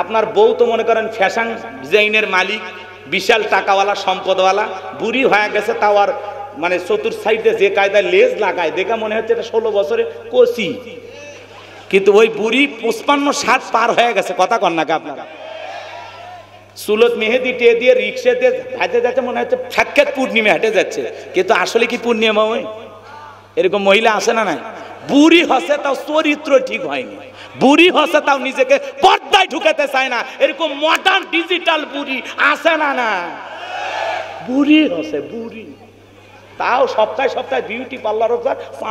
আপনার বউ তো মনে করেন ফ্যাশন ডিজাইনের মালিক, বিশাল টাকাওয়ালা সম্পদওয়ালা, বুড়ি হয়ে গেছে, তাও আর মানে চতুর সাইডে যে কায়দায় লেজ লাগায় দেখে মনে হচ্ছে এটা 16 বছরে কচি, কিন্তু ওই বুড়ি 55-60 পার হয়ে গেছে। কথা কন নাকি আপনারা? চুলত মেহেদি টিয়ে দিয়ে রিক্সাতে হাঁটে যাচ্ছে, মনে হচ্ছে সাক্ষাৎ পূর্ণিমা হেঁটে যাচ্ছে, কিন্তু আসলে কি পূর্ণিমা? ওই এরকম মহিলা আসে না নাই? বুড়ি হসে তাও চরিত্র ঠিক হয়নি, বুড়ি হসে তাও নিজেকে পর্দায় ঢুকাতে চায় না, এরকম মডার্ন ডিজিটাল বুড়ি আসে না? না, বুড়ি হসে বুড়ি, তাও সপ্তাহে সপ্তাহে বিউটি পার্লার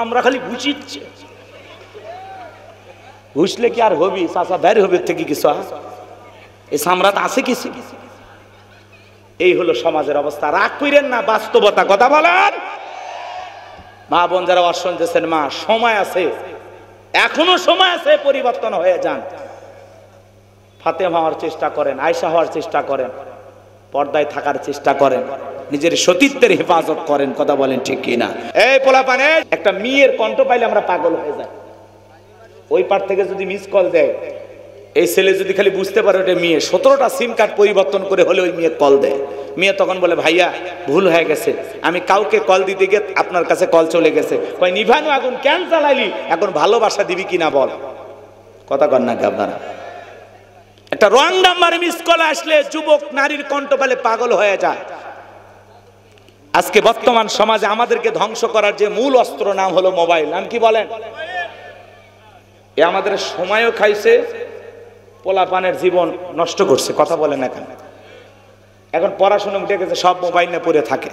আমরা খালি ঘুষিচ্ছে। ঘুষলে কি আর হবি? চাচা বের হবে থেকে কিছু এই সামরাত আছে কিছু। এই হলো সমাজের অবস্থা। রাগ কইরেন না, বাস্তবতা কথা বলেন। মা বোন যারা অশুনতেছেন, মা সময় আছে, এখনো সময় আছে, পরিবর্তন হয়ে যান। ফাতেমা হওয়ার চেষ্টা করেন, আয়েশা হওয়ার চেষ্টা করেন, পর্দায় থাকার চেষ্টা করেন, নিজের সতীত্বের হেফাজত করেন। কথা বলেন ঠিক কিনা? এই পোলাপানে একটা মেয়ের কণ্ঠ পাইলে আমরা পাগল হয়ে যাই। ওই পার থেকে যদি মিস কল দেয়, এই ছেলে যদি খালি বুঝতে পারে ওটা মেয়ে, 17টা সিম কার্ড পরিবর্তন করে হলে ওই মেয়ে কল দেয়। মেয়ে তখন বলে, ভাইয়া ভুল হয়ে গেছে, আমি কাউকে কল দিতে গিয়ে আপনার কাছে কল চলে গেছে। কই নিভানো আগুন কেন জ্বালাইলি, এখন ভালোবাসা দিবি কিনা বল। কথা কন নাকি আপনারা? একটা রং নাম্বারে মিস কল আসলে যুবক নারীর কণ্ঠ পেলে পাগল হয়ে যায়। আজকে বর্তমান সমাজে আমাদেরকে ধ্বংস করার যে মূল অস্ত্র নাম হলো মোবাইল। নাম কি বলেন? এ আমাদের সময়ও খাইছে, পোলাপানের জীবন নষ্ট করছে। কথা বলেন না কেন? এখন পড়াশোনা উঠে গেছে, সব মোবাইল নিয়ে পড়ে থাকে।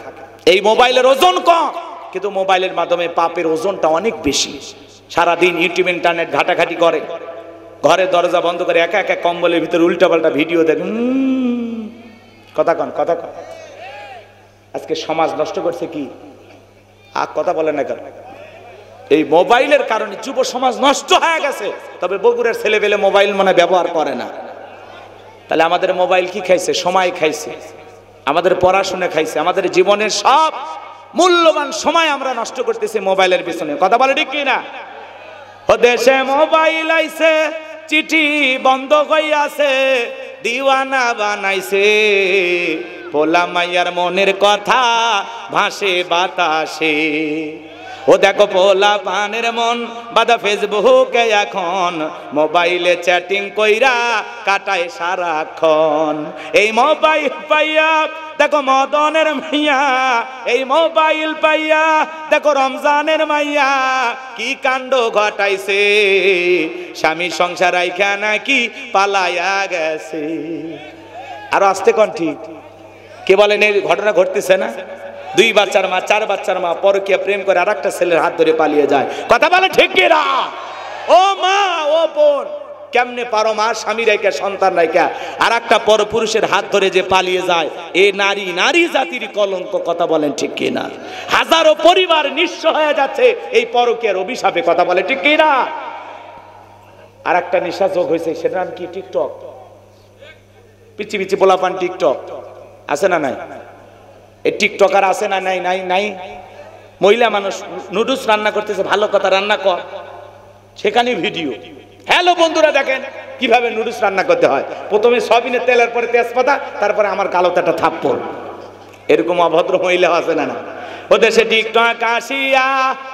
এই মোবাইলের ওজন কম, কিন্তু মোবাইলের মাধ্যমে পাপের ওজনটা অনেক বেশি। সারাদিন ইউটিউব ইন্টারনেট ঘাটাঘাটি করে, ঘরে দরজা বন্ধ করে একা একা কম্বলের ভিতরে উল্টাপাল্টা ভিডিও দেখে। কথা কন, কথা কন। আজকে সমাজ নষ্ট করছে কি? কথা বলেন না কেন? এই মোবাইলের কারণে যুব সমাজ নষ্ট হয়ে গেছে। তবে বগুড়ার ছেলেপেলে মোবাইল মনে ব্যবহার করে না। তাহলে আমাদের মোবাইল কি খাইছে? সময় খাইছে, আমাদের পড়াশোনা খাইছে, আমাদের জীবনের সব মূল্যবান সময় আমরা নষ্ট করতেছি মোবাইলের পিছনে। কথা বলে ঠিক কিনা? দেশে মোবাইল আইছে, চিঠি বন্ধ হইয়াছে, দিওয়ানা বানাইছে, পোলা মাইয়ার মনের কথা ভাসে বাতাসে। ও দেখো পোলা পানের মন বাদা ফেসবুকে এখন, মোবাইলে চ্যাটিং কইরা কাটায় সারাক্ষণ। এই মোবাইল পাইয়া দেখো মদনের মাইয়া, এই মোবাইল পাইয়া দেখো রমজানের মাইয়া, কি কাণ্ড ঘটাইছে, স্বামী সংসার আইখা নাকি পালাইয়া গেছে। আরো আসতে কোন ঠিক? কে বলেন এই ঘটনা ঘটতেছে না? 2 বাচ্চার মা, 4 বাচ্চার মা পরকীয়া প্রেম করে আরেকটা ছেলের হাত ধরে পালিয়ে যায়। কথা বলে ঠিক কি না? ও মা, ও বোন, কেমনে পারো মা স্বামী রেখে সন্তান রেখে আরেকটা পরপুরুষের হাত ধরে যে পালিয়ে যায়? এ নারী, নারী জাতির কলঙ্ক। কথা বলেন ঠিক কি না? হাজারো পরিবার নিঃস্ব হয়ে যাচ্ছে এই পরকীয়ার অভিশাপে। কথা বলে ঠিক কি না? আরেকটা নেশা যোগ হয়েছে, সেটার নাম কি? টিকটক। পিচি পিচি পোলাপান টিকটক আছে না নাই? এই টিকটকার আছে না নাই? নাই নাই। মহিলা মানুষ নুডলস রান্না করতেছে, ভালো কথা, রান্না কর, সেখানে ভিডিও। হ্যালো বন্ধুরা, দেখেন কিভাবে নুডলস রান্না করতে হয়। প্রথমে সয়াবিনের তেলের পরে তেজপাতা, তারপরে আমার কালোতে একটা থাপ্পড়। এরকম অভদ্র মহিলা আছে না? ও দেশে টিকটক আসিয়া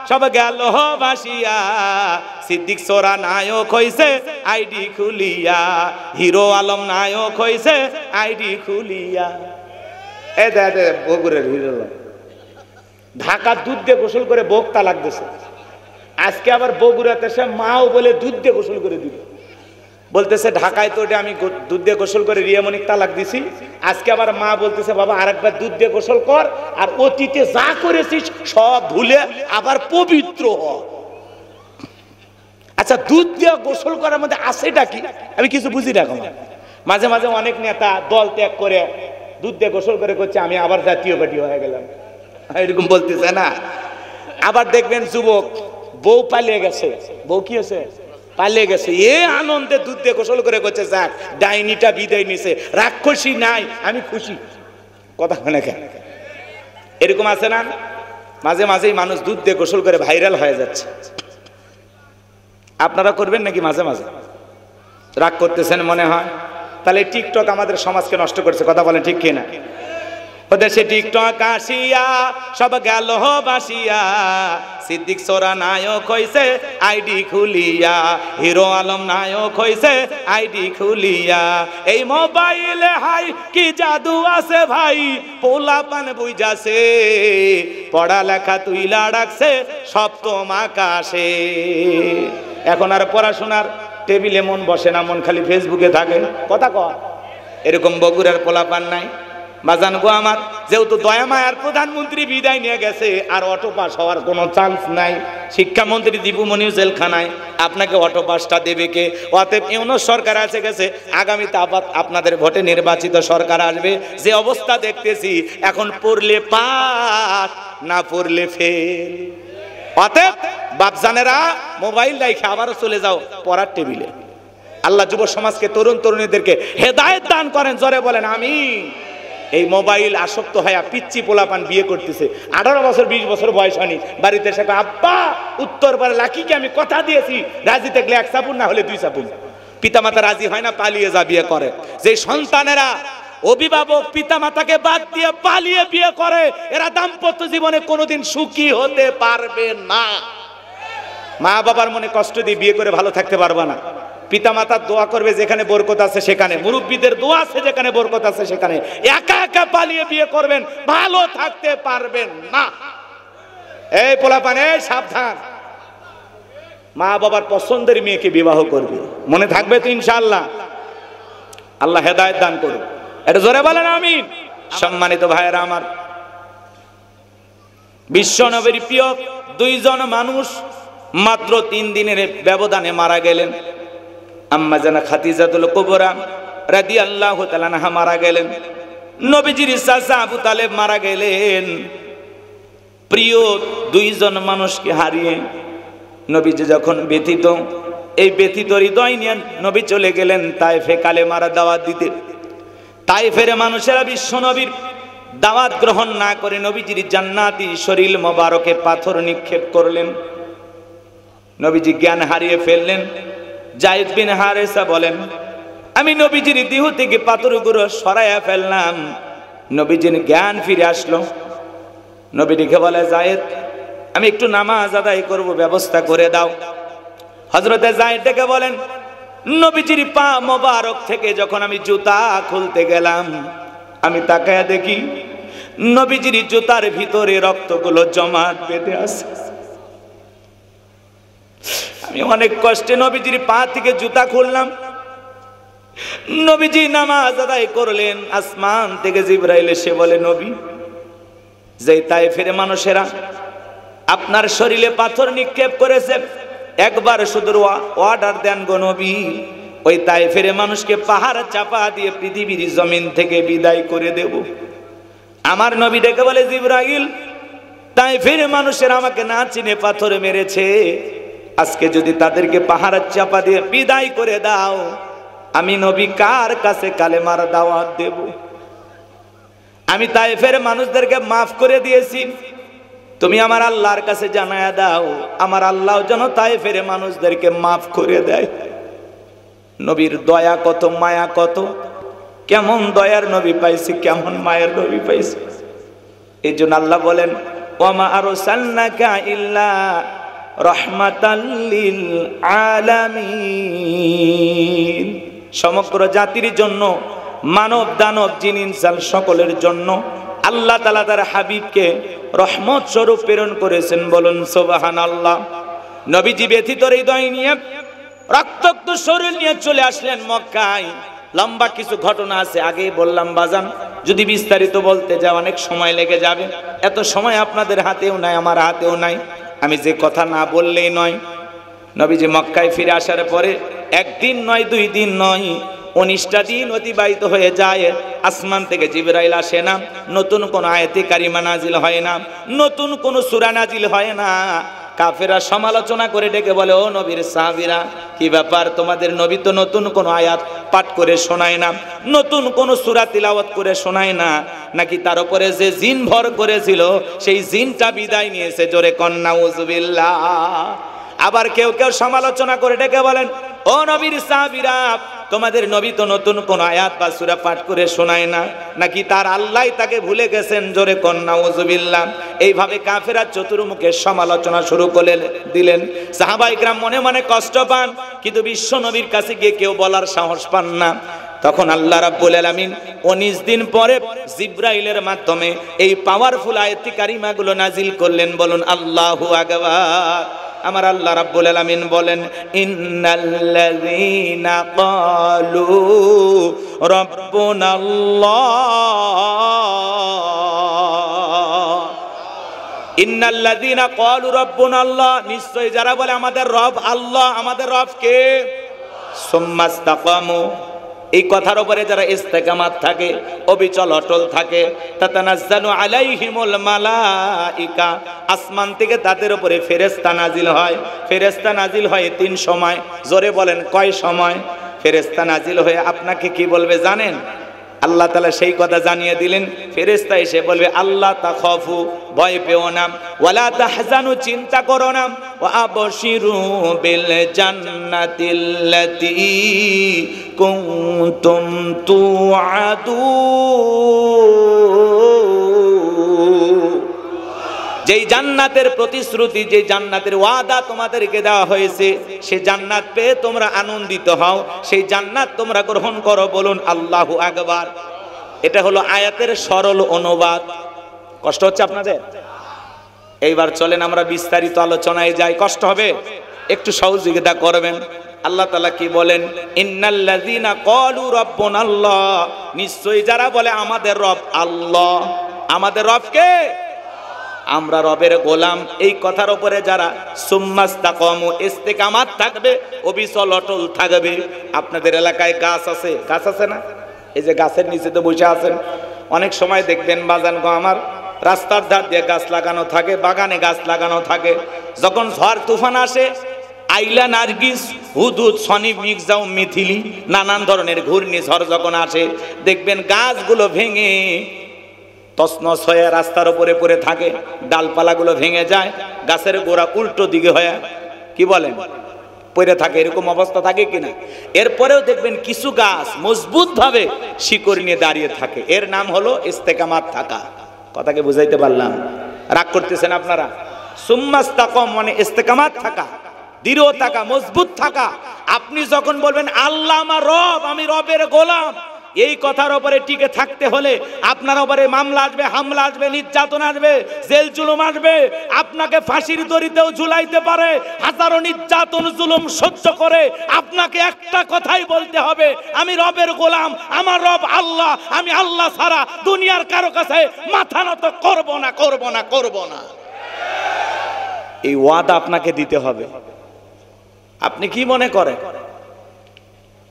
সব গেল ভাসিয়া, সিদ্দিক সোরা নায়ক হইছে আইডি খুলিয়া, হিরো আলম নায়ক হইছে আইডি খুলিয়া। বগুড়ের হিরো ঢাকা দুধ দিয়ে গোসল করে বোক তালাক দিছে। আজকে আবার বগুড়াতে সে মাও বলে দুধ দিয়ে গোসল করে দিল। বলতেছে ঢাকায় তো আমি দুধ দিয়ে গোসল করে রিয়ামণিক তালাক দিছি, আজকে আবার মা বলতেছে বাবা আরেকবার দুধ দিয়ে গোসল কর, আর অতীতে যা করেছিস সব ভুলে আবার পবিত্র হ। আচ্ছা, দুধ দিয়ে গোসল করার মধ্যে আছেটা কি? আমি কিছু বুঝি না। মাঝে মাঝে অনেক নেতা দল ত্যাগ করে দুধ দিয়ে গোসল করে করছে, আমি আবার জাতীয় পার্টি হয়ে গেলাম, এরকম বলতেছে না? আবার দেখবেন যুবক বউ পালিয়ে গেছে, বউ কি হয়েছে? পালিয়ে গেছে, এ আনন্দে দুধ দিয়ে গোসল করে করছে, যাক ডাইনিটা বিদায় নিছে, রাক্ষসী নাই, আমি খুশি। কথা মানে কেন? এরকম আছে না? মাঝে মাঝেই মানুষ দুধ দিয়ে গোসল করে ভাইরাল হয়ে যাচ্ছে। আপনারা করবেন নাকি? মাঝে মাঝে রাগ করতেছেন মনে হয়। তাহলে টিকটক আমাদের সমাজকে নষ্ট করছে, কথা বলেন ঠিক কিনা? ওদেশে টিকটক আসিয়া সব গেল বাসিয়া, সিদ্দিক সোরা নায়ক হইছে আইডি খুলিয়া, হিরো আলম নায়ক হইছে আইডি খুলিয়া। এই মোবাইলে হাই কি জাদু আছে ভাই, পোলাপান বুঝাছে, পড়ালেখা তুইলা রাখছে সপ্তম আকাশে। এখন আর পড়াশোনার টেবিলে মন বসে না, মন খালি ফেসবুকে থাকে, কথা কয়। এরকম বগুড়ার পোলাপান নাই? বাজান গো আমার, যেহেতু দয়া মায়ার প্রধানমন্ত্রী বিদায় নিয়ে গেছে, আর অটো পাস হওয়ার কোনো চান্স নাই। শিক্ষামন্ত্রী দীপুমনিও জেলখানায়, আপনাকে অটো পাসটা দেবে কে? অতএব ইউনূস সরকার আছে গেছে, আগামীতে আবার আপনাদের ভোটে নির্বাচিত সরকার আসবে। যে অবস্থা দেখতেছি এখন, পড়লে পাস না পড়লে ফেল। অতএব বাপজানেরা মোবাইল রাইখে আবারও চলে যাও পড়ার টেবিলে। আল্লাহ যুব সমাজকে, তরুণ তরুণীদেরকে হেদায়েত দান করেন, জোরে বলেন আমিন। এই মোবাইল আসক্ত হয়ে পিচ্চি পোলাপান বিয়ে করতেছে, 18 বছর 20 বছর বয়স হয়নি, বাড়িতে এসে আব্বা উত্তর পারে লাকিকে আমি কথা দিয়েছি, রাজি থাকলে 1 চাপুন, না হলে 2 চাপুন। পিতামাতা রাজি হয় না, পালিয়ে যা বিয়ে করে। যে সন্তানেরা অভিভাবক পিতামাতাকে বাদ দিয়ে পালিয়ে বিয়ে করে, এরা দাম্পত্য জীবনে কোনোদিন সুখী হতে পারবে না। মা বাবার মনে কষ্ট দিয়ে বিয়ে করে ভালো থাকতে পারবে না। পিতামাতার দোয়া করবে যেখানে বরকত আছে সেখানে, মুরব্বীদের দোয়া আছে যেখানে বরকত আছে সেখানে। একা একা পালিয়ে বিয়ে করবেন, ভালো থাকতে পারবেন না। এই পোলাপানে সাবধান, মা বাবার পছন্দের মেয়েকে বিবাহ করবে, মনে থাকবে তো ইনশাআল্লাহ। আল্লাহ হেদায়েত দান করুন, এটা জোরে বলেন আমিন। সম্মানিত ভাইয়েরা আমার, বিশ্ব নবীর প্রিয় 2 জন মানুষ মাত্র 3 দিনের ব্যবধানে মারা গেলেন। আম্মা জানা খাদিজাতুল কুবরা রাদিয়াল্লাহু তাআলা আনহা মারা গেলেন, নবীজির চাচা আবু তালেব মারা গেলেন। প্রিয় 2 জন মানুষকে হারিয়ে নবীজি যখন ব্যথিত, এই ব্যথিত হৃদয় নিয়ে নবী চলে গেলেন তায়েফে কালেমার দাওয়াত দিতে। তায়েফের মানুষেরা বিশ্ব নবীর দাওয়াত গ্রহণ না করে নবীজির জান্নাতি শরীর মোবারকে পাথর নিক্ষেপ করলেন। নবীজি জ্ঞান হারিয়ে ফেললেন। যায়েদ বিন হারেসা বলেন, আমি নবীজির দেহ থেকে পাথরগুলো সরাইয়া ফেললাম, নবীজির জ্ঞান ফিরে আসলো। নবী দেখে বলে, যায়েদ আমি একটু নামাজ আদায় করব, ব্যবস্থা করে দাও। হযরতে যায়েদ ডেকে বলেন, নবীজির পা মোবারক থেকে যখন আমি জুতা খুলতে গেলাম, আমি তাকায়া দেখি নবীজির জুতার ভিতরে রক্তগুলো জমাট বেঁধে আছে। আমি অনেক কষ্টে নবীজির পা থেকে জুতা খুললাম। নবীজি নামাজ আদায় করলেন। আসমান থেকে জিবরাইল এসে বলে, নবী, যে তায়েফের মানুষেরা আপনার শরীরে পাথর নিক্ষেপ করেছে, একবার শুধু অর্ডার দেন গো নবী, ওই তায়েফের মানুষকে পাহাড় চাপা দিয়ে পৃথিবীর জমিন থেকে বিদায় করে দেব। আমার নবী ডেকে বলে, জিবরাইল, তায়েফের মানুষেরা আমাকে না চিনে পাথর মেরেছে, আজকে যদি তাদেরকে পাহাড় চাপা দিয়ে বিদায় করে দাও, আমি নবী কার কাছে কালেমার দাওয়াত দেব? আমি তায়েফের মানুষদেরকে মাফ করে দিয়েছি, তুমি আমার আল্লাহর কাছে জানায়া দাও, আমার আল্লাহ যেন তায়েফের মানুষদেরকে মাফ করে দেয়। নবীর দয়া কত, মায়া কত, কেমন দয়ার নবী পাইছি, কেমন মায়ের নবী পাইছি। এই জন্য আল্লাহ বলেন, ওয়ামা আরসালনাকা ইল্লা রাহমাতাল লিল আলামিন, সমগ্র জাতির জন্য, মানব দানব জিন ইনসান সকলের জন্য আল্লাহ তাআলা তার হাবিবকে রহমত স্বরূপ প্রেরণ করেছেন। বলুন সুবহানাল্লাহ। নবীজি ব্যথিত হৃদয় নিয়ে, রক্তাক্ত শরীর নিয়ে চলে আসলেন মক্কায়। লম্বা কিছু ঘটনা আছে, আগেই বললাম বাজান, যদি বিস্তারিত বলতে যাও অনেক সময় লেগে যাবে। এত সময় আপনাদের হাতেও নাই, আমার হাতেও নাই, আমি যে কথা না বললেই নয়। নবীজি মক্কায় ফিরে আসার পরে 1 দিন নয়, 2 দিন নয়, 19টা দিন অতিবাহিত হয়ে যায়। আসমান থেকে জিবরাইল আসে না, নতুন কোন আয়াতে কারিমা নাজিল হয় না, নতুন কোন সূরা নাজিল হয় না। কাফেররা সমালোচনা করে ডেকে বলে, ও নবীর সাহাবীরা, কি ব্যাপার, তোমাদের নবী তো নতুন কোন আয়াত পাঠ করে শোনায় না, নতুন কোন সূরা তিলাওয়াত করে শোনায় না, নাকি তার উপরে যে জিন ভর করেছিল সেই জিনটা বিদায় নিয়েছে? জোরে কন্না নাউযুবিল্লাহ। আবার কেউ কেউ সমালোচনা করে ডেকে বলেন, ও নবীর সাহাবীরা, তোমাদের নবী তো নতুন কোন আয়াত বা সূরা পাঠ করে শোনায় না নাকি তার আল্লাহই তাকে ভুলে গেছেন? জোরে কোন নাউজুবিল্লাহ। এইভাবে কাফেররা চতুর্মুখে সমালোচনা শুরু করে দিলেন। সাহাবায়ে কেরাম মনে মনে কষ্ট পান, কিন্তু বিশ্ব নবীর কাছে গিয়ে কেউ বলার সাহস পান না। তখন আল্লাহ রাব্বুল আলামিন 19 দিন পরে জিবরাইলের মাধ্যমে এই পাওয়ারফুল আয়াতি কারিমাগুলো নাজিল করলেন। বলুন আল্লাহু আকবার। আমার আল্লাহ রাব্বুল আলামিন বলেন, ইন্নাল্লাযীনা ক্বালু রাব্বুনাল্লাহ, ইন্নাল্লাযীনা ক্বালু রাব্বুনাল্লাহ, নিশ্চয় যারা বলে আমাদের রব আল্লাহ। আমাদের রব কে? সুম্মাস্তাকামু, এই কথার উপরে যারা ইস্তেকামাত থাকে, অবিচল অটল থাকে, তাতানাজ্জালু আলাইহিমুল মালাইকা, আসমান থেকে তাদের উপরে ফেরেশতা নাজিল হয়। ফেরেশতা নাজিল হয় 3 সময়। জোরে বলেন কয় সময়? ফেরেশতা নাজিল হয়ে আপনাকে কি বলবে জানেন? আল্লাহ তাআলা সেই কথা জানিয়ে দিলেন। ফেরেশতা এসে বলবে, আল্লাহ তাখাফু, ভয় পেও না, ওয়ালা তাহজানু, চিন্তা করো না, ওয়া আবশিরু বিল জান্নাতিল্লাতী কুনতুম তুআদুন, যেই জান্নাতের প্রতিশ্রুতি, যে জান্নাতের ওয়াদা তোমাদেরকে দেওয়া হয়েছে, সে জান্নাত পেয়ে তোমরা আনন্দিত হও, সেই জান্নাত তোমরা গ্রহণ করো। বলুন আল্লাহু আকবার। এটা হলো আয়াতের সরল অনুবাদ। কষ্ট হচ্ছে আপনাদের? এইবার চলেন আমরা বিস্তারিত আলোচনায় যাই। কষ্ট হবে? একটু সহযোগিতা করবেন। আল্লাহ তাআলা কি বলেন? ইন্নাল্লাযীনা ক্বালু রাব্বুনাল্লাহ, নিশ্চয়ই যারা বলে আমাদের রব আল্লাহ। আমাদের রব কে? আমরা রবের গোলাম। এই কথার উপরে যারা সুম্মাস্তাকামু, ইস্তেকামাত থাকবে, অবিচল অটল থাকবে। আপনাদের এলাকায় গাছ আছে? গাছ আছে না? এই যে গাছের নিচে তো বসে আছেন। অনেক সময় দেখবেন বাজানগো আমার রাস্তার ধার দিয়ে গাছ লাগানো থাকে, বাগানে গাছ লাগানো থাকে। যখন ঝড় তুফান আসে, আইলা, নার্গিস, হুদুদ, শনি, মির্জাও, মিথিলি, নানান ধরনের ঘূর্ণিঝড় যখন আসে, দেখবেন গাছগুলো ভেঙে তছনছ হয়ে রাস্তার উপরে পড়ে থাকে, ডালপালাগুলো ভেঙে যায়, গাছের গোড়া উল্টো দিকে হয়ে কি বলেন পড়ে থাকে। এরকম অবস্থা থাকে কিনা? এরপরেও দেখবেন কিছু গাছ মজবুত ভাবে শিকড় নিয়ে দাঁড়িয়ে থাকে। এর নাম হলো ইস্তেকামাত থাকা। কথাকে বুঝাইতে পারলাম? রাগ করতেছেন আপনারা? সুম্মাস্তাকাম মানে ইস্তেকামাত থাকা, দৃঢ় থাকা, মজবুত থাকা। আপনি যখন বলবেন আল্লাহ আমার রব, আমি রবের গোলাম, এই কথার উপরে টিকে থাকতে হলে আপনার উপরে মামলা আসবে, হামলা আসবে, নির্যাতন আসবে, জেল জুলুম আসবে, আপনাকে ফাঁসির দড়িতেও ঝুলাইতে পারে। হাজারো নির্যাতন জুলুম সহ্য করে আপনাকে একটা কথাই বলতে হবে, আমি রবের গোলাম, আমার রব আল্লাহ, আমি আল্লাহ ছাড়া দুনিয়ার কারো কাছে মাথা নত করব না, করব না, করব না। এই ওয়াদা আপনাকে দিতে হবে। আপনি কি মনে করেন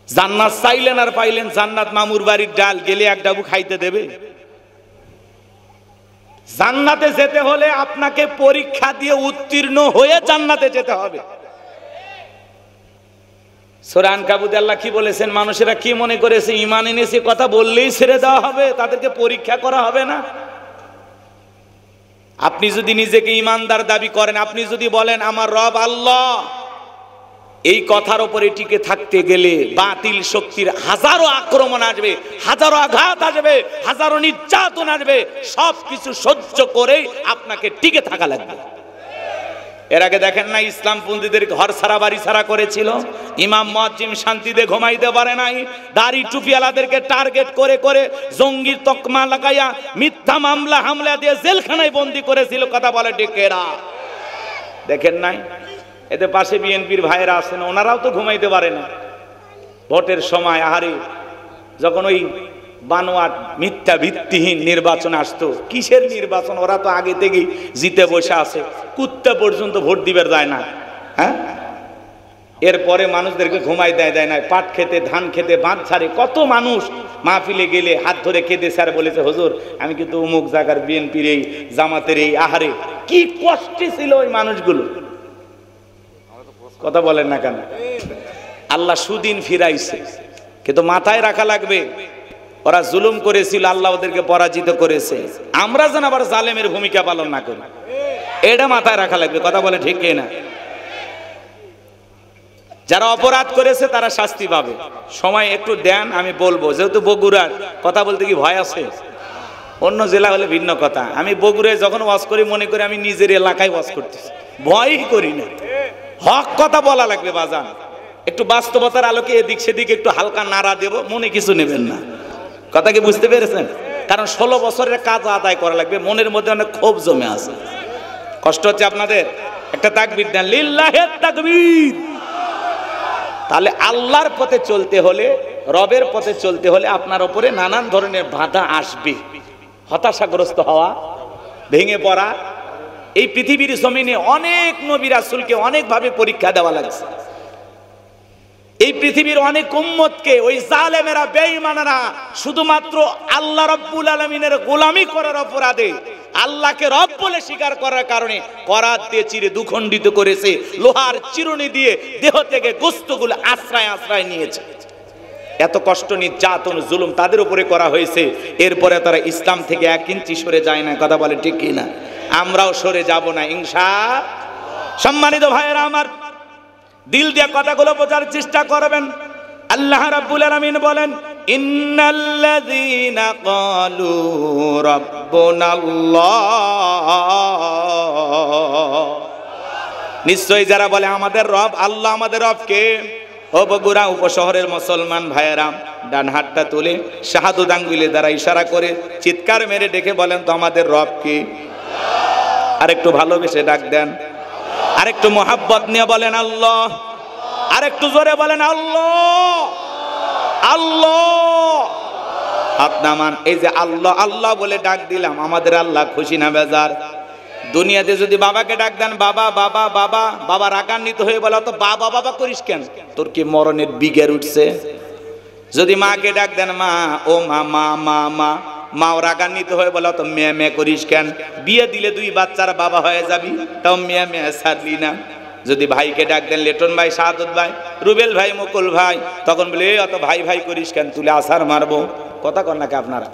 জান্নাত চাইলেন আর পাইলেন? জান্নাত মামুর বাড়ির ডাল, গেলে এক ডাবু খাইতে দেবে? জান্নাতে যেতে হলে আপনাকে পরীক্ষা দিয়ে উত্তীর্ণ হয়ে জান্নাতে যেতে হবে। সূরা আনকাবুতে আল্লাহ কি বলেছেন? মানুষেরা কি মনে করেছে ঈমান এনেছে কথা বললেই ছেড়ে দেওয়া হবে, তাদেরকে পরীক্ষা করা হবে না। আপনি যদি নিজেকে ঈমানদার দাবি করেন, আপনি যদি বলেন আমার রব আল্লাহ, এই কথার উপরে টিকে থাকতে গেলে বাতিল শক্তির হাজারো আক্রমণ আসবে, হাজারো আঘাত আসবে, হাজারো নির্যাতন আসবে, সবকিছু সহ্য করেই আপনাকে টিকে থাকা লাগবে। এর আগে দেখেন না ইসলামপন্থীদের ঘর ছাড়া বাড়ি ছাড়া করেছিল, ইমাম মুয়াজ্জিম শান্তিতে ঘুমাইতে পারে নাই, দাড়ি টুপিওয়ালাদেরকে টার্গেট করে করে জঙ্গির তকমা লাগাইয়া মিথ্যা মামলা হামলা দিয়ে জেলখানায় বন্দী করেছিল। কথা বলে ডেকেরা দেখেন নাই? এতে পাশে বিএনপির ভাইয়েরা আছেন, ওনারাও তো ঘুমাইতে পারে না। ভোটের সময় আহারে যখন ওই বানোয়াট মিথ্যা ভিত্তিহীন নির্বাচন আসতো, কিসের নির্বাচন? ওরা তো আগে থেকেই জিতে বসে আছে, কুত্তা পর্যন্ত ভোট দিবার যায় না। হ্যাঁ, এরপরে মানুষদেরকে ঘুমাই দেয় না, পাট খেতে, ধান খেতে, বাঁধ ছাড়ে। কত মানুষ মাহফিলে গেলে হাত ধরে খেতে স্যার বলেছে, হুজুর আমি কিন্তু অমুক জায়গার বিএনপির এই, জামাতের এই। আহারে কি কষ্টে ছিল ওই মানুষগুলো। কথা বলেন না কেন? আল্লাহ সুদিন ফিরাইছে, কিন্তু মাথায় রাখা লাগবে ওরা জুলুম করেছিল, আল্লাহ ওদেরকে পরাজিত করেছে। আমরা যেন আবার জালেমের ভূমিকা পালন না করি, এটা মাথায় রাখা লাগবে। কথা বলে ঠিক না? যারা অপরাধ করেছে তারা শাস্তি পাবে। সময় একটু দেন, আমি বলবো। যেহেতু বগুড়ার কথা বলতে কি ভয় আছে? অন্য জেলা হলে ভিন্ন কথা। আমি বগুড়ায় যখন ওয়াজ করি মনে করি আমি নিজের এলাকায় ওয়াজ করতেছি, ভয়ই করি না। হক কথা বলা লাগবে বাজান। একটু বাস্তবতার আলোকে এদিক সেদিক একটু হালকা নাড়া দেব, মনে কিছু নেবেন না। কথা কি বুঝতে পেরেছেন? কারণ 16 বছরের কাজ আদায় করা লাগবে, মনের মধ্যে অনেক ক্ষোভ জমে আছে। কষ্ট হচ্ছে আপনাদের? একটা তাকবীর দেন, লিল্লাহিত তাকবীর। তাহলে আল্লাহর পথে চলতে হলে, রবের পথে চলতে হলে আপনার উপরে নানান ধরনের বাধা আসবে। হতাশাগ্রস্ত হওয়া, ভেঙে পড়া। এই পৃথিবীর জমিনে অনেক নবী রাসূলকে অনেকভাবে পরীক্ষা দেওয়া লাগছে। এই পৃথিবীর অনেক উম্মতকে ওই জালেমেরা, বেঈমানেরা শুধুমাত্র আল্লাহ রাব্বুল আলামিনের গোলামি করার অপরাধে, আল্লাহকে রব বলে স্বীকার করার কারণে করাত দিয়ে চিরে দুখণ্ডিত করেছে, লোহার চিরুনি দিয়ে দেহ থেকে গোশতগুলো আশ্রয় আশ্রয় নিয়েছে। এত কষ্ট, নির্যাতন, জুলুম তাদের উপরে করা হয়েছে। এরপরে তারা ইসলাম থেকে 1 ইঞ্চি সরে যায় না। কথা বলে ঠিক কি না? আমরাও সরে যাব না ইনশাআল্লাহ। সম্মানিত ভাইয়েরা আমার, দিল দিয়ে কথাগুলো বোঝার চেষ্টা করবেন। আল্লাহ রাব্বুল আলামিন বলেন, ইন্নাল্লাযীনা ক্বালু রাব্বুনাল্লাহ, নিশ্চয়ই যারা বলে আমাদের রব আল্লাহ। আমাদের রব কে? ও বগুড়া উপশহরের মুসলমান ভাইয়েরা, ডান হাতটা তুলে শাহাদাত আঙ্গুলে দ্বারা ইশারা করে চিৎকার মেরে ডেকে বলেন তো আমাদের রব কে? আরেকটু ভালোবেসে ডাক দেন, আরেকটু মোহাব্বত নিয়ে বলেন আল্লাহ, আরেকটু জোরে বলেন আল্লাহ আল্লাহ। হাত নামান। এই যে আল্লাহ আল্লাহ বলে ডাক দিলাম, আমাদের আল্লাহ খুশি না বেজার? দুনিয়াতে যদি বাবাকে ডাক দেন বাবা বাবা বাবা, বাবা রাগান্বিত হয়ে বলে তো বাবা বাবা করিস কেন, তোর কি মরণের বিগের উঠছে? যদি মাকে ডাক দেন মা, ও মা মা মা মা, মাও রাগান্বিত হয়ে বলে তো মেয়ে মেয়ে করিস কেন? বিয়ে দিলে 2 বাচ্চার বাবা হয়ে যাবি, তাও মেয়ে মেয়ে ছাড়লি না। যদি ভাইকে ডাক দেন লেটন ভাই, শাহাদত ভাই, রুবেল ভাই, মুকুল ভাই, তখন বলে অত ভাই ভাই করিস কেন, তুলে আসার মারবো। কথা কন নাকি আপনারা?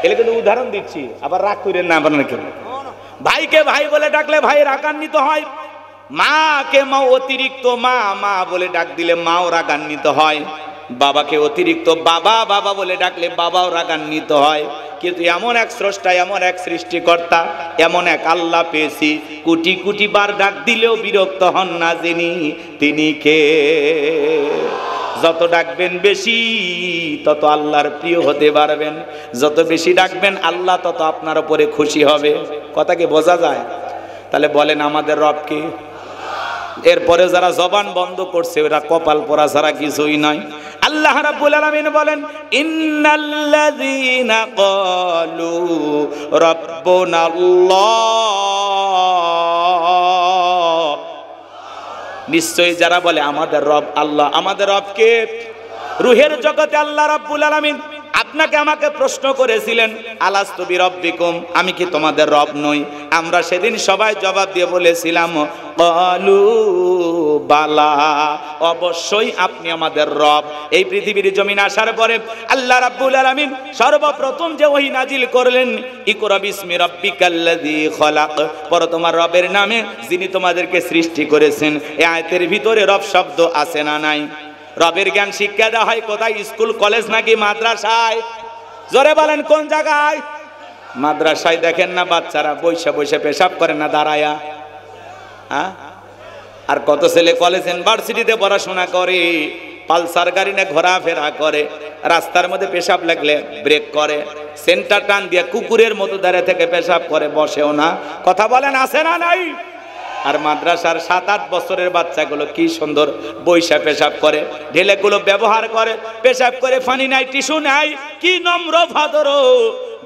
এলে কিন্তু উদাহরণ দিচ্ছি, আবার রাগ করেন না আপনারা কেউ। ভাইকে ভাই বলে ডাকলে ভাই রাগান্বিত হয়, মাকে মা অতিরিক্ত মা মা বলে ডাক দিলে মাও রাগান্বিত হয়, বাবাকে অতিরিক্ত বাবা বাবা বলে ডাকলে বাবাও রাগান্বিত হয়। কিন্তু এমন এক স্রষ্টা, এমন এক সৃষ্টিকর্তা, এমন এক আল্লাহ পেয়েছি, কোটি কোটি বার ডাক দিলেও বিরক্ত হন না যিনি, তিনি কে? যত ডাকবেন বেশি তত আল্লাহর প্রিয় হতে পারবেন, যত বেশি ডাকবেন আল্লাহ তত আপনার উপরে খুশি হবে। কথা কি বোঝা যায়? তাহলে বলেন আমাদের রব কে? এরপরে যারা জবান বন্ধ করছে ওরা কপাল পোড়া ছাড়া কিছুই নয়। আল্লাহ রাব্বুল আলামিন বলেন, ইন্নাল্লাযীনা ক্বালু রাব্বুনাল্লাহ, নিশ্চয়ই যারা বলে আমাদের রব আল্লাহ। আমাদের রব কে? রূহের জগতে আল্লাহ রাব্বুল আলামিন আপনাকে আমাকে প্রশ্ন করেছিলেন, আলাস্তু বিরব্বিকুম, আমি কি তোমাদের রব নই? আমরা সেদিন সবাই জবাব দিয়ে বলেছিলাম ক্বালু বালা, অবশ্যই আপনি আমাদের রব। এই পৃথিবীর জমিন আসার পরে আল্লাহ রাব্বুল আলামিন সর্বপ্রথম যে ওহী নাজিল করলেন, ইকরা বিসমি রাব্বিকাল্লাযী খলাক, পড়ো তোমার রবের নামে যিনি তোমাদেরকে সৃষ্টি করেছেন। এই আয়াতের ভিতরে রব শব্দ আছে না নাই? রবের জ্ঞান শিক্ষা দেওয়া হয় কোথায়? স্কুল, কলেজ নাকি মাদ্রাসায়? জোরে বলেন কোন জায়গায়? মাদ্রাসায় দেখেন না বাচ্চারা বসে বসে পেশাব করে না দাঁড়ায়া? হ্যাঁ? আর কত ছেলে কলেজ ইউনিভার্সিটিতে পড়াশোনা করে, পালসার গাড়ি নিয়ে ঘোরাফেরা করে, রাস্তার মধ্যে পেশাব লাগলে ব্রেক করে, সেন্টার টান দিয়ে কুকুরের মতো দাঁড়িয়ে থেকে পেশাব করে, বসেও না। কথা বলেন আছে না নাই? আর মাদ্রাসার 7-8 বছরের বাচ্চাগুলো কি সুন্দর বৈশা পেশাব করে, ঢেলেগুলো ব্যবহার করে, পেশাব করে, পানি নাই, টিস্যু নাই, কি নম্র ভদ্র।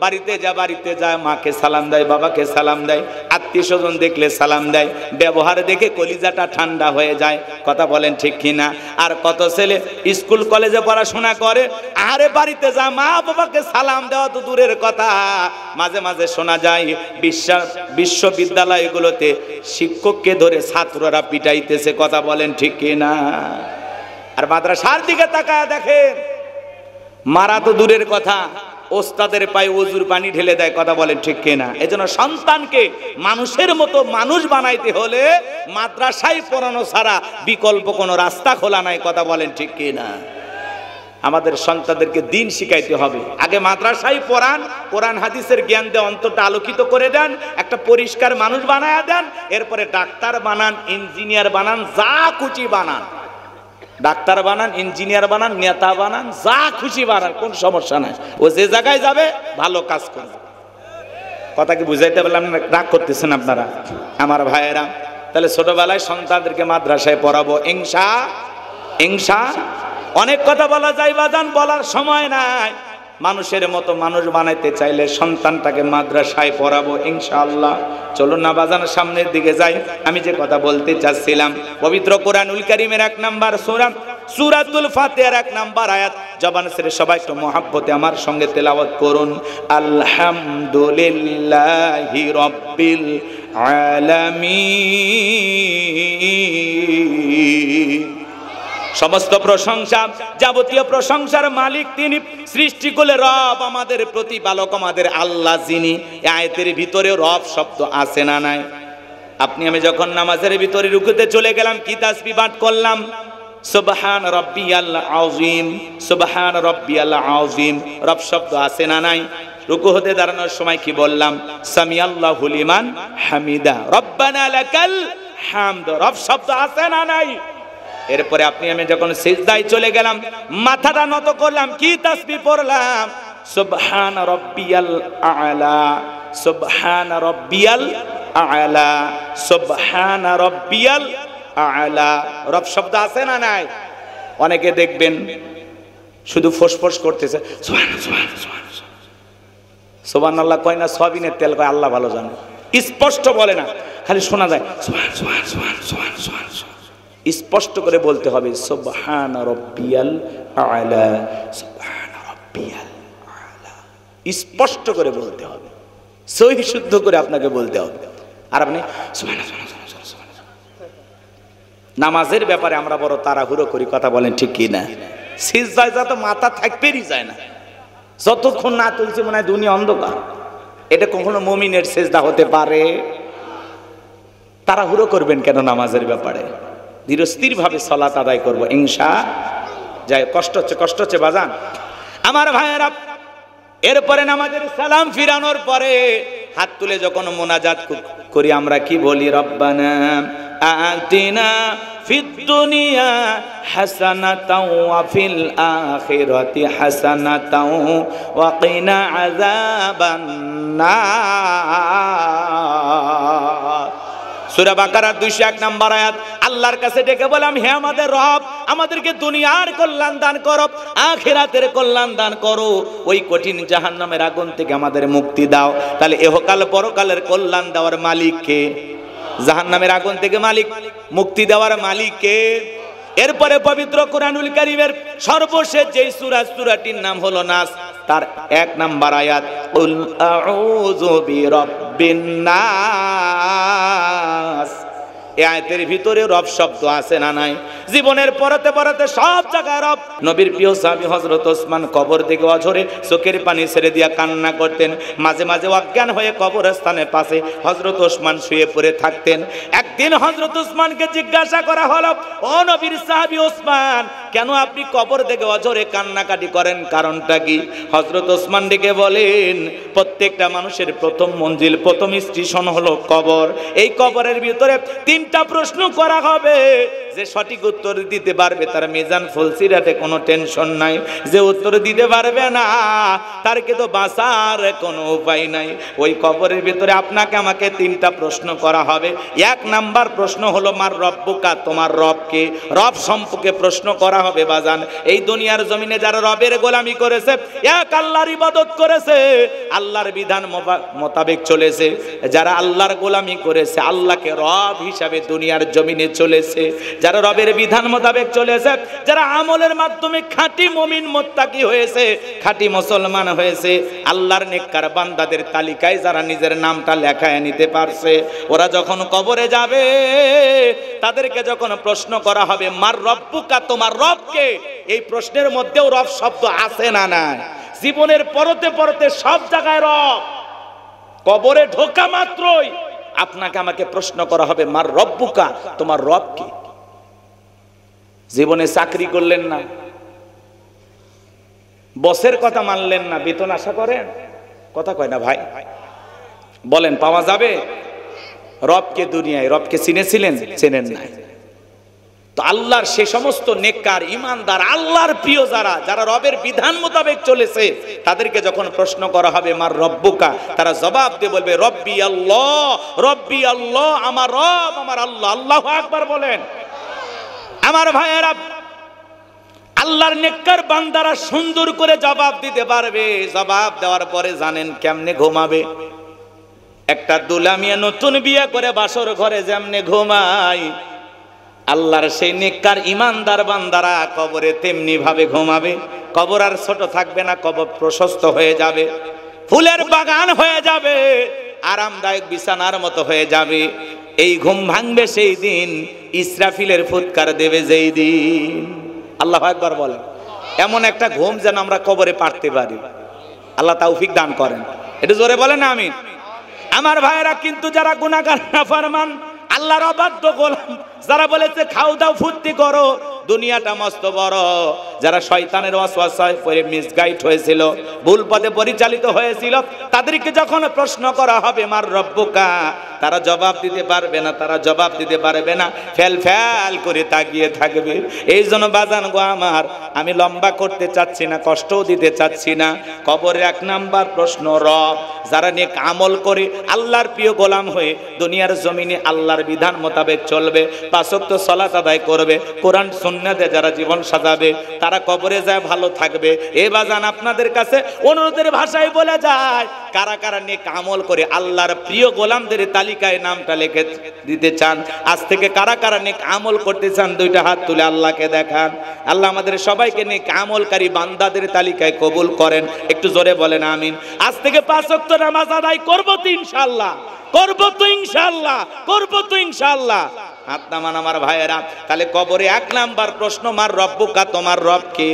বাড়িতে যায় মাকে সালাম দেয়, বাবাকে সালাম দেয়, আত্মীয় স্বজন দেখলে সালাম দেয়, ব্যবহার দেখে কলিজাটা ঠান্ডা হয়ে যায়। কথা বলেন ঠিক কিনা? আর কত ছেলে স্কুল কলেজে পড়াশোনা করে, আরে বাড়িতে যা মা বাবাকে সালাম দেওয়া তো দূরের কথা, মাঝে মাঝে শোনা যায় বিশ্ববিদ্যালয়গুলোতে শিক্ষককে ধরে ছাত্ররা পিটাইতেছে। কথা বলেন ঠিক কিনা? আর মাদ্রাসার দিকে তাকায় দেখেন, মারা তো দূরের কথা, ওস্তাদের পায়ে ওজুর পানি ঢেলে দেয়, কথা বলেন ঠিক কিনা? এজন্য সন্তানকে মানুষের মতো মানুষ বানাইতে হলে মাদ্রাসায় পড়ানো ছাড়া বিকল্প কোনো রাস্তা খোলা নাই, কথা বলেন ঠিক কিনা? আমাদের সন্তানদেরকে দিন শিখাইতে হবে। আগে মাদ্রাসায় পড়ান, কোরআন হাদিসের জ্ঞান দিয়ে অন্তরটা আলোকিত করে দেন, একটা পরিষ্কার মানুষ বানায়া দেন, এরপরে ডাক্তার বানান, ইঞ্জিনিয়ার বানান, যা খুশি বানান, ডাক্তার বানান, ইঞ্জিনিয়ার বানান, নেতা বানান, যা খুশি বানান, কোন সমস্যা নাই। ও যে জায়গায় যাবে ভালো কাজ করবে। কথা কি বুঝাইতে পারলাম না? রাগ করতেছেন আপনারা আমার ভাইয়েরা? তাহলে ছোটবেলায় সন্তানদেরকে মাদ্রাসায় পড়াবো ইনশা। অনেক কথা বলা যায় বাজান, বলার সময় নাই। মানুষের মতো মানুষ বানাইতে চাইলে সন্তানটাকে মাদ্রাসায় পড়াবো ইনশাআল্লাহ। চলুন না বাজান সামনের দিকে যাই। আমি যে কথা বলতে চাচ্ছিলাম, পবিত্র কোরআনুল কারীমের 1 নাম্বার সূরা সূরাতুল ফাতিহার 1 নাম্বার আয়াত জবান ছেড়ে সবাই একটু মহব্বতে আমার সঙ্গে তেলাওয়াত করুন। আলহামদুলিল্লাহি রাব্বিল আলামিন। সমস্ত প্রশংসা, যাবতীয় প্রশংসার মালিক তিনি, সৃষ্টিকুলের রব, আমাদের প্রতিপালক, আমাদের আল্লাহ যিনি। এই আয়াতের ভিতরে রব শব্দ আছে না নাই? আপনি আমি যখন নামাজের ভিতরে রুকুতে চলে গেলাম, কি তাসবিহ পাঠ করলাম? সুবহান রাব্বিয়াল আযীম, সুবহান রাব্বিয়াল আযীম। রব শব্দ আছে না নাই? রুকু হতে দাঁড়ানোর সময় কি বললাম? সামিআল্লাহু লিমান হামিদা, রব্বানা লাকাল হামদ। রব শব্দ আছে না নাই? এরপরে আপনি আমি যখন সিজদায় চলে গেলাম, মাথাটা নত করলাম, কি তাসবিহ পড়লাম? সুবহান রাব্বিয়াল আ'লা, সুবহান রাব্বিয়াল আ'লা, সুবহান রাব্বিয়াল আ'লা। রব শব্দ আছে না নাই? অনেকে দেখবেন শুধু ফোসফোস করতেছে, সুবহানাল্লাহ কয় না, সবিনের তেল কয়, আল্লাহ ভালো জানে। স্পষ্ট বলে না, খালি শোনা যায় সুবহান। স্পষ্ট করে বলতে হবে সুবহান রাব্বিয়াল আ'লা, সুবহান রাব্বিয়াল আ'লা। স্পষ্ট করে বলতে হবে, সহি শুদ্ধ করে আপনাকে বলতে হবে। আর আপনি নামাজের ব্যাপারে আমরা বড় তাড়াহুড়ো করি, কথা বলেন ঠিক কি না? সিজদায় যত মাথা থাকবেই যায় না, যতক্ষণ না তুলছে মনে হয় দুনিয়া অন্ধকার। এটা কখনো মুমিনের সিজদা হতে পারে? তাড়াহুড়ো করবেন কেন নামাজের ব্যাপারে? ধীরস্থির ভাবে সালাত আদায় করব ইনশা। যাই, কষ্ট হচ্ছে বাজান আমার ভাইয়েরা। এরপরে নামাজের সালাম ফিরানোর পরে হাত তুলে যখন মোনাজাত করি আমরা কি বলি? রব্বানা আতিনা ফিদ দুনিয়া হাসানাতাও ওয়া ফিল আখিরাতি হাসানাতাও ওয়া কিনা আযাবান নার। সূরা বাকারার 201 নম্বর আয়াত। আল্লাহর কাছে ডেকে বললাম, হে আমাদের রব, আমাদেরকে দুনিয়ার কল্যাণ দান করো, আখিরাতের কল্যাণ দান করো, ওই কঠিন জাহান্নামের আগুন থেকে আমাদের মুক্তি দাও। তাহলে ইহকাল পরকালের কল্যাণ দেওয়ার মালিক কে? জাহান্নামের আগুন থেকে মালিক, মুক্তি দেওয়ার মালিক কে? এরপরে পবিত্র কোরআনুল কারীমের সর্বশেষ যেই সূরাটির নাম হলো নাস, তার 1 নাম্বার আয়াত, কুল আউযু বিরাব্বিন নাস। এই আয়াতের ভিতরে রব শব্দ আছে না নাই? জীবনের পরতে পরতে সব জায়গায় রব। নবীর প্রিয় সাহাবী হযরত ওসমান কবর থেকে অঝরে চোখের পানি ছেড়ে দিয়া কান্না করতেন। মাঝে মাঝে অজ্ঞান হয়ে কবরস্থানের পাশে হযরত ওসমান শুয়ে পড়ে থাকতেন। একদিন হযরত ওসমানকে জিজ্ঞাসা করা হলো, ও নবীর সাহাবী ওসমান, কেন আপনি কবর থেকে অঝরে কান্নাকাটি করেন, কারণটা কি? হযরত ওসমান ডেকে বলেন, প্রত্যেকটা মানুষের প্রথম মঞ্জিল, প্রথম স্টেশন হলো কবর। এই কবরের ভিতরে 3টা প্রশ্ন করা হবে। যে সঠিক উত্তর দিতে পারবে তার মিজান ফুলসিরাতে কোনো টেনশন নাই, যে উত্তর দিতে পারবে না তার কিন্তু বাঁচার কোনো উপায় নাই। ওই কবরের ভিতরে আপনাকে আমাকে 3টা প্রশ্ন করা হবে। 1 নাম্বার প্রশ্ন হলো মার রব্বুকা, তোমার রবকে। রব সম্পর্কে প্রশ্ন করা হবে বাজান। এই দুনিয়ার জমিনে যারা রবের গোলামি করেছে, এক আল্লাহর ইবাদত করেছে, আল্লাহর বিধান মোতাবেক চলেছে, যারা আল্লাহর গোলামি করেছে, আল্লাহকে রব হিসাবে দুনিয়ার জমিনে চলেছে, যারা রবের বিধান মোতাবেক চলেছে, যারা আমলের মাধ্যমে খাঁটি মুমিন মুত্তাকি হয়েছে, খাঁটি মুসলমান হয়েছে, আল্লাহর নেককার বান্দাদের তালিকায় যারা নিজের নামটা লেখায় নিতে পারছে, ওরা যখন কবরে যাবে তাদেরকে যখন প্রশ্ন করা হবে মার রব্বুকা, তোমার রবকে, এই প্রশ্নের মধ্যেও রব শব্দ আছে না নাই? জীবনের পরতে পরতে সব জায়গায় রব। কবরে ঢোকা মাত্রই আপনাকে আমাকে প্রশ্ন করা হবে, মার রব্বুকা, তোমার রব কি? জীবনে চাকরি করলেন না, বসের কথা মানলেন না, বেতন আশা করেন? কথা কয় না ভাই, বলেন পাওয়া যাবে? রবকে দুনিয়ায়, রবকে চিনেছিলেন? চেনেন নাই। তো আল্লাহর সে সমস্ত নেককার ইমানদার আল্লাহর প্রিয় যারা যারা রবের বিধান মোতাবেক চলেছে, তাদেরকে যখন প্রশ্ন করা হবে মার রব্বুকা, তারা জবাব দিয়ে বলবে রব্বি আল্লাহ, রব্বি আল্লাহ, আমার রব আমার আল্লাহ। আল্লাহু আকবার বলেন। আমার ভাইয়েরা, আল্লাহর নেককার বান্দারা সুন্দর করে জবাব দিতে পারবে। জবাব দেওয়ার পরে জানেন কেমনে ঘুমাবে? একটা দুলামিয়া নতুন বিয়ে করে বাসর ঘরে যেমনে ঘুমায়, আল্লাহর সেই নেককার ইমানদার বান্দারা কবরে তেমনি ভাবে ঘুমাবে। কবর আর ছোট থাকবে না, কবর প্রশস্ত হয়ে যাবে, ফুলের বাগান হয়ে যাবে, আরামদায়ক বিছানার মতো হয়ে যাবে। এই ঘুম ভাঙবে সেই দিন, ইসরাফিলের ফুৎকার দেবে যেই দিন। আল্লাহু আকবার বলেন। এমন একটা ঘুম যেন আমরা কবরে পারতে পারি। আল্লাহ তৌফিক দান করেন। এটা জোরে বলেন আমিন। আমার ভাইয়েরা, কিন্তু যারা গুনাহগার নাফরমান আল্লাহর অবাধ্য গোলাম, যারা বলেছে খাও দাও ফুর্তি করো, দুনিয়াটা মস্ত বড়, যারা শয়তানের ওয়াসওয়াসায় পড়ে মিসগাইড হয়েছিল, ভুল পথে পরিচালিত হয়েছিল, তাদেরকে যখন প্রশ্ন করা হবে মার রব্বুকা, তারা জবাব দিতে পারবে না, তারা জবাব দিতে পারবে না, ফেল ফেল করে তাকিয়ে থাকবে। এই জন্য বাজান গো আমার, আমি লম্বা করতে চাচ্ছি না, কষ্টও দিতে চাচ্ছি না। কবরে এক নাম্বার প্রশ্ন রব। যারা নেক আমল করে আল্লাহর প্রিয় গোলাম হয়ে দুনিয়ার জমিনে আল্লাহর বিধান মোতাবেক চলবে, পাঁচ ওয়াক্ত সালাত আদায় করবে, কোরআন সুন্নাতে যারা জীবন সাজাবে, তারা কবরে যায় ভালো থাকবে। এ বাজান আপনাদের কাছে অনুরোধের ভাষায় বলে যায়, কারা কারা নেক আমল করে আল্লাহর প্রিয় গোলামদের তালিকায় নামটা লিখে দিতে চান? আজ থেকে কারা কারা নেক আমল করতে চান? দুইটা হাত তুলে আল্লাহকে দেখান। আল্লাহ আমাদের সবাইকে নেক আমলকারী বান্দাদের তালিকায় কবুল করেন। একটু জোরে বলেন আমিন। আজ থেকে 5 ওয়াক্ত নামাজ আদায় করব তো ইনশাআল্লাহ, করব তো ইনশাআল্লাহ, করব তো ইনশাআল্লাহ। হাত নামান আমার ভাইয়েরা। তাহলে কবরে এক নাম্বার প্রশ্ন মার রব্বুকা, তোমার রব কে?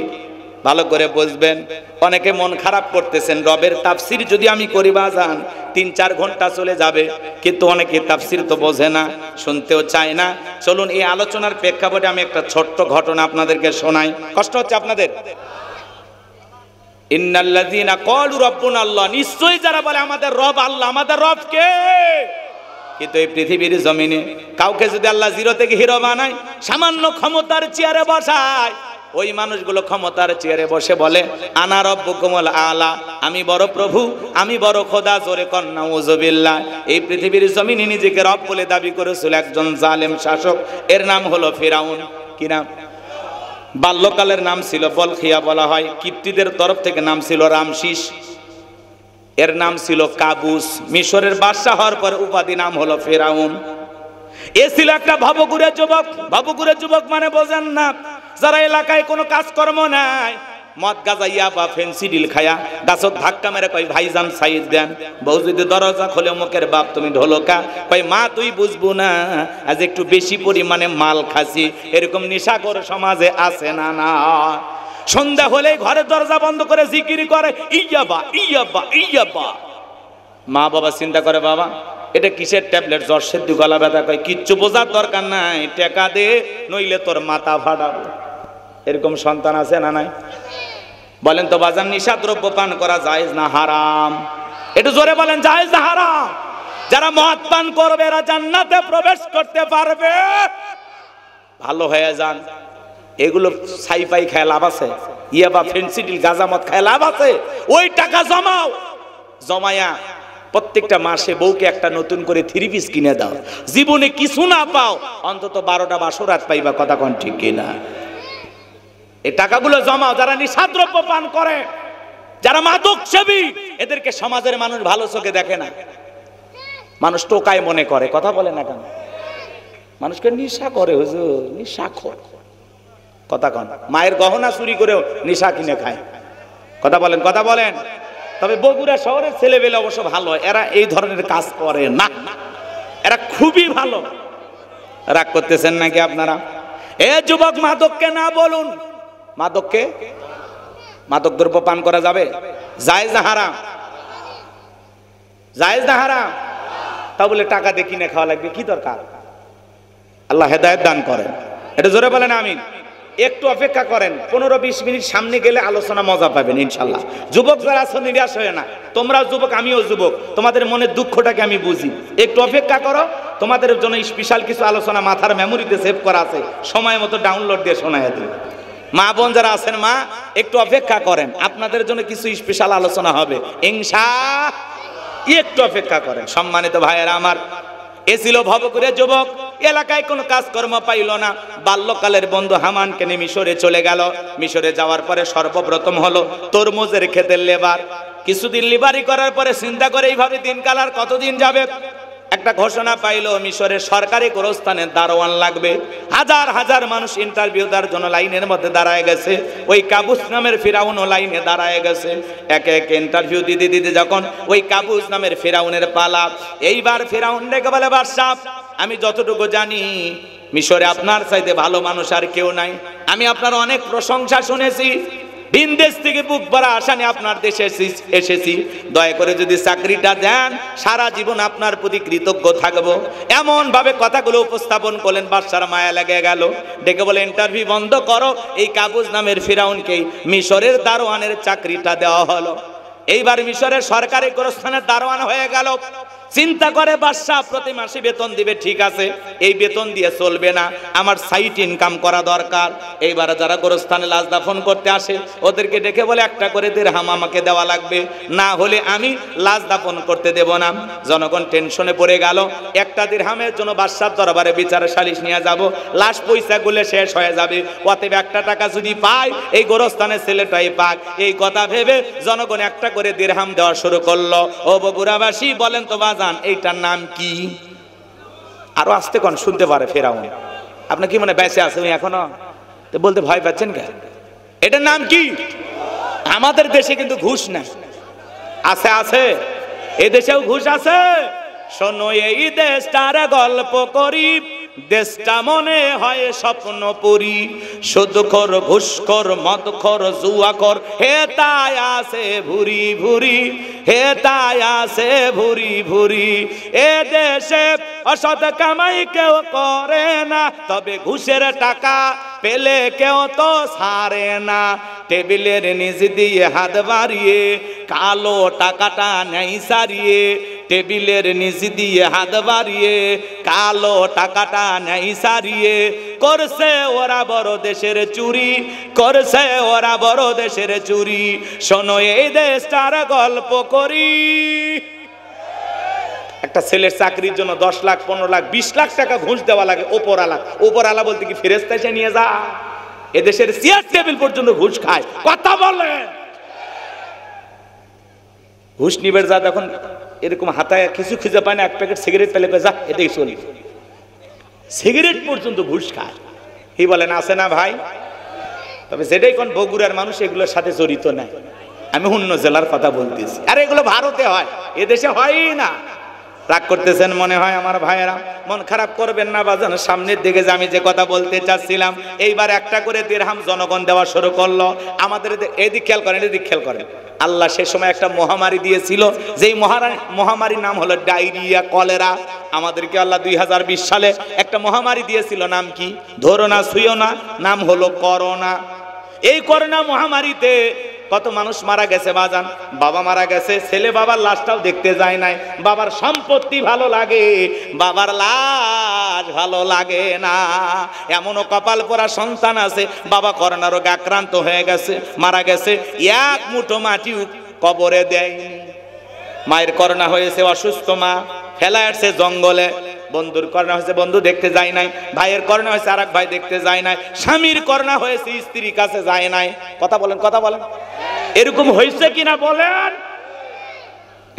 ভালো করে বুঝবেন। অনেকে মন খারাপ করতেছেন, রবের তাফসির যদি আমি করি বাজান 3-4 ঘন্টা চলে যাবে, কিন্তু অনেকে তাফসির তো বোঝে না, শুনতেও চায় না। চলুন এই আলোচনার প্রেক্ষাপটে আমি একটা ছোট্ট ঘটনা আপনাদেরকে শোনাই। কষ্ট হচ্ছে আপনাদের? ইন্নাল্লাযীনা ক্বালু রাব্বুনা আল্লাহ, নিশ্চয়ই যারা বলে আমাদের রব আল্লাহ, আমাদের রব কে? কিন্তু এই পৃথিবীর জমিনে কাউকে যদি আল্লাহ জিরো থেকে হিরো বানায়, সামান্য ক্ষমতার চেয়ারে বসায়, ওই মানুষগুলো ক্ষমতার চেয়ারে বসে বলে আনা রব্বুকুমুল আলা, আমি বড় প্রভু, আমি বড় খোদা। জোরে কর নাউযুবিল্লাহ। এই পৃথিবীর জমিনে নিজেকে রব বলে দাবি করেছিল একজন জালেম শাসক, এর নাম হলো ফিরাউন। কি নাম? বাল্যকালের নাম ছিল বলখিয়া বলা হয়, কীর্তিদের তরফ থেকে নাম ছিল রামশিস, এর নাম ছিল কাবুস। মিশরের বাদশা হওয়ার পর উপাধি নাম হলো ফিরাউন। এ ছিল একটা ভবঘুরে যুবক। ভবঘুরে যুবক মানে বোঝেন না, যারা এলাকায় কোনো কাজকর্ম নাই, মদ গাজা ইয়াবা ফেন্সিডিল খায়া গাছত ধাক্কা মেরে কয় ভাইজান সাইদ দেন। বউ যদি দরজা খোলে মুখের বাপ তুমি ঢোলকা, কয় মা তুই বুঝবো না, আজ একটু বেশি পরিমাণে মাল খাসি। এরকম নেশাখোর সমাজে আছে না? না। সন্ধ্যা হলেই ঘরের দরজা বন্ধ করে জিকির করে ইয়াবা ইয়াবা ইয়াবা। মা বাবা চিন্তা করে বাবা এটা কিসের ট্যাবলেট, জ্বর সেদ্ধ গলা ব্যথা। কয় কিচ্ছু বোঝার দরকার নাই, টাকা দে নইলে তোর মাথা ফাটাবো। এরকম সন্তান আছে না নাই? বলেন তো বাজান, নিশা দ্রব্য পান করা জায়েজ না হারাম? একটু জোরে বলেন, জায়েজ না হারাম? যারা মদ পান করবে এরা জান্নাতে প্রবেশ করতে পারবে। ভালো হয়ে যান। এগুলো সাইফাই খায় লাভ আছে? ইয়াবা ফেন্সিডিল গাঁজা মদ খায় লাভ আছে? ওই টাকা জমাও, জমায়া প্রত্যেকটা মাসে বউকে একটা নতুন করে 3 পিস কিনে দাও। জীবনে কিছু না পাও, অন্তত 12টা বাসরাত পাইবা। কথা কোন ঠিক কিনা? এই টাকাগুলো জমাও। যারা নিশাদ্রব্য পান করে, যারা মাদক সেবী, এদেরকে সমাজের মানুষ ভালো চোখে দেখে না, মানুষ টোকায় মনে করে। কথা বলে না কেন? মানুষকে নিশা করে, হুজুর নিশাখোর। কথা কন। মায়ের গহনা চুরি করেও নিশা কিনে খায়। কথা বলেন, কথা বলেন। তবে বগুড়া শহরের ছেলেবেলে অবশ্য ভালো, এরা এই ধরনের কাজ করে না, এরা খুবই ভালো। রাগ করতেছেন নাকি আপনারা? এ যুবক, মাদককে না বলুন। মাদককে, মাদক দ্রব্য পান করা যাবে? জায়েজ না হারাম? জায়েজ না হারাম? তা বলে টাকা দিয়ে কিনে খাওয়া লাগবে, কি দরকার? আল্লাহ হেদায়েত দান করেন। এটা জোরে বলেন আমিন। একটু অপেক্ষা করেন, 15-20 মিনিট সামনে গেলে আলোচনা মজা পাবেন ইনশাল্লাহ। যুবক যারা আছো নিরাশ হয় না, তোমরাও যুবক আমিও যুবক, তোমাদের মনের দুঃখটাকে আমি বুঝি। একটু অপেক্ষা করো, তোমাদের জন্য স্পেশাল কিছু আলোচনা মাথার মেমোরিতে সেভ করা আছে, সময় মতো ডাউনলোড দিয়ে শোনায় দিই। মা বোন যারা আছেন মা, একটু অপেক্ষা করেন, আপনাদের জন্য কিছু স্পেশাল আলোচনা হবে ইনশাআল্লাহ। একটু অপেক্ষা করেন। সম্মানিত ভাইয়েরা আমার, এ ছিল ভবঘুরে যুবক, এলাকায় কোনো কাজকর্ম পাইল না। বাল্যকালের বন্ধু হামানকে নিয়ে মিশরে চলে গেল। মিশরে যাওয়ার পরে সর্বপ্রথম হলো তরমুজের ক্ষেতের লেবার। কিছুদিন লেবারি করার পরে চিন্তা করে এইভাবে দিনকাল আর কতদিন যাবে। একটা ঘোষণা পাইলো মিশরের সরকারি গোরস্থানে দারোয়ান লাগবে। হাজার হাজার মানুষ ইন্টারভিউ দেওয়ার জন্য লাইনের মধ্যে দাঁড়ায় গেছে। ওই কাবুস নামের ফিরাউনও লাইনে দাঁড়ায় গেছে। একে একে ইন্টারভিউ দিতে দিতে যখন ওই কাবুস নামের ফিরাউনের পালা, এইবার ফিরাউন ডেকে বলে, বাদশাহ আমি যতটুকু জানি মিশরে আপনার চাইতে ভালো মানুষ আর কেউ নাই। আমি আপনার অনেক প্রশংসা শুনেছি, ভিন দেশ থেকে বুক ভরা আশা নিয়ে আপনার দেশে এসেছি। দয়া করে যদি চাকরিটা দেন, সারা জীবন আপনার প্রতি কৃতজ্ঞ থাকবো। এমন ভাবে কথাগুলো উপস্থাপন করলেন, বাদশার মায়া লেগে গেল। ডেকে বলে, ইন্টারভিউ বন্ধ করো। এই কাবুস নামের ফিরাউনকেই মিশরের দারোয়ানের চাকরিটা দেওয়া হলো। এইবার মিশরের সরকারি গোরস্থানের দারোয়ান হয়ে গেল। চিন্তা করে বাদশাহ প্রতি মাসে বেতন দিবে, ঠিক আছে, এই বেতন দিয়ে চলবে না, আমার সাইড ইনকাম করা দরকার। এইবার যারা গোরস্থানে লাশ দাফন করতে আসে ওদেরকে ডেকে বলে, একটা করে দিরহাম আমাকে দেওয়া লাগবে, না হলে আমি লাশ দাফন করতে দেব না। জনগণ টেনশনে পড়ে গেল। একটা দিরহামের জন্য বাদশার দরবারে বিচারে সালিশ নিয়ে যাব, লাশ পয়সা গুলে শেষ হয়ে যাবে। অতএব একটা টাকা যদি পায় এই গোরস্থানের ছেলেটাই পাক। এই কথা ভেবে জনগণ একটা করে দিরহাম দেওয়া শুরু করলো। ও বগুড়াবাসী বলেন তো বাজান, এইটার নাম কি? আরো আসতে কোন শুনতে পারে ফেরাউন। আপনি কি মনে বেঁচে আছেন এখনো? তো বলতে ভয় পাচ্ছেন কেন? এটার নাম কি? আমাদের দেশে কিন্তু ঘুষ না আছে, আছে, এই দেশেও ঘুষ আছে। শোনো এই দেশটার গল্প করি, দেশটা মনে হয় স্বপ্নপুরী। সুদখোর, ঘুষখোর, মদখোর, জুয়াখোর, হে তাই আছে ভুরি ভুরি, হে তাই আছে ভুরি ভুরি। এ দেশে অসৎ কামাই কেউ করে না, তবে ঘুষের টাকা পেলে কেউ তো ছাড়ে না। টেবিলের নিচ দিয়ে হাত বাড়িয়ে কালো টাকাটা নেই সারিয়ে, টেবিলের নিচ দিয়ে হাত বাড়িয়ে কালো টাকাটা নেই সারিয়ে। করছে ওরা বড় দেশের চুরি, করছে ওরা বড় দেশের চুরি। শোনো এই দেশটার গল্প করি। একটা ছেলের চাকরির জন্য 10 লাখ, 15 লাখ, 20 লাখ টাকা ঘুষ দেওয়া লাগে ওপরালা। ওপরালা বলতে কি ফেরেশতা এসে নিয়ে যা? এদেশের চেয়ার টেবিল পর্যন্ত ঘুষ খায়। কথা বলে ঘুষ নিবে যা, তখন এরকম হাতায় কিছু খুঁজে পায় না, এক প্যাকেট সিগারেট পেলে যা এটাই চলি। সিগারেট পর্যন্ত ঘুষ খায়। এই বলেন আছে না ভাই? তবে সেটাই কোন বগুড়ার মানুষ এগুলোর সাথে জড়িত নাই। আমি অন্য জেলার কথা বলতেছি। আর এগুলো ভারতে হয়, এদেশে হয়ই না। রাগ করতেছেন মনে হয় আমার ভাইয়েরা, মন খারাপ করবেন না বাজান। সামনের দিকে যে আমি যে কথা বলতে চাচ্ছিলাম, এইবার একটা করে দিরহাম জনগণ দেওয়া শুরু করলো। আমাদের এদিক খেয়াল করেন, এদিক খেয়াল করেন। আল্লাহ সে সময় একটা মহামারী দিয়েছিল, যেই মহামারীর নাম হলো ডায়রিয়া, কলেরা। আমাদেরকে আল্লাহ 2020 সালে একটা মহামারী দিয়েছিল, নাম কি? ধরো না, ছুঁয়ো না, নাম হলো করোনা। এই করোনা মহামারীতে কত মানুষ মারা গেছে বাজান। বাবা মারা গেছে, ছেলে বাবার লাশটাও দেখতে যায় নাই। বাবার সম্পত্তি ভালো লাগে, বাবার লাশ ভালো লাগে না। এমনও কপাল পোড়া সন্তান আছে, বাবা করোনা রোগে আক্রান্ত হয়ে গেছে, মারা গেছে, এক মুঠো মাটি কবরে দেয়নি। মায়ের করোনা হয়েছে, অসুস্থ মা ফেলা আসছে জঙ্গলে। বন্ধুর করোনা হয়েছে, বন্ধু দেখতে যায় নাই। ভাইয়ের করোনা হয়েছে, আর এক ভাই দেখতে যায় নাই। স্বামীর করোনা হয়েছে, স্ত্রীর কাছে যায় নাই। কথা বলেন, কথা বলেন, এরকম হয়েছে কিনা বলেন?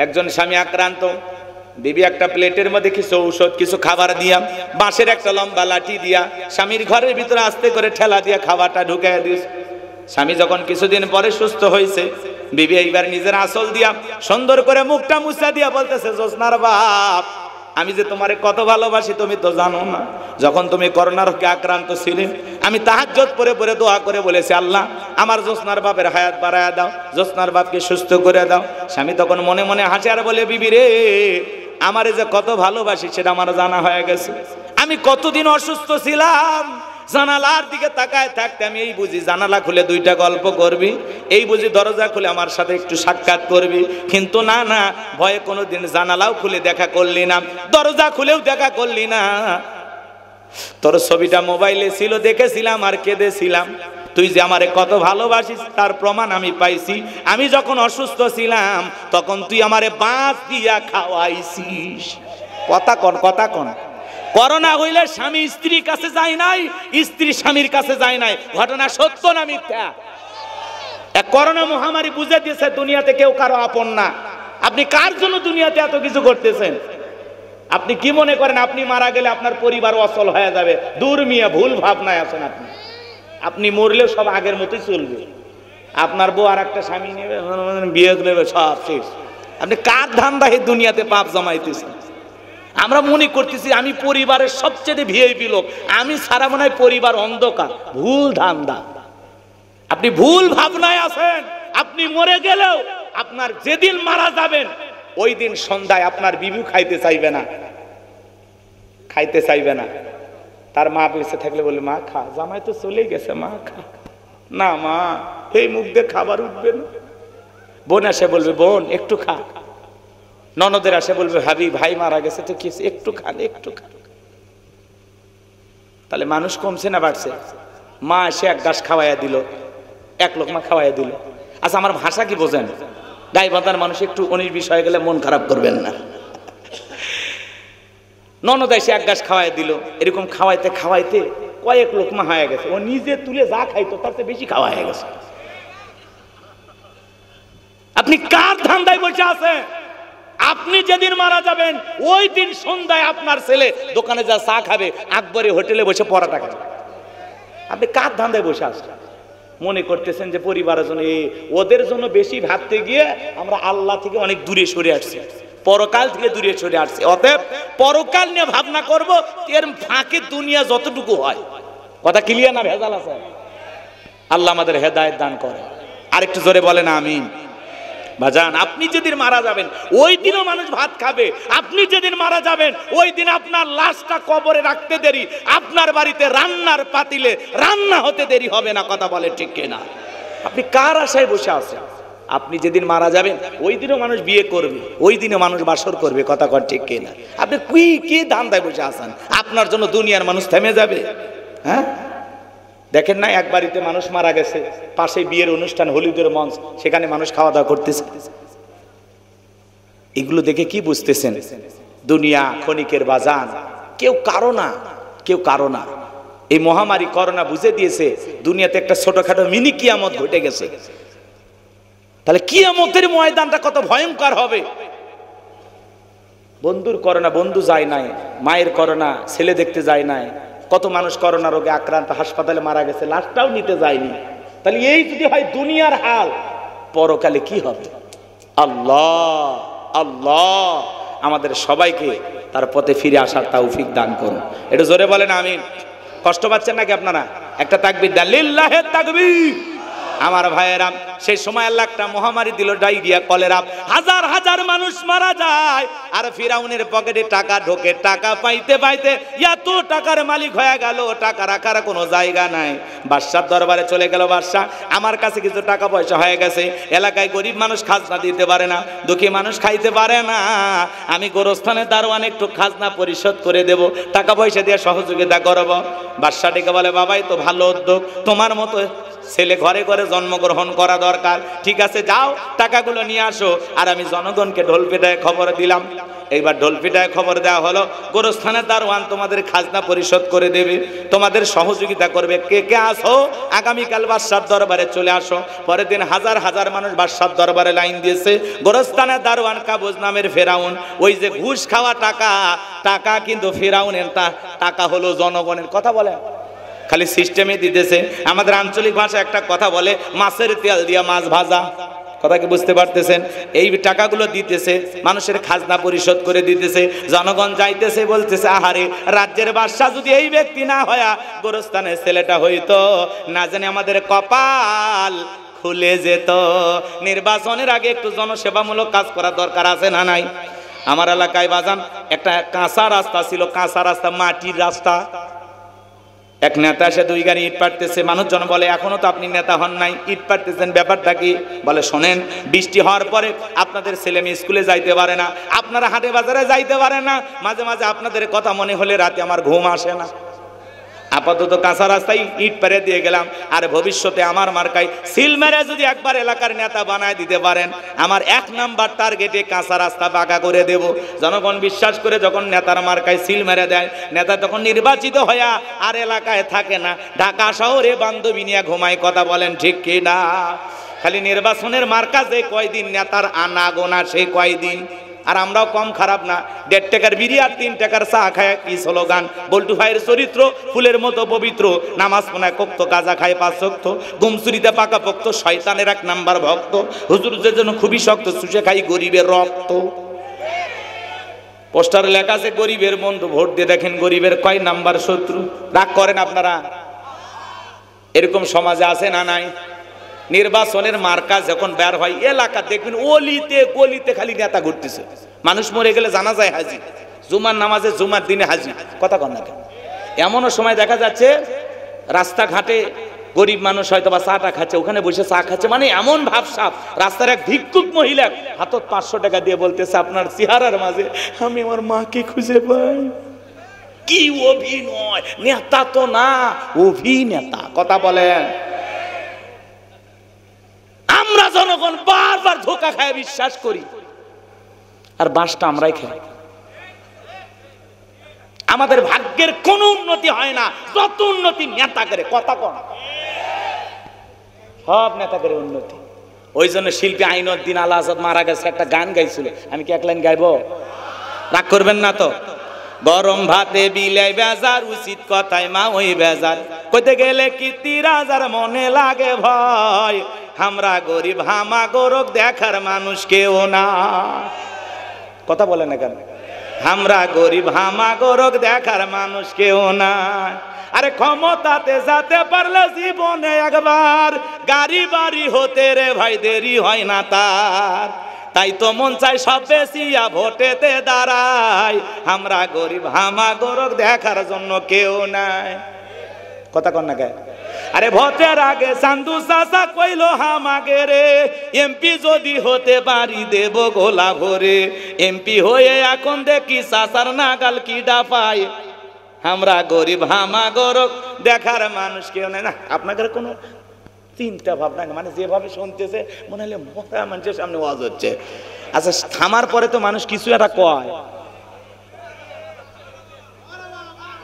একজন স্বামী আক্রান্ত, বিবি একটা প্লেটের মধ্যে কিছু ঔষধ, কিছু খাবার দিয়া, বাঁশের একটা লম্বা লাঠি দিয়া স্বামীর ঘরের ভিতরে আস্তে করে ঠেলা দিয়া খাবারটা ঢুকাইয়া দিয়েছে। স্বামী যখন কিছুদিন পরে সুস্থ হয়েছে, বিবি এইবার নিজের আঁচল দিয়া সুন্দর করে মুখটা মুছা দিয়া বলতেছে, জোসনার বাপ, আমি যে তোমারে কত ভালোবাসি তুমি তো জানো না। যখন তুমি করোনা রোগে আক্রান্ত ছিলে, আমি তাহাজ্জুদ পড়ে পড়ে দোয়া করে বলেছি, আল্লাহ আমার জোসনার বাপের হায়াত বাড়ায়া দাও, জোসনার বাপকে সুস্থ করে দাও। স্বামী তখন মনে মনে হাসে আর বলে, বিবি রে, আমারে যে কত ভালোবাসি সেটা আমার জানা হয়ে গেছে। আমি কতদিন অসুস্থ ছিলাম, জানালার দিকে তাকায় থাকতে আমি এই বুঝি জানালা খুলে দুইটা গল্প করবি, এই বুঝি দরজা খুলে আমার সাথে একটু সাক্ষাৎ করবি, কিন্তু না না, ভয়ে কোনোদিন জানালাও খুলে দেখা করলি না, দরজা খুলেও দেখা করলি না। তোর ছবিটা মোবাইলে ছিল, দেখেছিলাম আর কেঁদেছিলাম। তুই যে আমারে কত ভালোবাসিস তার প্রমাণ আমি পাইছি। আমি যখন অসুস্থ ছিলাম তখন তুই আমারে বাঁশ দিয়া খাওয়াইছিস। কথা কন, কথা কন। করোনা হইলে স্বামী স্ত্রীর কাছে যায় নাই, স্ত্রী স্বামীর কাছে যায় নাই। ঘটনা সত্য না মিথ্যা? এক করোনা মহামারী বুঝে দিয়েছে দুনিয়াতে কেউ কারো আপন না। আপনি কার জন্য দুনিয়াতে এত কিছু করতেছেন? আপনি কি মনে করেন আপনি মারা গেলে আপনার পরিবার অচল হয়ে যাবে? দূর মিয়া, ভুল ভাবনায় আছেন আপনি। আপনি মরলেও সব আগের মতোই চলবে। আপনার বউ আর একটা স্বামী নেবে, বিয়ে নেবে, সব শেষ। আপনি কার ধান্দায় দুনিয়াতে পাপ জমাইতেছেন? আমরা মনে করতেছি আমি পরিবারের সবচেয়ে ভিআইপি লোক, আমি সারা মনে হয় পরিবার অন্ধকার। ভুল ধান্দা, আপনি ভুল ভাবনায় আছেন। আপনি মরে গেলেও আপনার যেদিন মারা যাবেন ওই দিন সন্ধ্যায় আপনার বিবি খাইতে চাইবে না, খাইতে চাইবে না। তার মা বেঁচে থাকলে বলে, মা খা, জামাই তো চলে গেছে, মা খা। না মা, এই মুখ দিয়ে খাবার উঠবে না। বোন আসে বলবে, বোন একটু খা। ননদের আসে বলবে, ভাবি ভাই মারা গেছে তো কি, একটু খান, একটু খান। তাহলে মানুষ কমছে না বাড়ছে? মা এসে এক গাছ খাওয়াইয়া দিল, এক লোকমা খাওয়াইয়া দিল। আচ্ছা, আমার ভাষা কি বোঝেন? গাইবান্ধার মানুষ একটু 19-20 হয়ে গেলে মন খারাপ করবেন না। ননদ এসে এক গাছ খাওয়াই দিল। এরকম খাওয়াইতে খাওয়াইতে কয়েক লোকমা হয়ে গেছে। ও নিজে তুলে যা খাইতো তার চেয়ে বেশি খাওয়া হয়ে গেছে। আপনি কার ধান্দায় বসে আছেন? আপনি যেদিন মারা যাবেন ওই দিন সন্ধ্যায় আপনার ছেলে দোকানে যা চা খাবে, আকবরে হোটেলে বসে পরাটা খাবে। আপনি কার ধান্দায় বসে আছেন? মনে করতেছেন যে পরিবারের জন্য, ওদের জন্য বেশি ভাবতে গিয়ে আমরা আল্লাহ থেকে অনেক দূরে সরে আসছি, পরকাল থেকে দূরে সরে আসছি। অতএব পরকাল নিয়ে ভাবনা করব, এর ফাঁকে দুনিয়া যতটুকু হয়। কথা ক্লিয়ার না? ভেজাল আছে? আল্লাহ আমাদের হেদায়েত দান করে। আরেকটু জোরে বলেন আমিন। ভাজান, আপনি যেদিন মারা যাবেন ওই দিনও মানুষ ভাত খাবে। আপনি যেদিন মারা যাবেন ওই দিন আপনার লাশটা কবরে রাখতে দেরি, আপনার বাড়িতে রান্নার পাতিলে রান্না হতে দেরি হবে না। কথা বলে ঠিক কিনা? আপনি কার আশায় বসে আছেন? আপনি যেদিন মারা যাবেন ওই দিনও মানুষ বিয়ে করবে, ওই দিনও মানুষ বাসর করবে। কথা কর ঠিক কিনা? আপনি কি ধান্দায় বসে আছেন? আপনার জন্য দুনিয়ার মানুষ থেমে যাবে? হ্যাঁ, দেখেন না, এক বাড়িতে মানুষ মারা গেছে, পাশে বিয়ের অনুষ্ঠান, হলুদের মঞ্চ, সেখানে মানুষ খাওয়া দাওয়া করতেছে। এগুলো দেখে কি বুঝতেছেন? দুনিয়া ক্ষণিকের বাজান, কেউ কারো না, কেউ কারো না। এই মহামারী করোনা বুঝে দিয়েছে দুনিয়াতে একটা ছোটখাটো মিনি কিয়ামত ঘটে গেছে। তাহলে কিয়ামতের ময়দানটা কত ভয়ঙ্কর হবে। বন্ধুর করোনা, বন্ধু যায় নাই। মায়ের করোনা, ছেলে দেখতে যায় নাই। কত মানুষ করোনা রোগে আক্রান্ত, হাসপাতালে মারা গেছে, লাশটাও নিতে যায়নি। তাহলে এই যদি হয় দুনিয়ার হাল, পরকালে কি হবে? আল্লাহ আল্লাহ আমাদের সবাইকে তার পথে ফিরে আসার তৌফিক দান করুন। এটা জোরে বলেন আমিন। কষ্ট পাচ্ছেন নাকি আপনারা? একটা তাকবীর দেন, লিল্লাহি তাকবীর। আমার ভাইয়েরা, সেই সময় আল্লাহ একটা মহামারী দিল, ডায়রিয়া, কলেরা। হাজার হাজার মানুষ মারা যায়, আর ফিরাউনের পকেটে টাকা ঢোকে। টাকা পাইতে পাইতে এত টাকার মালিক হয়ে গেল, টাকা রাখার কোনো জায়গা নাই। বাদশার দরবারে চলে গেল, বাদশা, আমার কাছে কিছু টাকা পয়সা হয়ে গেছে, এলাকায় গরিব মানুষ খাজনা দিতে পারে না, দুঃখী মানুষ খাইতে পারে না, আমি গোরস্থানে দারোয়ান একটু খাজনা পরিশোধ করে দেব, টাকা পয়সা দিয়ে সহযোগিতা করব। বাদশা ডেকে বলে, বাবাই তো ভালো উদ্যোগ, তোমার মতো ছেলে ঘরে ঘরে জন্মগ্রহণ করা দরকার। ঠিক আছে, যাও টাকাগুলো নিয়ে আসো। আর আমি জনগণকে ঢোল পিটায় খবর দিলাম। এইবার ঢোল পিটায় খবর দেওয়া হলো, গোরস্থানের দারোয়ান তোমাদের খাজনা পরিশোধ করে দেবে, তোমাদের সহযোগিতা করবে। কে কে আসো, আগামীকাল বাদশার দরবারে চলে আসো। পরের দিন হাজার হাজার মানুষ বাদশার দরবারে লাইন দিয়েছে। গোরস্থানের দারোয়ান কাবুজ নামের ফেরাউন, ওই যে ঘুষ খাওয়া টাকা, টাকা কিন্তু ফেরাউনের, টাকা হলো জনগণের। কথা বলে খালি সিস্টেমে দিতেছে। আমাদের আঞ্চলিক ভাষায় একটা কথা বলে, মাছের তেল দিয়া মাছ ভাজা। কথা কি বুঝতে পারতেছেন? এই টাকাগুলো দিতেছে, মানুষের খাজনা পরিশোধ করে দিতেছে, জনগণ যাইতেছে বলতেছে আহারে রাজ্যের বাদশা যদি এই ব্যক্তি না হয়া গোরস্থানের ছেলেটা হইতো, না জানি আমাদের কপাল খুলে যেত। নির্বাচনের আগে একটু জনসেবামূলক কাজ করা দরকার আছে না নাই? আমার এলাকায় বাজান একটা কাঁচা রাস্তা ছিল, কাঁচা রাস্তা, মাটির রাস্তা। এক নেতা এসে 2 গাড়ি ইট পাড়তেছে, মানুষজন বলে এখনো তো আপনি নেতা হন নাই, ইট পাড়তেছেন, ব্যাপারটা কি? বলে শোনেন, বৃষ্টি হওয়ার পরে আপনাদের ছেলে মেয়ে স্কুলে যাইতে পারে না, আপনারা হাটে বাজারে যাইতে পারে না, মাঝে মাঝে আপনাদের কথা মনে হলে রাতে আমার ঘুম আসে না। আপাতত কাঁচা রাস্তায় ইট পেরে দিয়ে গেলাম, আর ভবিষ্যতে আমার মার্কায় সিল মেরে যদি একবার এলাকার নেতা বানায় দিতে পারেন, আমার 1 নাম্বার টার্গেটে কাঁচা রাস্তা পাকা করে দেব। জনগণ বিশ্বাস করে যখন নেতার মার্কায় সিল মেরে দেয়, নেতা তখন নির্বাচিত হয়ে আর এলাকায় থাকে না, ঢাকা শহরে বান্ধবী নিয়ে ঘুমায়। কথা বলেন ঠিক কি না? খালি নির্বাচনের মার্কা যে কয়দিন নেতার আনা গোনা সেই কয়দিন। আর আমরাও কম খারাপ না, 1.5 টাকার বিড়ি আর 3 টাকার চা খায় কি স্লোগান। বল্টু ভাইয়ের চরিত্র ফুলের মতো পবিত্র, নামাজ পড়ায় কক্ত, গাঁজা খায় 5 ওয়াক্ত, গুমচুরিতে পাকা পোক্ত, শয়তানের 1 নাম্বার ভক্ত, হুজুরদের জন্য খুবই শক্ত, চুষে খাই গরিবের রক্ত। পোস্টারে লেখা আছে গরিবের বন্ধু, ভোট দিয়ে দেখেন গরিবের কয় নাম্বার শত্রু। রাগ করেন আপনারা? এরকম সমাজে আছে না নাই? নির্বাচনের মার্কা যখন বের হয়, এলাকা দেখবেন অলিতে গলিতে খালি নেতা ঘুরতেছে। মানুষ মরে গেলে জানা যায় হাজি, জুমার নামাজে জুমার দিনে হাজি। কথা কন না কেন? এমনও সময় দেখা যাচ্ছে রাস্তাঘাটে গরিব মানুষ হয়তো বা চাটা খাচ্ছে, ওখানে বসে চা খাচ্ছে, মানে এমন ভাবসাব। রাস্তার এক ভিক্ষুক মহিলা হাতত 500 টাকা দিয়ে বলতেছে আপনার চেহারার মাঝে আমি আমার মাকে খুঁজে পাই। কি অভিনয়! নেতা তো না, অভিনেতা। কথা বলেন। আমরা জনগণ বারবার ধোঁকা খায় বিশ্বাস করি, আর বাসটা আমরাই খাই। আমাদের ভাগ্যের কোনো উন্নতি হয় না, যত উন্নতি নেতা করে। কথা কন, সব নেতা করে উন্নতি। ওই জন্য শিল্পী আইনুদ্দিন আল আজাদ মারা গেছে, একটা গান গাইছিল, আমি কি 1 লাইন গাইবো? রাগ করবেন না তো? গরম ভাতে বিলাই বেজার, উচিত কথায় মা ওই বেজার, কইতে গেলে কি 30,000 মনে লাগে ভয়, আমরা গরিব হামা গরক দেখার মানুষ কেউ না। কথা বলে না কেন? আমরা গরিব হামা গরক দেখার মানুষ কেউ না। আরে ক্ষমতাতে যেতে পারলে জীবনে একবার, গাড়ি বাড়ি হতে রে ভাই দেরি হয় না তার, তাই তো মন চাই সব বেশিয়া ভোটেতে দাঁড়ায়, আমরা গরিব হামা গরক দেখার জন্য কেউ নাই। কথা কন না কেন? আরে ভোটের আগে চান্দু চাচা কইলো হামাগে রে, এমপি যদি হতে পারি দেব গোলা ভরে, এমপি হয়ে এখন দেখি চাচার নাগাল কি ডাফায়, আমরা গরিব হামা গরক দেখার মানুষ কেউ নেই। না আপনাদের কোনো চিন্তা ভাবনা, মানে যেভাবে শুনতেছে মনে হলে মরা মানুষের সামনে ওয়াজ হচ্ছে। আচ্ছা থামার পরে তো মানুষ কিছু একটা কয়,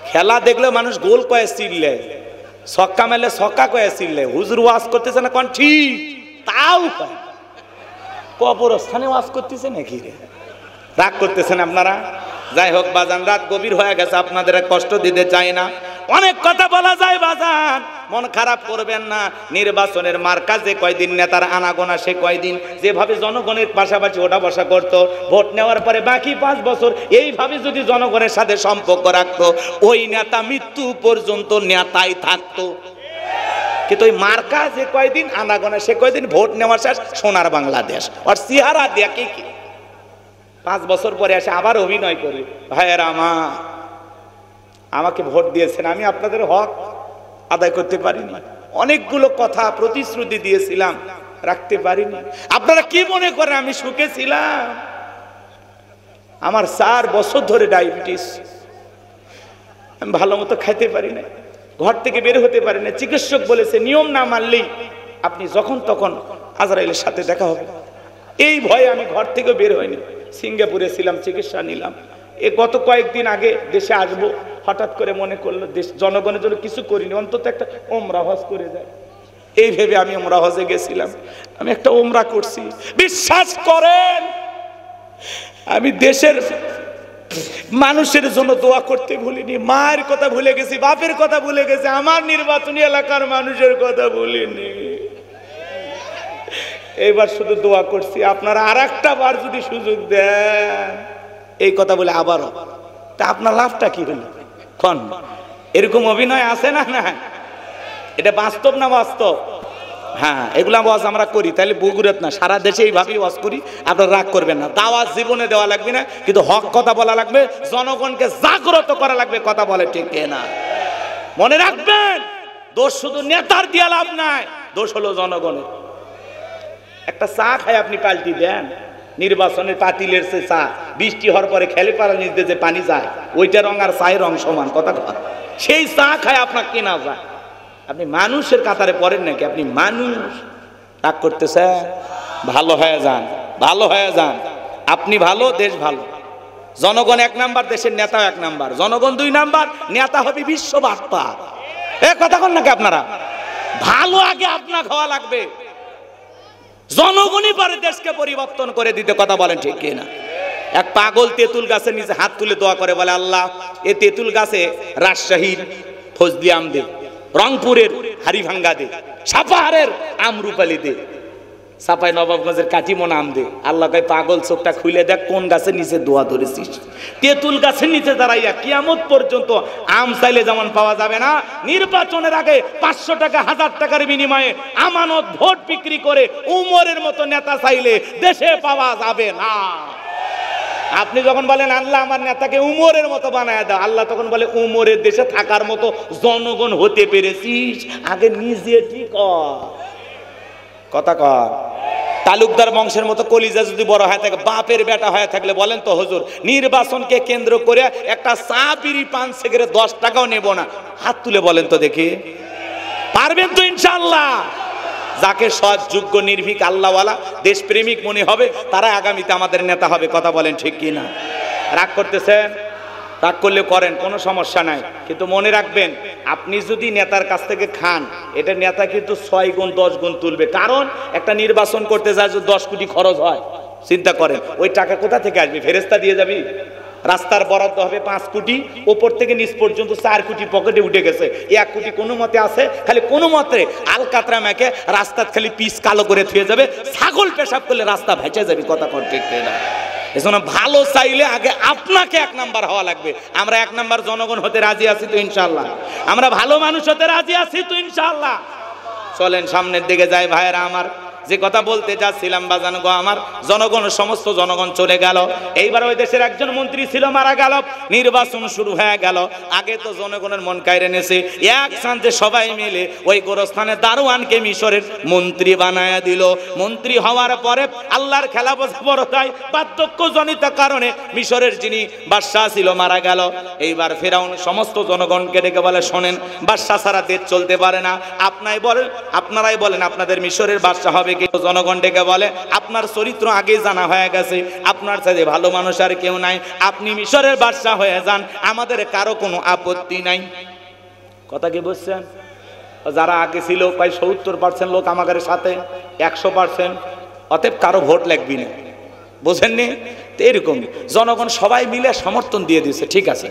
খেলা দেখলে মানুষ গোল কয়ে চিল্লে, ছক্কা মেলে ছক্কা কয়ে চিল্লে, হুজুর ওয়াজ করতেছে না কোন ঠিক তাও কবরস্থানে ওয়াজ করতেছে নাকি রে? রাগ করতেছেন আপনারা? যাই হোক বাজান, রাত গভীর হয়ে গেছে, আপনাদের কষ্ট দিতে চাই না, অনেক কথা বলা যায় বাজান, মন খারাপ করবেন না। নির্বাচনের মার্কা যে কয়দিন নেতার আনাগোনা সে কয়দিন, যেভাবে জনগণের পাশাপাশি ওঠা বসা করতো, ভোট নেওয়ার পরে বাকি 5 বছর এইভাবে যদি জনগণের সাথে সম্পর্ক রাখতো, ওই নেতা মৃত্যু পর্যন্ত নেতাই থাকতো। কিন্তু ওই মার্কা যে কয়দিন আনাগোনা সে কয়দিন, ভোট নেওয়ার শেষ, সোনার বাংলাদেশ। আর চেহারা দেখে কি 5 বছর পরে এসে আবার অভিনয় করে, ভাইয়েরা আমার আমাকে ভোট দিয়েছেন, আমি আপনাদের হক আদায় করতে পারিনি, অনেকগুলো কথা প্রতিশ্রুতি দিয়েছিলাম রাখতে পারিনি। আপনারা কি মনে করেন আমি সুখে ছিলাম? আমার 4 বছর ধরে ডায়াবেটিস, আমি ভালো মতো খাইতে পারি না, ঘর থেকে বের হতে পারি না। চিকিৎসক বলেছে নিয়ম না মানলেই আপনি যখন তখন আজরাইলের সাথে দেখা হবে। এই ভয়ে আমি ঘর থেকে বের হইনি। সিঙ্গাপুরে ছিলাম, চিকিৎসা নিলাম। এই গত কয়েকদিন আগে দেশে আসবো, হঠাৎ করে মনে করলো দেশ জনগণের জন্য কিছু করিনি, অন্তত একটা ওমরা হজ করে যায়। এই ভেবে আমি ওমরা হজে গেছিলাম, আমি একটা ওমরা করছি। বিশ্বাস করেন আমি দেশের মানুষের জন্য দোয়া করতে ভুলিনি, মায়ের কথা ভুলে গেছি, বাপের কথা ভুলে গেছি, আমার নির্বাচনী এলাকার মানুষের কথা ভুলিনি। এইবার শুধু দোয়া করছি আপনারা আর একটা বার যদি সুযোগ দেন, এই কথা বলে আবারও, তা আপনার লাভটা কি হলো? কোন এরকম অভিনয় আছে না? না, এটা বাস্তব না বাস্তব? হ্যাঁ, এগুলা ওয়াজ আমরা করি, তাহলে বগুড়াত না সারা দেশে এইভাবেই ওয়াজ করি। আপনারা রাগ করবেন না, দাওয়াত জীবনে দেওয়া লাগবে না, কিন্তু হক কথা বলা লাগবে, জনগণকে জাগ্রত করা লাগবে। কথা বলে ঠিক না? মনে রাখবেন, দোষ শুধু নেতার দিয়ে লাভ নাই, দোষ হলো জনগণের। একটা চা খায় আপনি পাল্টি দেন, নির্বাচনের পাতিলের সে চা বৃষ্টি হওয়ার পরে খেলে পাড়া নিচে যে পানি যায়, ওইটা রং আর চায়ের রং সমান। কথা কথা, সেই চা খায় আপনার কেনা যায়। আপনি মানুষের কাতারে পড়েন নাকি? আপনি মানুষ। রাগ করতেছে? ভালো হয়ে যান, ভালো হয়ে যান। আপনি ভালো, দেশ ভালো। জনগণ এক নাম্বার, দেশের নেতা এক নাম্বার। জনগণ দুই নাম্বার, নেতা হবে বিশ্ববার্তা। এ কথা বল নাকি আপনারা? ভালো আগে আপনার হওয়া লাগবে, জনগণই পারে দেশকে পরিবর্তন করে দিতে। কথা বলেন ঠিক কিনা? এক পাগল তেঁতুল গাছের নিচে হাত তুলে দোয়া করে, বলে আল্লাহ, এ তেঁতুল গাছে রাজশাহীর ফজলি আম দে, রংপুরের হারিভাঙ্গা দে, সাপাহারের আমরুপালি দে, সাপাই নবাবগঞ্জের কাটিমন আম দে। আল্লাহ কয়, পাগল, চোখটা খুলে দেখ কোন গাছের নিচে দোয়া ধরেছিস। তেঁতুল গাছের নিচে দাঁড়াইয়া কিয়ামত পর্যন্ত আম চাইলে যেমন পাওয়া যাবে না, নির্বাচনের আগে 500 টাকা 1000 টাকার বিনিময়ে আমানত ভোট বিক্রি করে উমরের মতো নেতা চাইলে দেশে পাওয়া যাবে না। আপনি যখন বলেন আল্লাহ আমার নেতাকে উমরের মতো বানায় দাও, আল্লাহ তখন বলে উমরের দেশে থাকার মতো জনগণ হতে পেরেছিস, আগে নিজে ঠিক কর। কথা কর। তালুকদার বংশের মতো কলিজা যদি বড় হয়ে থাকে, বাপের বেটা হয়ে থাকলে বলেন তো হুজুর, নির্বাচনকে কেন্দ্র করে একটা চা বিড়ি পান সিগারেট 10 টাকাও নেব না, হাত তুলে বলেন তো দেখি, পারবেন তো ইনশাআল্লাহ? যাকে সৎ, যোগ্য, নির্ভীক, আল্লাহওয়ালা, দেশপ্রেমিক মনে হবে, তারা আগামীতে আমাদের নেতা হবে। কথা বলেন ঠিক কি না? রাগ করতেছেন? রাগ করলে করেন, কোনো সমস্যা নাই, কিন্তু মনে রাখবেন, আপনি যদি নেতার কাছ থেকে খান, এটা নেতা কিন্তু 6 গুণ 10 গুণ তুলবে। কারণ একটা নির্বাচন করতে যায় 10 কোটি খরচ হয়, চিন্তা করেন, ওই টাকা কোথা থেকে আসবে? ফেরেস্তা দিয়ে যাবি? রাস্তার বরাদ্দ হবে 5 কোটি, ওপর থেকে নিচ পর্যন্ত 4 কোটি পকেটে উঠে গেছে, 1 কোটি কোনো মতে আছে, খালি কোনো মতে আলকাতরা মেখে রাস্তার খালি পিস কালো করে থুয়ে যাবে, ছাগল পেশাব করলে রাস্তা ভেসে যাবে। কথা ঠিক না? এজন্য ভালো চাইলে আগে আপনাকে 1 নাম্বার হওয়া লাগবে। আমরা 1 নাম্বার জনগণ হতে রাজি আছি তো ইনশাআল্লাহ? আমরা ভালো মানুষ হতে রাজি আছি তো ইনশাআল্লাহ? চলেন সামনের দিকে যাই ভাইরা আমার। যে কথা বলতে যাচ্ছিলাম বাজান গো আমার, জনগণ, সমস্ত জনগণ চলে গেল। এইবার ওই দেশের একজন মন্ত্রী ছিল, মারা গেল, নির্বাচন শুরু হয়ে গেল। আগে তো জনগণের মন কায়রে নেছে, এক সাথে সবাই মিলে ওই গোরস্থানে দারোয়ানকে মিশরের মন্ত্রী বানায়া দিল। মন্ত্রী হওয়ার পরে আল্লাহর খেলা বোঝা বড় তাই বার্ধক্যজনিত কারণে মিশরের যিনি বাদশাহ ছিল মারা গেল। এইবার ফেরাউন সমস্ত জনগণকে ডেকে বলে, শোনেন, বাদশাহ ছাড়া দেশ চলতে পারে না, আপনারাই বলেন আপনাদের মিশরের বাদশাহ হবে। জনগণ ডেকে বলে, আপনার চরিত্র আগে জানা হয়ে গেছে, আপনার সাথে ভালো মানুষ আর কেউ নাই, আপনি মিশরের বাদশাহ হয়ে যান, আমাদের কারো কোনো আপত্তি নাই। কথা কি বুঝছেন? যারা আগে ছিল প্রায় 70% লোক আমাদের সাথে, 100%, অতএব কারো ভোট লাগবে না, বোঝেননি? তো এরকম জনগণ সবাই মিলে সমর্থন দিয়ে দিয়েছে, ঠিক আছে।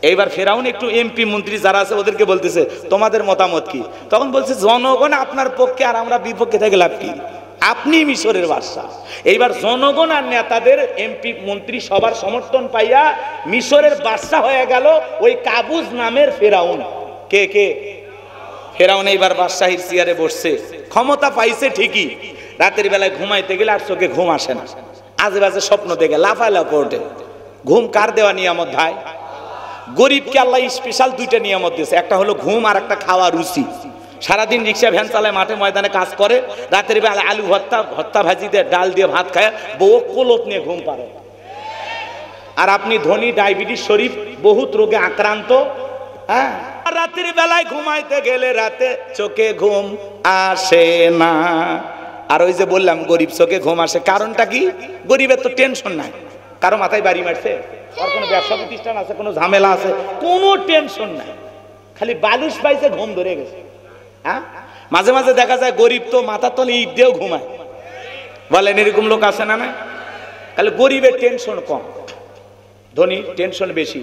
এইবার ফেরাউন একটু এমপি মন্ত্রী যারা আছে ওদেরকে বলতেছে, তোমাদের মতামত কি? তখন বলছে, জনগণ আপনার পক্ষে আর আমরা বিপক্ষে থেকে লাভ কি? আপনি মিশরের বাদশাহ। এইবার জনগণ আর নেতাদের, এমপি মন্ত্রী সবার সমর্থন পাইয়া মিশরের বাদশাহ হয়ে গেল ওই কাবুজ নামের ফেরাউন। কে কে? ফেরাউন এইবার বাদশাহীর চেয়ারে বসছে, ক্ষমতা পাইছে ঠিকই, রাতের বেলায় ঘুমাইতে গেলে আর চোখে ঘুম আসে না, আজে বাজে স্বপ্ন দেখে লাফালাফি ওঠে। ঘুম কার দেওয়া নিয়ামত ভাই? গরিবকে আল্লাহ স্পেশাল 2টা নিয়ামত দিয়েছে, একটা হলো ঘুম আর একটা খাওয়া রুচি। সারাদিন রিক্সা ভ্যান চালায়, মাঠে ময়দানে কাজ করে, রাতের বেলা আলু ভর্তা ভাজি দিয়ে, ডাল দিয়ে ভাত খায়, বউ কোলপ নিয়ে ঘুম পারে। আর আপনি ধনী, ডায়াবেটিস শরীফ, বহুত রোগে আক্রান্ত, হ্যাঁ, রাতের বেলায় ঘুমাইতে গেলে রাতে চোখে ঘুম আসে না। আর ওই যে বললাম গরিব চোখে ঘুম আসে, কারণটা কি? গরিবের তো টেনশন নাই, কারো মাথায় বাড়ি মারছে, আর কোনো ব্যবসা প্রতিষ্ঠান আছে, কোনো ঝামেলা আছে, কোনো টেনশন নাই, খালি বালিশ পাইছে, ঘুম ধরে গেছে। হ্যাঁ, মাঝে মাঝে দেখা যায় গরিব তো মাথার তলে ইট দিয়েও ঘুমায়, বলেন এরকম লোক আছে না? খালি গরিবের টেনশন কম, ধনী টেনশন বেশি।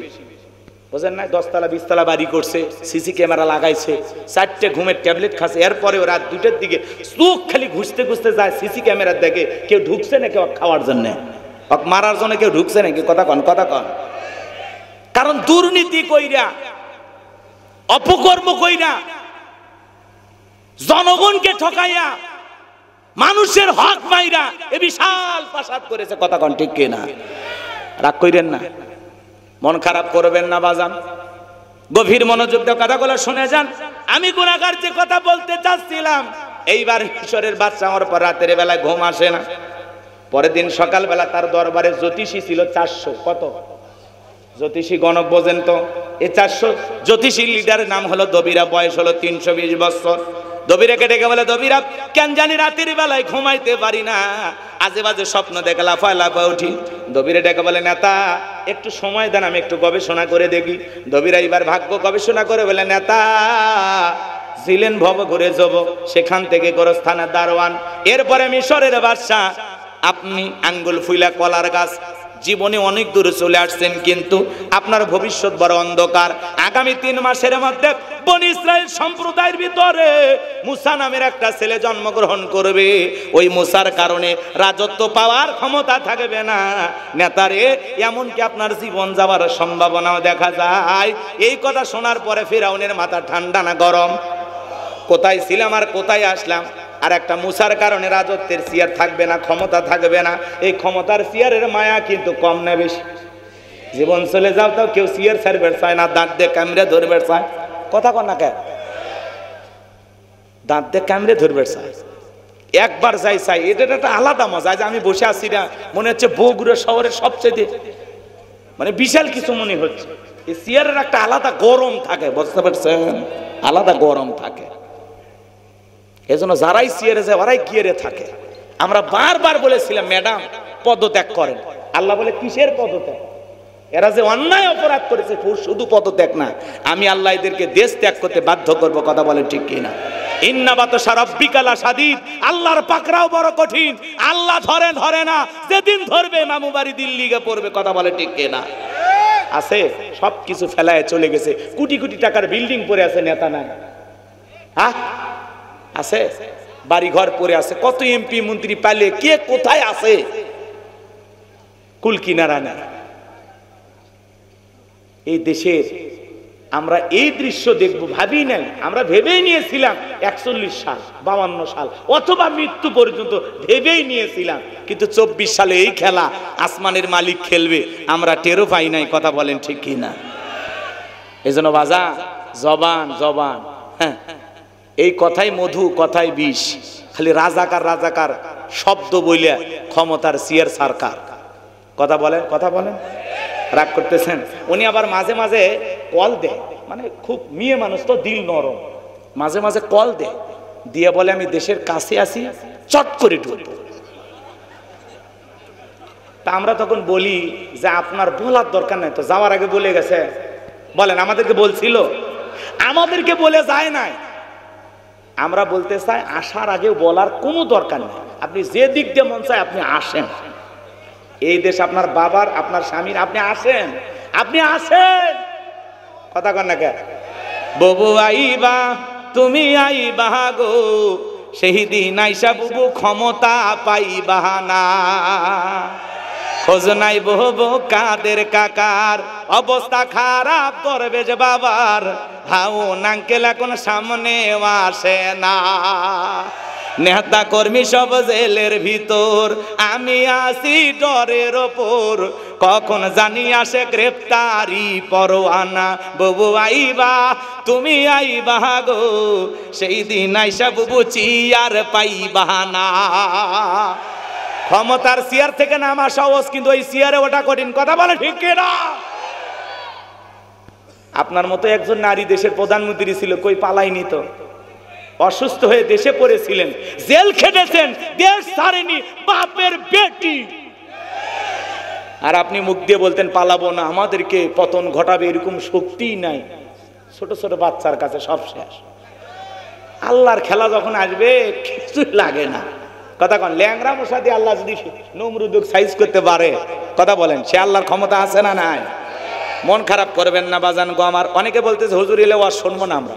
বুঝেন না, 10 তলা 20 তলা বাড়ি করছে, সিসি ক্যামেরা লাগাইছে, 4টে ঘুমের ট্যাবলেট খাচ্ছে, এরপরেও রাত 2টার দিকে চোখ খালি ঘুষতে ঘুষতে যায়, সিসি ক্যামেরা দেখে কেউ ঢুকছে নাকি খাওয়ার জন্য, মারার জন্য কেউ ঢুকছে নাকি, কথা কন কথা কন। কারণ দুর্নীতি কইরা, অপকর্ম কইরা, জনগণকে ঠকাইয়া, মানুষের হক মাইরা এ বিশাল ফাসাদ করেছে, কথা কন ঠিক কিনা? রাগ কইরেন না, মন খারাপ করবেন না বাজান, গভীর মনোযোগ দিয়ে কথাগুলো শুনে যান। আমি গুনাহগার যে কথা বলতে চাচ্ছিলাম, এইবার ঈশ্বরের বাচ্চা হওয়ার পর রাতের বেলায় ঘুম আসে না। পরের দিন সকালবেলা তার দরবারে জ্যোতিষী ছিল 400, কত জ্যোতিষী গণক বোঝেন তো? এই 400 জ্যোতিষী লিডারের নাম হলো দবিরা, বয়স হলো 320 বছর। দবিরাকে ডেকে বলে, দবিরা কেন জানি রাতের বেলায় ঘুমাইতে পারি না, আজে বাজে স্বপ্ন দেখে লাফায় লাফায় উঠি। দবিরা ডেকে বলে, নেতা একটু সময় দেন, আমি একটু গবেষণা করে দেখি। দবিরা এবার ভাগ্য গবেষণা করে বলে, নেতা ছিলেন ভব ঘুরে যাব, সেখান থেকে গোরস্থানের দারোয়ান, এরপরে মিশরের বাদশা, আপনি আঙ্গুল ফুইলা কলার গাছ, জীবনে অনেক দূরে চলে আসছেন, কিন্তু আপনার ভবিষ্যৎ বড় অন্ধকার। আগামী 3 মাসের মধ্যে বনি ইসরাইল সম্প্রদায়ের ভিতরে মুসা নামের একটা ছেলে জন্মগ্রহণ করবে, ওই মুসার কারণে রাজত্ব পাওয়ার ক্ষমতা থাকবে না। নেতারে এমনকি আপনার জীবন যাওয়ার সম্ভাবনাও দেখা যায়। এই কথা শোনার পরে ফিরাউনের মাথা ঠান্ডা না গরম? কোথায় ছিলাম আর কোথায় আসলাম? আর একটা মুসার কারণে রাজত্বের চেয়ার থাকবে না, ক্ষমতা থাকবে না। এই ক্ষমতার চেয়ারের মায়া কিন্তু কম না বেশি? জীবন চলে যাও তাও কেউ চেয়ার ছাড়বে চায় না, দাঁত দিয়ে কামড়ে ধরবে চায়, কথা কন না কে? দাঁত দিয়ে কামড়ে ধরবে চায়, একবার যাই চাই, এটা একটা আলাদা মজা। যে আমি বসে আছি না, মনে হচ্ছে বগুড়া শহরের সবচেয়ে মানে বিশাল কিছু মনে হচ্ছে। এই চেয়ারের একটা আলাদা গরম থাকে, বুঝতে পারছেন? আলাদা গরম থাকে। এজন্য যারাই চেয়ারে যায় ওরাই গিয়ারে থাকে। আমরা বারবার বলেছিলাম, ম্যাডাম পদত্যাগ করেন। আল্লাহ বলে, কিসের পদত্যাগ? এরা যে অন্যায় অপরাধ করেছে, শুধু পদত্যাগ না, আমি আল্লাহ এদেরকে দেশ ত্যাগ করতে বাধ্য করব, কথা বলেন ঠিক কিনা? ইন্না বাতশা রাব্বিকা লাশাদীদ, আল্লাহর পাকড়াও বড় কঠিন। আল্লাহ ধরে না, যেদিন ধরবে মামু বাড়ি দিল্লিকে পড়বে, কথা বলে ঠিক কিনা? আছে সবকিছু ফেলায় চলে গেছে, কোটি কোটি টাকার বিল্ডিং পড়ে আছে, নেতা নাই, হ্যাঁ আছে, বাড়ি ঘর পড়ে আছে, কত এমপি মন্ত্রী পালে কে কোথায় আছে, কুল কিনারা না। এই দেশের আমরা এই দৃশ্য দেখবো ভাবি নাই, আমরা ভেবেই নিয়েছিলাম 41 সাল 52 সাল অথবা মৃত্যু পর্যন্ত ভেবেই নিয়েছিলাম, কিন্তু 24 সালে এই খেলা আসমানের মালিক খেলবে, আমরা টেরও পাই নাই, কথা বলেন ঠিক কিনা? এজন্য বাজা জবান জবান, হ্যাঁ এই কথাই মধু, কথাই বিষ। খালি রাজাকার রাজাকার শব্দ বইলে ক্ষমতার চেয়ার সরকার, কথা বলেন কথা বলেন, রাগ করতেছেন? উনি আবার মাঝে মাঝে কল দেয়, মানে খুব মেয়ে মানুষ তো, দিল নরম, মাঝে মাঝে কল দেয়, দিয়ে বলে আমি দেশের কাছে আসি, চট করে ঢুকবো। তা আমরা তখন বলি যে আপনার বলার দরকার নাই তো, যাওয়ার আগে বলে গেছে। বলেন আমাদেরকে বলছিল? আমাদেরকে বলে যায় নাই। আমরা বলতে চাই আসার আগে বলার কোনো দরকার নেই, আপনি যে দিক দিয়ে মন চায় আপনি আসেন। এই দেশ আপনার বাবার, আপনার স্বামীর, আপনি আসেন, আপনি আসেন, কথা কন না কে? ববু আইবা তুমি আইবা গো, সেই দিন আইসা বুবু ক্ষমতা পাইবা না। খোঁজ নাই বহবো কাদের কাকার, অবস্থা খারাপ করবে যে বাবার, হাউ নাঙ্কেল এখন সামনে আসে না। নেতা কর্মী সব জেলের ভিতর, আমি আসি ডরের ওপর, কখন জানি আসে গ্রেপ্তারি পরোয়ানা। বুবু আইবা তুমি আইবা গো, সেই দিন আইসা বুবু চিয়ার পাইবা না। ক্ষমতার চেয়ার থেকে নামা সহজ, কিন্তু ওই চেয়ারে ওটা কঠিন, কথা বলে ঠিক কিনা? আপনার মতো একজন নারী দেশের প্রধানমন্ত্রী ছিল, কই পালাইনি তো, অসুস্থ হয়ে দেশে পড়েছিলেন, জেল খেটেছেন, দেশ ছাড়েনি, বাপের বেটি। আর আপনি মুখ দিয়ে বলতেন পালাবো না, আমাদেরকে পতন ঘটাবে এরকম শক্তিই নাই। ছোট ছোট বাচ্চার কাছে সব শেষ। আল্লাহর খেলা যখন আসবে কিছুই লাগে না, কথা কন? ল্যাংরা মশা দিয়ে আল্লাহ যদি নমরুদ সাইজ করতে পারে, কথা বলেন, সে আল্লাহর ক্ষমতা আছে না নাই? মন খারাপ করবেন না বাজান গো আমার। অনেকে বলতেছে হুজুর এলে ওয়াজ শুনবো না আমরা।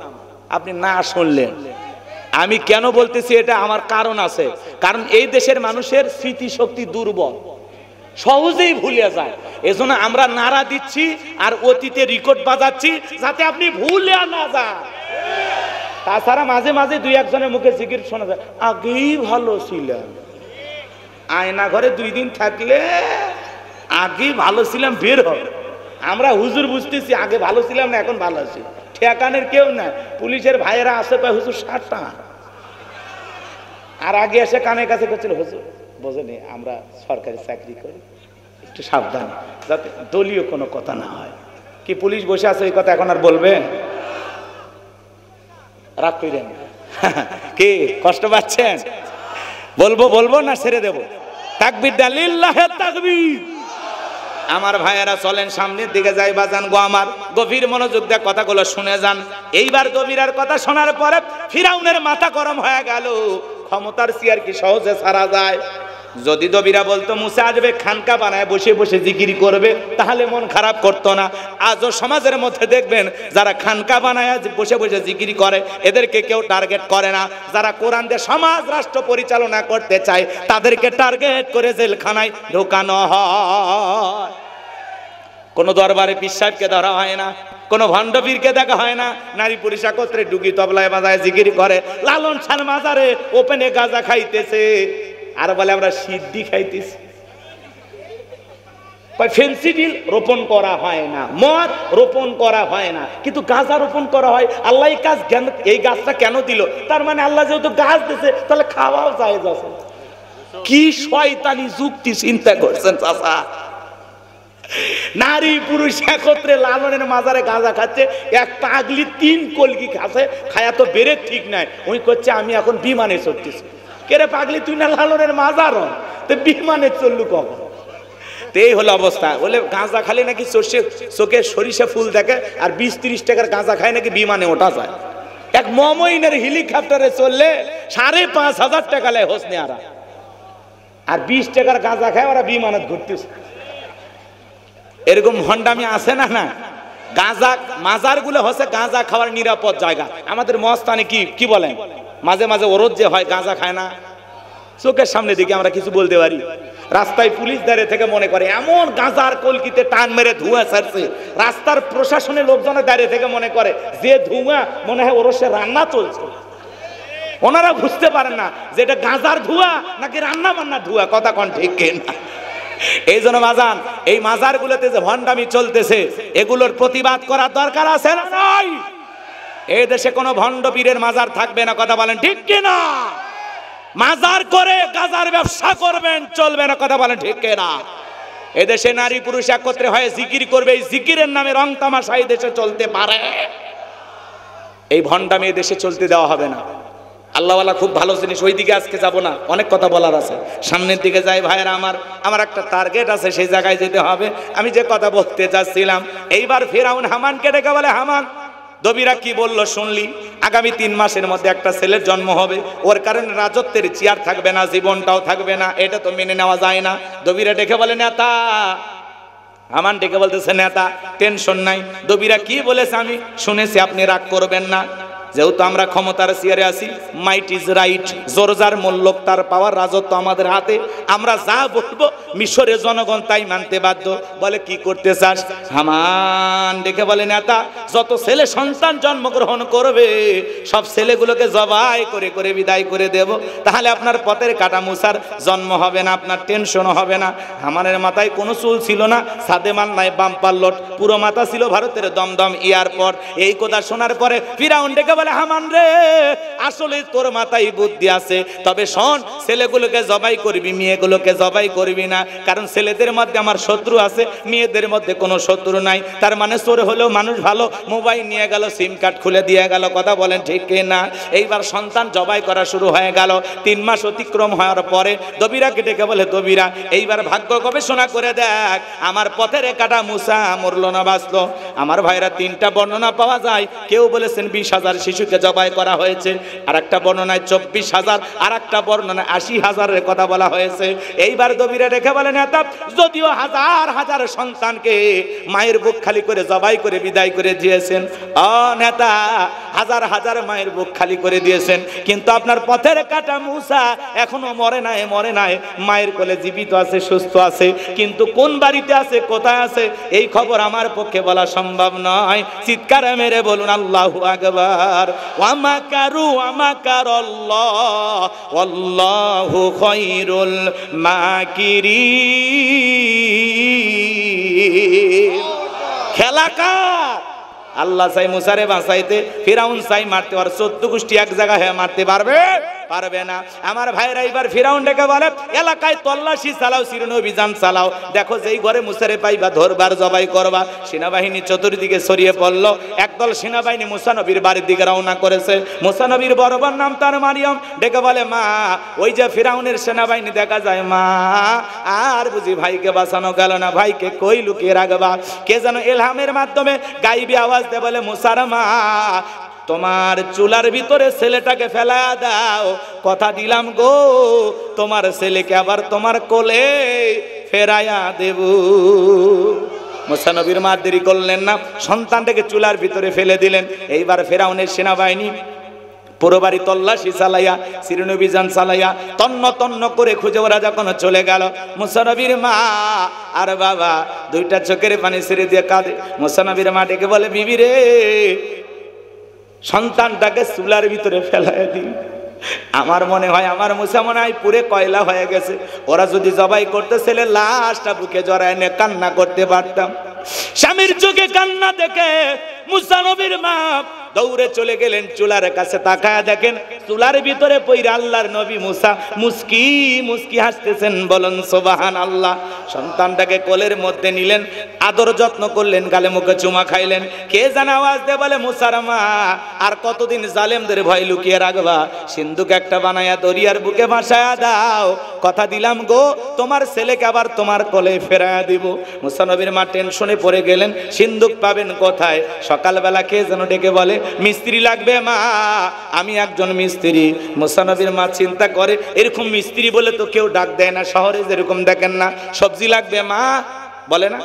আপনি না শুনলেন, আমি কেন বলতেছি এটা আমার কারণ আছে। কারণ এই দেশের মানুষের স্মৃতিশক্তি দুর্বল, সহজেই ভুলে যায়। এজন্য আমরা নারা দিচ্ছি আর অতীতে রেকর্ড বাজাচ্ছি যাতে আপনি ভুলে না যান। তাছাড়া মাঝে মাঝে দুই একজনের মুখে জিকির শোনা যায়, আগেই ভালো ছিলাম। আয়না ঘরে 2 দিন থাকলে আগেই ভালো ছিলাম বের হবে। আমরা হুজুর বুঝতেছি আগে ভালো ছিলাম না এখন ভালো আছি, ঠেকানের কেউ না। পুলিশের ভাইয়েরা আসে কয় হুজুর 60 টাকা, আর আগে এসে কানের কাছে করছিল হুজুর বোঝেনি আমরা সরকারি চাকরি করি, একটু সাবধান যাতে দলীয় কোনো কথা না হয়। কি পুলিশ বসে আছে এই কথা এখন আর বলবে? রাগ করেন কি কষ্ট পাচ্ছেন? বলবো না ছেড়ে দেব? তাকবীর দেন, লিল্লাহে তাকবীর। আমার ভাইয়েরা চলেন সামনের দিকে যাই বাজান গো আমার। গভীর মনোযোগ দিয়ে কথাগুলো শুনে যান। এইবার দবিরার কথা শোনার পরে ফিরাউনের মাথা গরম হয়ে গেল। ক্ষমতার চেয়ার কি সহজে ছাড়া যায়? যদি দবিরা বলতো মুসা আসবে খানকা বানায় বসে বসে জিকির করবে, তাহলে মন খারাপ করতো না। আজও সমাজের মধ্যে দেখবেন যারা খানকা বানায় বসে বসে জিকির করে এদেরকে কেউ টার্গেট করে না। যারা কোরআন দিয়ে সমাজ রাষ্ট্র পরিচালনা করতে চায় তাদেরকে টার্গেট করে জেলখানায় ঢোকানো হয়। কোনো দরবারে পীর সাহেবকে ধরা হয় না, কোনো ভণ্ড পীরকে দেখা হয় না। নারী পুরুষ একত্রে ডুগি তবলায় বাজায় জিকির করে। লালন শাহ মাজারে ওপেনে গাঁজা খাইতেছে আর বলে আমরা সিদ্ধি খাইতেছি। ফেন্সিডিল রোপণ করা হয় না, মদ রোপণ করা হয় না, কিন্তু গাঁজা রোপণ করা হয়। আল্লাহ এই গাছটা কেন দিল? তার মানে আল্লাহ যেহেতু গাছ দিছে তাহলে খাওয়াও যায় আছে। কি শয়তানি যুক্তি চিন্তা করছেন চাচা? নারী পুরুষ একত্রে লালনের মাজারে গাঁজা খাচ্ছে। এক পাগলি 3 কলকি খাচ্ছে, খায়া তো বেড়ে ঠিক নাই। ওই করছে আমি এখন বিমানে চড়তেছি। কেরে পাগলি তুই না লালনের মাজার তো বিমানে চললু কখন? তো এই হলো অবস্থা। বলে গাঁজা খালি নাকি চোখে সরিষা ফুল দেখে, আর 20-30 টাকার গাঁজা খায় নাকি বিমানে ওঠা যায়। এক মমইনের হেলিকপ্টারে চললে 5,500 টাকা লেয় হোসনে আরা, আর 20 টাকার গাঁজা খায় ওরা বিমানে ঘুরতেছে। এরকম ভণ্ডামি আছে না? না, গাঁজা মাজার গুলো হচ্ছে গাঁজা খাওয়ার নিরাপদ জায়গা। আমাদের মস্তানে কি বলেন, মাঝে মাঝে ওরদ যে হয় গাঁজা খায় না, চোখের সামনে দিকে আমরা কিছু বলতে পারি। রাস্তায় পুলিশ দাঁড়িয়ে থেকে মনে করে এমন গাঁজার কলকিতে টান মেরে ধোঁয়া ছাড়ছে, রাস্তার প্রশাসনের লোকজনের দাঁড়িয়ে থেকে মনে করে যে ধোঁয়া মনে হয় ওরসে রান্না চলছে। ওনারা বুঝতে পারেন না যে এটা গাঁজার ধোঁয়া নাকি রান্না বান্নার ধোঁয়া। কথা কোন ঠিক কিনা? এই জন্য বাজান এই মাজার গুলোতে যে ভণ্ডামি চলতেছে এগুলোর প্রতিবাদ করার দরকার আছে না নাই? এই দেশে কোনো ভণ্ড পীরের মাজার থাকবে না। কথা বলেন ঠিক কিনা? মাজার করে গাজার ব্যবসা করবেন চলবে না। কথা বলেন ঠিক কিনা? এদেশে নারী পুরুষ একত্রে হয়ে জিকির করবে, এই জিকিরের নামে রং তামাশা এই দেশে চলতে পারে। এই ভণ্ডামি এই দেশে চলতে দেওয়া হবে না। আল্লাহওয়ালা খুব ভালো জিনিস, ওই দিকে আজকে যাব না, অনেক কথা বলার আছে। সামনের দিকে যাই ভাইয়েরা আমার একটা টার্গেট আছে, সেই জায়গায় যেতে হবে। আমি যে কথা বলতে চাচ্ছিলাম, এইবার ফিরাউন হামানকে ডেকে বলে, হামান দবিরা কি বললো শুনলি? আগামী 3 মাসের মধ্যে একটা ছেলের জন্ম হবে, ওর কারণে রাজত্বের চেয়ার থাকবে না, জীবনটাও থাকবে না, এটা তো মেনে নেওয়া যায় না। দবিরা ডেকে বলে, নেতা। হামান ডেকে বলতেছে, নেতা টেনশন নাই। দবিরা কি বলেছে আমি শুনেছি, আপনি রাগ করবেন না। যেহেতু আমরা ক্ষমতার চেয়ারে আছি, মাইট ইজ রাইট, জোর যার মূল্য তার পাওয়ার, রাজত্ব আমাদের হাতে। আমরা যা বলবো মিশরের জনগণ তাই মানতে বাধ্য। বলে কি করতে চাস? হামান ডেকে বলে, নেতা যত ছেলে সন্তান জন্মগ্রহণ করবে সব ছেলেগুলোকে জবাই করে করে বিদায় করে দেব, তাহলে আপনার পথের কাটা মুসার জন্ম হবে না, আপনার টেনশনও হবে না। হামানের মাথায় কোনো চুল ছিল না, সাদে মাল নাই, বাম্পার লোট, পুরো মাথা ছিল ভারতের দমদম এয়ারপোর্ট। এই কথা শোনার পরে ফিরাউন ডেকে বলে, হামান রে আসলে তোর মাথায় বুদ্ধি আছে, তবে শোন ছেলেগুলোকে জবাই করবি, মেয়েগুলোকে জবাই করবি না, কারণ ছেলেদের মধ্যে আমার শত্রু আছে, মেয়েদের মধ্যে কোনো শত্রু নাই। তার মানে চোর হলেও মানুষ ভালো, মোবাইল নিয়ে গেল, সিম কার্ড খুলে দিয়ে গেল। কথা বলেন ঠিক না? এইবার সন্তান জবাই করা শুরু হয়ে গেল। 3 মাস অতিক্রম হওয়ার পরে দবিরাকে ডেকে বলে, দবিরা এইবার ভাগ্য গবেষণা করে দেখ, আমার পথের কাটা মুসা মরলো না বাঁচলো। আমার ভাইরা 3টা বর্ণনা পাওয়া যায়। কেউ বলেছেন 20,000 শিশু শিশুকে জবাই করা হয়েছে। আর একটা বর্ণনায় 24,000, আর একটা বর্ণনায় 80,000-এর কথা বলা হয়েছে। এইবার দবিরে রেখে বলে নেতা, যদিও হাজার হাজার সন্তানকে মায়ের বুক খালি করে জবাই করে বিদায় করে দিয়েছেন, নেতা হাজার হাজার মায়ের বুক খালি করে দিয়েছেন, কিন্তু আপনার পথের কাটা মুসা এখনো মরে নাই, মায়ের কোলে জীবিত আছে, সুস্থ আছে, কিন্তু কোন বাড়িতে আছে, কোথায় আছে, এই খবর আমার পক্ষে বলা সম্ভব নয়। চিৎকার মেরে বলুন আল্লাহু আকবার। ওয়া মাকারু ওয়া মাকারাল্লাহ ওয়াল্লাহু খায়রুল মাকিরিন। খেলা কার? আল্লাহ চাই মুসারে বাঁচাইতে, ফিরাউন চাই মারতে, আর 14 গোষ্ঠী এক জায়গায় মারতে পারবে না। আমার ভাইরা এবার ফিরাউন ডেকে বলে, এলাকায় তল্লাশি চালাও, চিরুন অভিযান চালাও, দেখো যেই ঘরে মুসারে পাইবা ধরবার জবাই করবা। সেনাবাহিনী চতুর্দিকে ছড়িয়ে পড়লো। একদল সেনাবাহিনী মুসা নবীর বাড়ির দিকে রওনা করেছে। মুসা নবীর বড় নাম তার মারিয়াম, ডেকে বলে, মা ওই যে ফিরাউনের সেনাবাহিনী দেখা যায়, মা আর বুঝি ভাইকে বাঁচানো গেল না, ভাইকে কই লুকিয়ে রাখবা? কে যেন এলহামের মাধ্যমে গাইবি আওয়াজ দিয়ে বলে, মুসার মা তোমার চুলার ভিতরে ছেলেটাকে ফেলা দাও, কথা দিলাম গো তোমার ছেলেকে আবার তোমার কোলে ফেরাইয়া দেব। মুসা নবীর মা দেরি করলেন না, সন্তানটাকে চুলার ভিতরে ফেলে দিলেন। এইবার ফেরাউনের সেনাবাহিনী পুরো বাড়ি তল্লাশি চালাইয়া, চিরুন অভিযান চালাইয়া তন্ন তন্ন করে খুঁজে ওরা যখন চলে গেল, মুসা নবীর মা আর বাবা দুইটা চোখের পানি ছেড়ে দিয়ে কাঁদে। মুসা নবীর মা ডেকে বলে, বিবি রে, সন্তানটাকে চুলার ভিতরে ফেলাইয়া দিই। আমার মনে হয় আমার মুসা মনে হয় পুরে কয়লা হয়ে গেছে। ওরা যদি জবাই করতে ছেলে লাশটা বুকে জড়ায় নিয়ে কান্না করতে পারতাম। স্বামীর চোখে কান্না দেখে মুসা নবীর মা দৌড়ে চলে গেলেন চুলার কাছে। তাকায়া দেখেন চুলার ভিতরে পইরা আল্লাহর নবী মুসা মুস্কি মুস্কি হাসতেছেন। বলেন সুবহানাল্লাহ। সন্তানটাকে কোলের মধ্যে নিলেন, আদর যত্ন করলেন, গালে মুখে চুমা খাইলেন। কে যেন আওয়াজ দিয়ে বলে, মুসার মা আর কতদিন জালেমদের ভয় লুকিয়ে রাখবা? সিন্ধুক একটা বানায়া দরিয়ার বুকে ভাসায়া দাও, কথা দিলাম গো তোমার ছেলেকে আবার তোমার কোলে ফেরায়া দিব। মুসা নবীর মা টেনশনে পড়ে গেলেন, সিন্ধুক পাবেন কোথায়? সকালবেলা কে যেন ডেকে বলে, মিস্ত্রি লাগবে মা, আমি একজন মিস্ত্রি। মুসা নবীর মা চিন্তা করে, এরকম মিস্ত্রি বলে তো কেউ ডাক দেয় না, শহরে যেরকম দেখেন না, সবজি লাগবে মা বলে না,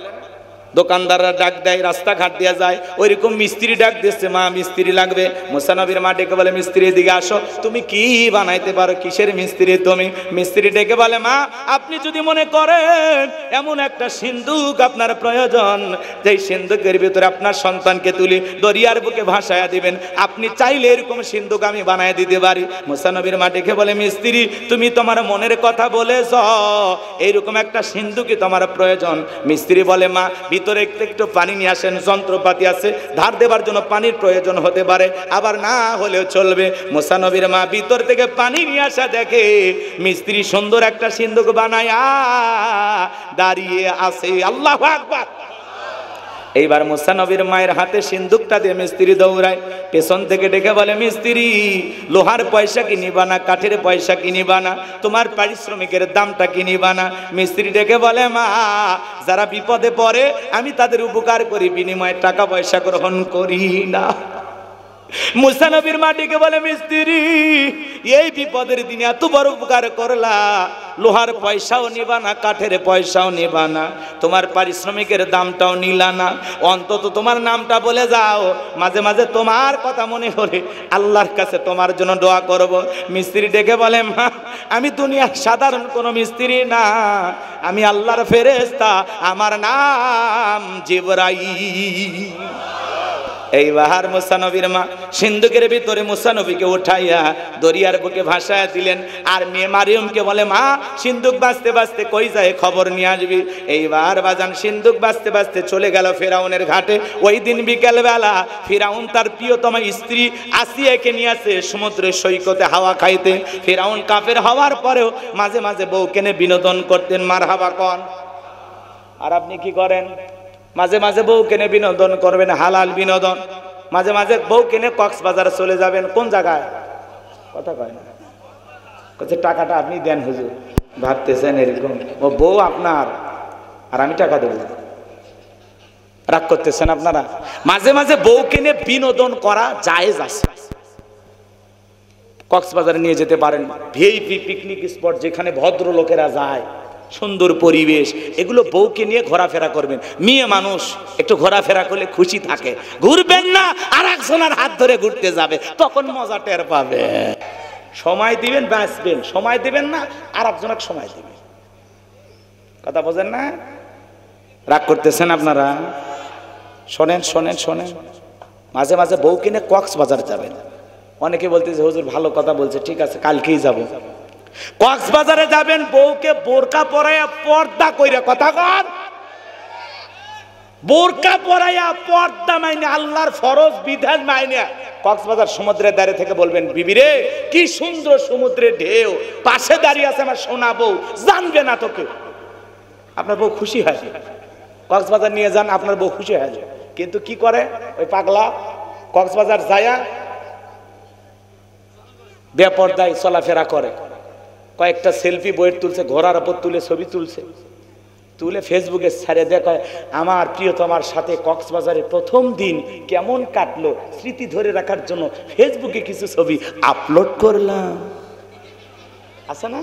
দোকানদাররা ডাক দেয়, রাস্তাঘাট দিয়ে যায়, ওইরকম মিস্ত্রি ডাক দিচ্ছে, মা মিস্ত্রি লাগবে। মুসা নবীর মা ডেকে বলে, মিস্ত্রি দিকে আসো, তুমি কি বানাইতে পারো, কিসের মিস্ত্রি তুমি? মিস্ত্রি ডেকে বলে, মা আপনি যদি মনে করেন এমন একটা সিন্ধুক আপনার প্রয়োজন, যেই সিন্ধুকের ভিতরে আপনার সন্তানকে তুলি দরিয়ার বুকে ভাসায়া দিবেন, আপনি চাইলে এরকম সিন্ধুক আমি বানায় দিতে পারি। মুসা নবীর মা ডেকে বলে, মিস্ত্রি তুমি তোমার মনের কথা বলেছ, এইরকম একটা সিন্ধুকই তোমার প্রয়োজন। মিস্ত্রি বলে, মা ভিতরে একটু পানি নিয়ে আসেন, যন্ত্রপাতি আছে, ধার দেবার জন্য পানির প্রয়োজন হতে পারে, আবার না হলেও চলবে। মুসা নবীর মা ভিতর থেকে পানি নিয়ে আসা দেখে মিস্ত্রি সুন্দর একটা সিন্ধুক বানায়া দাঁড়িয়ে আছে। আল্লাহু আকবার। এইবার মুসা নবীর মায়ের হাতে সিন্ধুকটা দিয়ে মিস্ত্রি দৌড়ায়, পেছন থেকে ডেকে বলে, মিস্ত্রি লোহার পয়সা কি নিবা না, কাঠের পয়সা কি নিবা না, তোমার পারিশ্রমিকের দামটা কি নিবা না? মিস্ত্রি ডেকে বলে, মা যারা বিপদে পড়ে আমি তাদের উপকার করি, বিনিময়ে টাকা পয়সা গ্রহণ করি না। মুসা নবীর মা ডেকে বলে, মিস্ত্রি এই বিপদের দিনে এত বড় উপকার করলা, লোহার পয়সাও নিবা না, কাঠের পয়সাও নিবা না, তোমার পারিশ্রমিকের দামটাও নিলা না, অন্তত তোমার নামটা বলে যাও, মাঝে মাঝে তোমার কথা মনে হলে আল্লাহর কাছে তোমার জন্য দোয়া করব। মিস্ত্রি ডেকে বলে, মা আমি দুনিয়ার সাধারণ কোনো মিস্ত্রি না, আমি আল্লাহর ফেরেশতা, আমার নাম জিবরাইল। এইবার মুসা নবীর মা সিন্ধুকের ভিতরে মুসা নবীকে উঠাইয়া দরিয়ার বুকে ভাসায়া দিলেন। আর মেয়ে মারিয়মকে বলে, মা সিন্ধুক বাঁচতে বাঁচতে কই যায় খবর নিয়ে আসবি। এইবার বাজান সিন্ধুক বাঁচতে বাঁচতে চলে গেল ফিরাউনের ঘাটে। ওই দিন বিকেলবেলা ফিরাউন তার প্রিয়তমা স্ত্রী আসিয়াকে নিয়ে আসে সমুদ্রের সৈকতে হাওয়া খাইতে। ফিরাউন কাফের হওয়ার পরেও মাঝে মাঝে বউকে নিয়ে বিনোদন করতেন। মারহাবা কন। আর আপনি কি করেন? মাঝে মাঝে বউ কেনে বিনোদন করবেন, হালাল বিনোদন। মাঝে মাঝে বউ কেনে কক্সবাজার চলে যাবেন। কোন জায়গায়? কথা কয় না, টাকাটা আপনি দেন হুজুর। ভাবতেছেন এরকম ও বউ আপনার আর আমি টাকা দেব, রাগ করতেছেন আপনারা? মাঝে মাঝে বউ কেনে বিনোদন করা জায়েজ আছে, কক্সবাজারে নিয়ে যেতে পারেন, ভিআইপি পিকনিক স্পট যেখানে ভদ্রলোকেরা যায়, সুন্দর পরিবেশ, এগুলো বউকে নিয়ে ঘোরাফেরা করবেন। মেয়ে মানুষ একটু ঘোরাফেরা করলে খুশি থাকে, ঘুরবেন না আর একজনের হাত ধরে ঘুরতে যাবে, তখন মজা টের পাবে। সময় দিবেন বাঁচবেন, সময় দিবেন না আর একজনকে সময় দিবেন। কথা বোঝেন না? রাগ করতেছেন আপনারা? শোনেন শোনেন শোনেন, মাঝে মাঝে বউ কিনে কক্সবাজার যাবেন। অনেকে বলতেছে হুজুর ভালো কথা বলছে, ঠিক আছে কালকেই যাব। কক্সবাজারে যাবেন, বউকে বোরকা পরাইয়া পর্দা কইরা, কথা কন, বোরকা পরাইয়া পর্দা মাইনে, আল্লাহর ফরজ বিধান মাইনে কক্সবাজার সমুদ্রের ধারে থেকে বলবেন, বিবি রে কি সুন্দর সমুদ্রের ঢেউ, পাশে দাঁড়িয়ে আছে আমার সোনা বউ, জানবে না তোকে। আপনার বউ খুশি হয়। কক্সবাজার নিয়ে যান, আপনার বউ খুশি হয়ে যায়। কিন্তু কি করে ওই পাগলা, কক্সবাজার যায়া বেপরদায় চলাফেরা করে, কয়েকটা সেলফি বইয়ের তুলছে, ঘোড়ার উপর তুলে ছবি তুলছে, তুলে ফেসবুকে ছাড়ে দেখায় আমার প্রিয়তমার সাথে কক্সবাজারের প্রথম দিন কেমন কাটলো, স্মৃতি ধরে রাখার জন্য ফেসবুকে কিছু ছবি আপলোড করলাম। আছে না?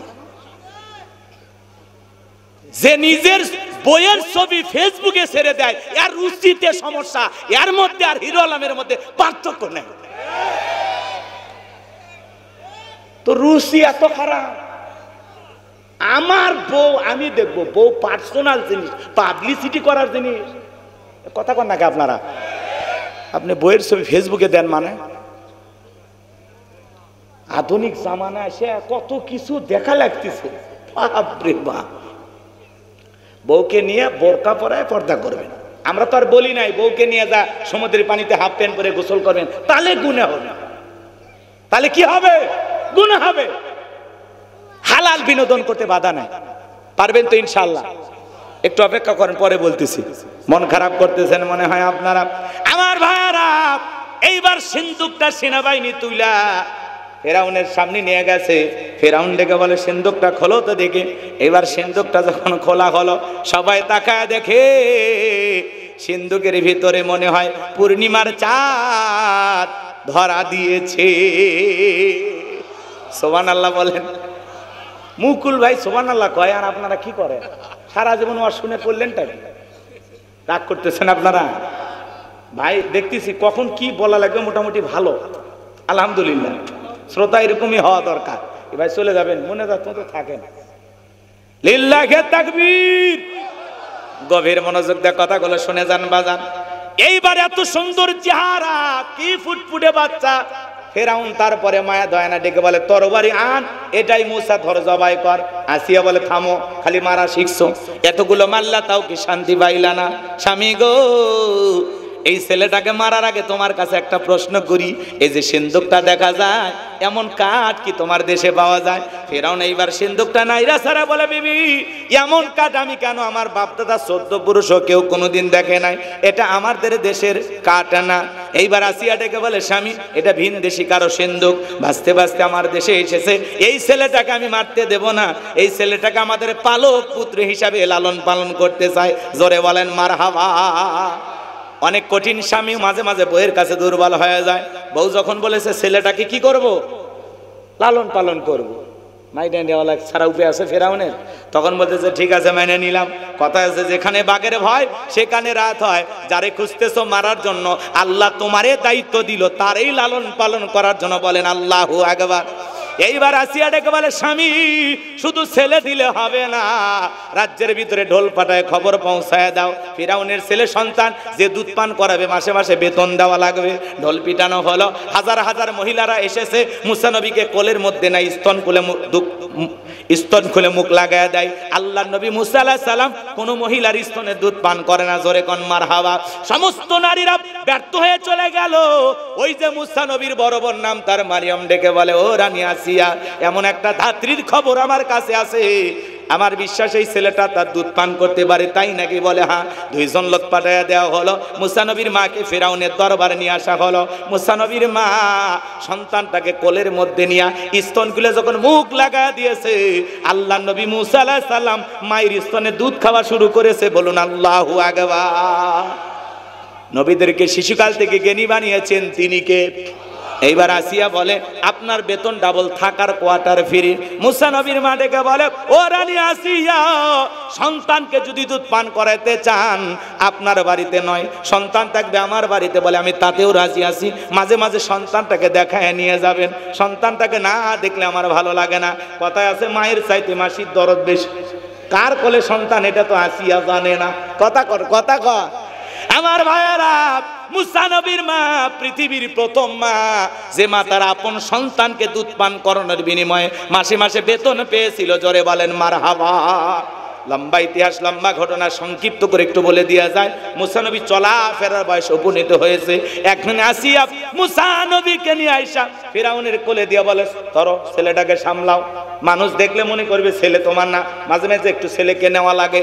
যে নিজের বইয়ের ছবি ফেসবুকে ছেড়ে দেয়, এর রুচিতে সমস্যা, এর মধ্যে আর হিরো আলমের মধ্যে পার্থক্য নেই। তো রুচি এত খারাপ। আমার বউ আমি দেখবো, বউ পার্সোনাল জিনিস, পাবলিসিটি করার জিনিস। কথা কন নাকি আপনারা? আপনি বইয়ের ছবি ফেসবুকে দেন মানে? আধুনিক জামানা এসে কত কিছু দেখা লাগতেছে, বাপরে বাপ। বউকে নিয়ে বোরকা পরায় পর্দা করবেন। আমরা তো আর বলি নাই বউকে নিয়ে যা সমুদ্রের পানিতে হাফ প্যান্ট পরে গোসল করবেন, তাহলে গুনাহ হবে। তাহলে কি হবে? গুনাহ হবে। হালাল বিনোদন করতে বাধা নাই, পারবেন তো ইনশাআল্লাহ? একটু অপেক্ষা করেন, পরে বলতেছি। মন খারাপ করতেছেন মনে হয় আপনারা। আমার ভাইরা, এইবার সিন্দুকটা সেনাবাহিনী তুইলা ফেরাউনের সামনে নিয়ে গেছে। ফেরাউন ডেকে বলে সিন্দুকটা খোলো তো দেখে। এবার সিন্দুকটা যখন খোলা হলো, সবাই তাকায় দেখে সিন্দুকের ভিতরে মনে হয় পূর্ণিমার চাঁদ ধরা দিয়েছে। সুবহানাল্লাহ বলেন। মুকুল ভাই সুবহানাল্লাহ কয়, আর আপনারা কি করেন? সারা জীবন ওয়াজ শুনে করলেনটা কি? রাগ করতেছেন আপনারা? ভাই দেখতেছি কখন কি বলা লাগবে, মোটামুটি ভালো, আলহামদুলিল্লাহ। শ্রোতা এরকমই হওয়া দরকার। এবার চলে যাবেন, মনে রাখতে তো থাকেন। লিল্লাহি তাকবীর। গভীর মনোযোগ দিয়ে কথাগুলো শুনে যান বাজান। এইবার এত সুন্দর চেহারা, কি ফুটফুটে বাচ্চা। ফেরাউন তারপরে মায়া দয়া না ডেকে বলে তরবারি আন, এটাই মুসা ধর জবাই কর। আসিয়া বলে থামো, খালি মারা শিখছো, এতগুলো মারলা তাও কি শান্তি পাইলা না? স্বামী গো, এই ছেলেটাকে মারার আগে তোমার কাছে একটা প্রশ্ন করি, এই যে সিন্দুকটা দেখা যায়, এমন কাঠ কি তোমার দেশে পাওয়া যায়? ফেরাউন এইবার সিন্দুকটা নাইরা সারা বলে, বিবি এমন কাঠ আমি কেন, আমার বাপ দাদা 14 পুরুষও কেউ কোনোদিন দেখে নাই, এটা আমাদের দেশের কাঠ না। এইবার আসিয়া ডেকে বলে, স্বামী এটা ভিন দেশি কারো সিন্দুক, বাঁচতে বাঁচতে আমার দেশে এসেছে, এই ছেলেটাকে আমি মারতে দেব না, এই ছেলেটাকে আমাদের পালক পুত্র হিসাবে লালন পালন করতে চাই। জোরে বলেন মারহাবা। অনেক কঠিন স্বামী মাঝে মাঝে বউয়ের কাছে দুর্বল হয়ে যায়। বউ যখন বলেছে ছেলেটাকে কি করব, লালন পালন করব, মাইনে নেওয়া লাগ ছাড়া উপায় আছে ফেরাউনের, তখন বলতেছে ঠিক আছে মাইনে নিলাম। কথা আছে যেখানে বাঘের ভয় সেখানে রাত হয়, যারে খুঁজতেছো মারার জন্য আল্লাহ তোমারে দায়িত্ব দিল তারই লালন পালন করার জন্য। বলেন আল্লাহু আকবার। এইবার আসিয়া ডেকে বলে, স্বামী শুধু ছেলে দিলে হবে না, রাজ্যের ভিতরে ঢোল পাঠায় খবর পৌঁছায় দাও, ফিরাউনের ছেলে সন্তান যে দুধ পান করাবে মাসে মাসে বেতন দেওয়া লাগবে। ঢোল পিটানো হলো, হাজার হাজার মহিলারা এসেছে, মুসা নবীকে কোলের মধ্যে নাই স্তন খুলে মুখ লাগায় দেয়। আল্লাহ নবী মুসা আলাইহিস সালাম কোন মহিলার স্তনে দুধ পান করে না। জোরে কোন মারহাবা। সমস্ত নারীরা ব্যর্থ হয়ে চলে গেল। ওই যে মুসা নবীর বড় বোন নাম তার মারিয়াম ডেকে বলে, ও রানী আসিয়া, এমন একটা ধাত্রীর খবর আমার কাছে আছে, আমার বিশ্বাস এই ছেলেটা তার দুধ পান করতে পারে। তাই নাকি? বলে হ্যাঁ। 2 জন লোক পাঠাইয়া দেওয়া হলো। মুসা নবীর মাকে ফেরাউনের দরবারে নিয়ে আসা হলো। মুসা নবীর মা সন্তানটাকে কোলের মধ্যে নিয়ে স্তন খুলে যখন মুখ লাগায় দিয়েছে, আল্লাহ নবী মুসা আলাইহিস সালাম মায়ের স্তনে দুধ খাওয়া শুরু করেছে। বলুন আল্লাহু আকবার। নবীদেরকে শিশুকাল থেকে জ্ঞানী বানিয়েছেন তিনি কে? এইবার আসিয়া বলে আপনার বেতন ডাবল, থাকার কোয়ার্টার ফ্রি। মুসা নবীর মা ডেকে বলে ও রানী আসিয়া, সন্তানকে যদি দুধ পান করাইতে চান আপনার বাড়িতে নয়, সন্তান থাকবে আমার বাড়িতে। বলে আমি তাতেও রাজি আছি, মাঝে মাঝে সন্তানটাকে দেখায় নিয়ে যাবেন, সন্তানটাকে না দেখলে আমার ভালো লাগে না। কথায় আছে মায়ের চাইতে মাসির দরদ বেশি। কার কোলে সন্তান এটা তো আসিয়া জানে না। কথা কর আমার ভাইয়েরা, মুসা নবীর মা পৃথিবীর প্রথম মা, যে মা তার আপন সন্তানকে দুধ পান করানোর বিনিময়ে মাসে মাসে বেতন পেয়েছিল। জোরে বলেন মারহাবা। লম্বা ইতিহাস, লম্বা ঘটনা, সংক্ষিপ্ত করে একটু বলে দেওয়া যায়। মুসা নবী চলা ফেরার বয়স উপনীত হয়েছে। একদিন আসিয়া মুসা নবীকে নিয়ে আইসা ফিরাউনের কোলে দিয়া বলে ধরো ছেলেটাকে সামলাও। মানুষ দেখলে মনে করবে ছেলে তোমার না, মাঝে মাঝে একটু ছেলেকে নেওয়া লাগে।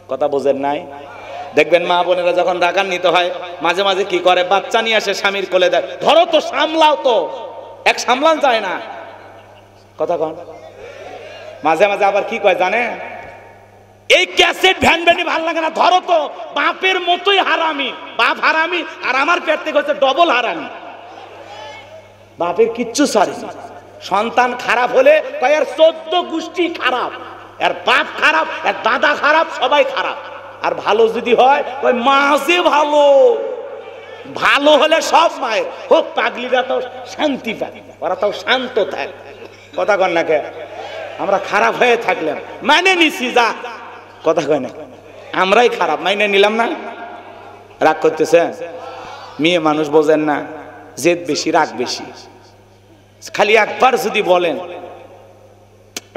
কথা বোঝেন নাই? দেখবেন মা বোনেরা যখন রাগান্বিত হয় মাঝে মাঝে কি করে, বাচ্চা নিয়ে আসে স্বামীর কোলে দেয়, ধরো তো সামলাও তো, এক সামলান যায় না। কথা কন। মাঝে মাঝে আবার কি কয় জানে, এই ক্যাসেট ভ্যান ভ্যানি ভাল লাগে না, ধরো তো, বাপের মতোই হারামি, বাপ হারামি আর আমার পেট থেকে হচ্ছে ডবল হারামি। বাপের কিচ্ছু সরি, সন্তান খারাপ হলে কয় আর 14 গোষ্ঠী খারাপ, আর বাপ খারাপ, আর দাদা খারাপ, সবাই খারাপ। আর ভালো যদি হয় ওই মাঝে ভালো, ভালো হলে সব মায়ের হোক, পাগলিরা তাও শান্তি পায়, ওরা তাও শান্ত থাকে। কথা কন না কে? আমরা খারাপ হয়ে থাকলাম মানে নিছি, যা কথা কয় না, আমরাই খারাপ মাইনে নিলাম না। রাগ করতেছে, মেয়ে মানুষ বোঝেন না, জেদ বেশি, রাগ বেশি। খালি একবার যদি বলেন